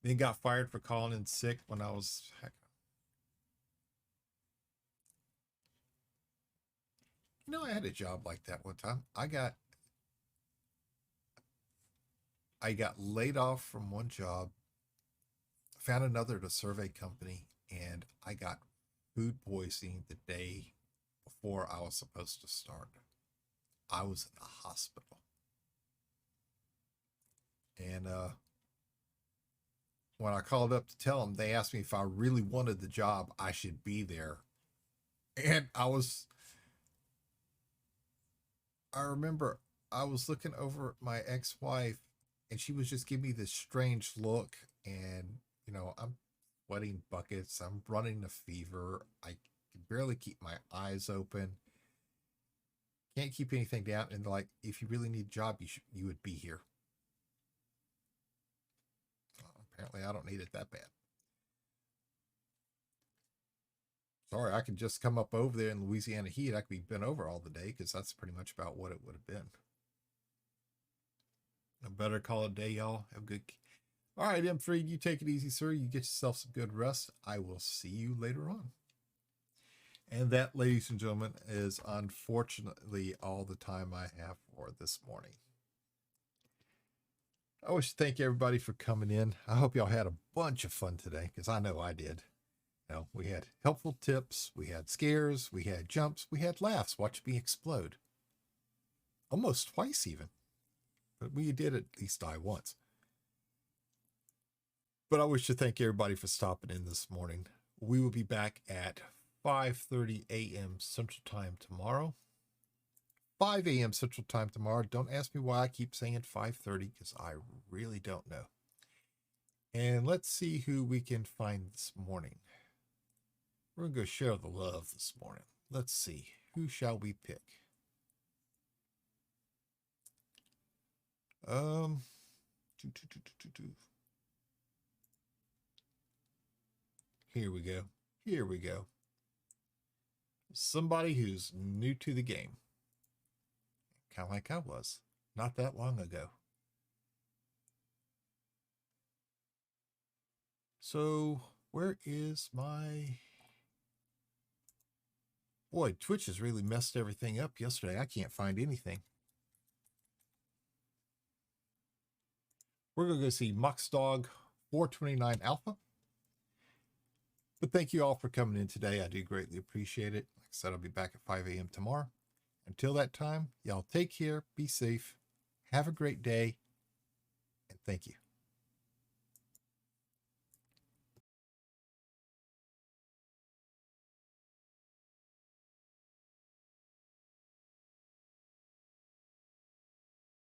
then got fired for calling in sick when I was, heck, I had a job like that one time. I got laid off from one job, found another at a survey company, and I got food poisoning the day before I was supposed to start. I was in the hospital. And when I called up to tell them, they asked me if I really wanted the job, I should be there. And I remember I was looking over at my ex wife and she was just giving me this strange look. And, I'm sweating buckets. I'm running a fever. I can barely keep my eyes open. Can't keep anything down. And like, if you really need a job, you would be here. Well, apparently, I don't need it that bad. Sorry, I could just come up over there in Louisiana heat. I could be bent over all the day because that's pretty much about what it would have been. I better call it a day, y'all. Have a good. All right, M3, you take it easy, sir. You get yourself some good rest. I will see you later on. And that, ladies and gentlemen, is unfortunately all the time I have for this morning. I wish to thank everybody for coming in. I hope y'all had a bunch of fun today because I know I did. We had helpful tips, we had scares, we had jumps, we had laughs. Watch me explode. Almost twice, even. but we did at least die once. But I wish to thank everybody for stopping in this morning. We will be back at 5:30 a.m. Central Time tomorrow. 5 a.m. Central Time tomorrow. Don't ask me why I keep saying 5:30 because I really don't know. And let's see who we can find this morning. We're going to go share the love this morning. Let's see. Who shall we pick? Here we go. Here we go. Somebody who's new to the game. Kind of like I was not that long ago. So where is my... Boy, Twitch has really messed everything up yesterday. I can't find anything. We're going to go see Muxdog 429 Alpha. But thank you all for coming in today. I do greatly appreciate it. Like I said, I'll be back at 5 a.m. tomorrow. Until that time, y'all take care, be safe, have a great day, and thank you.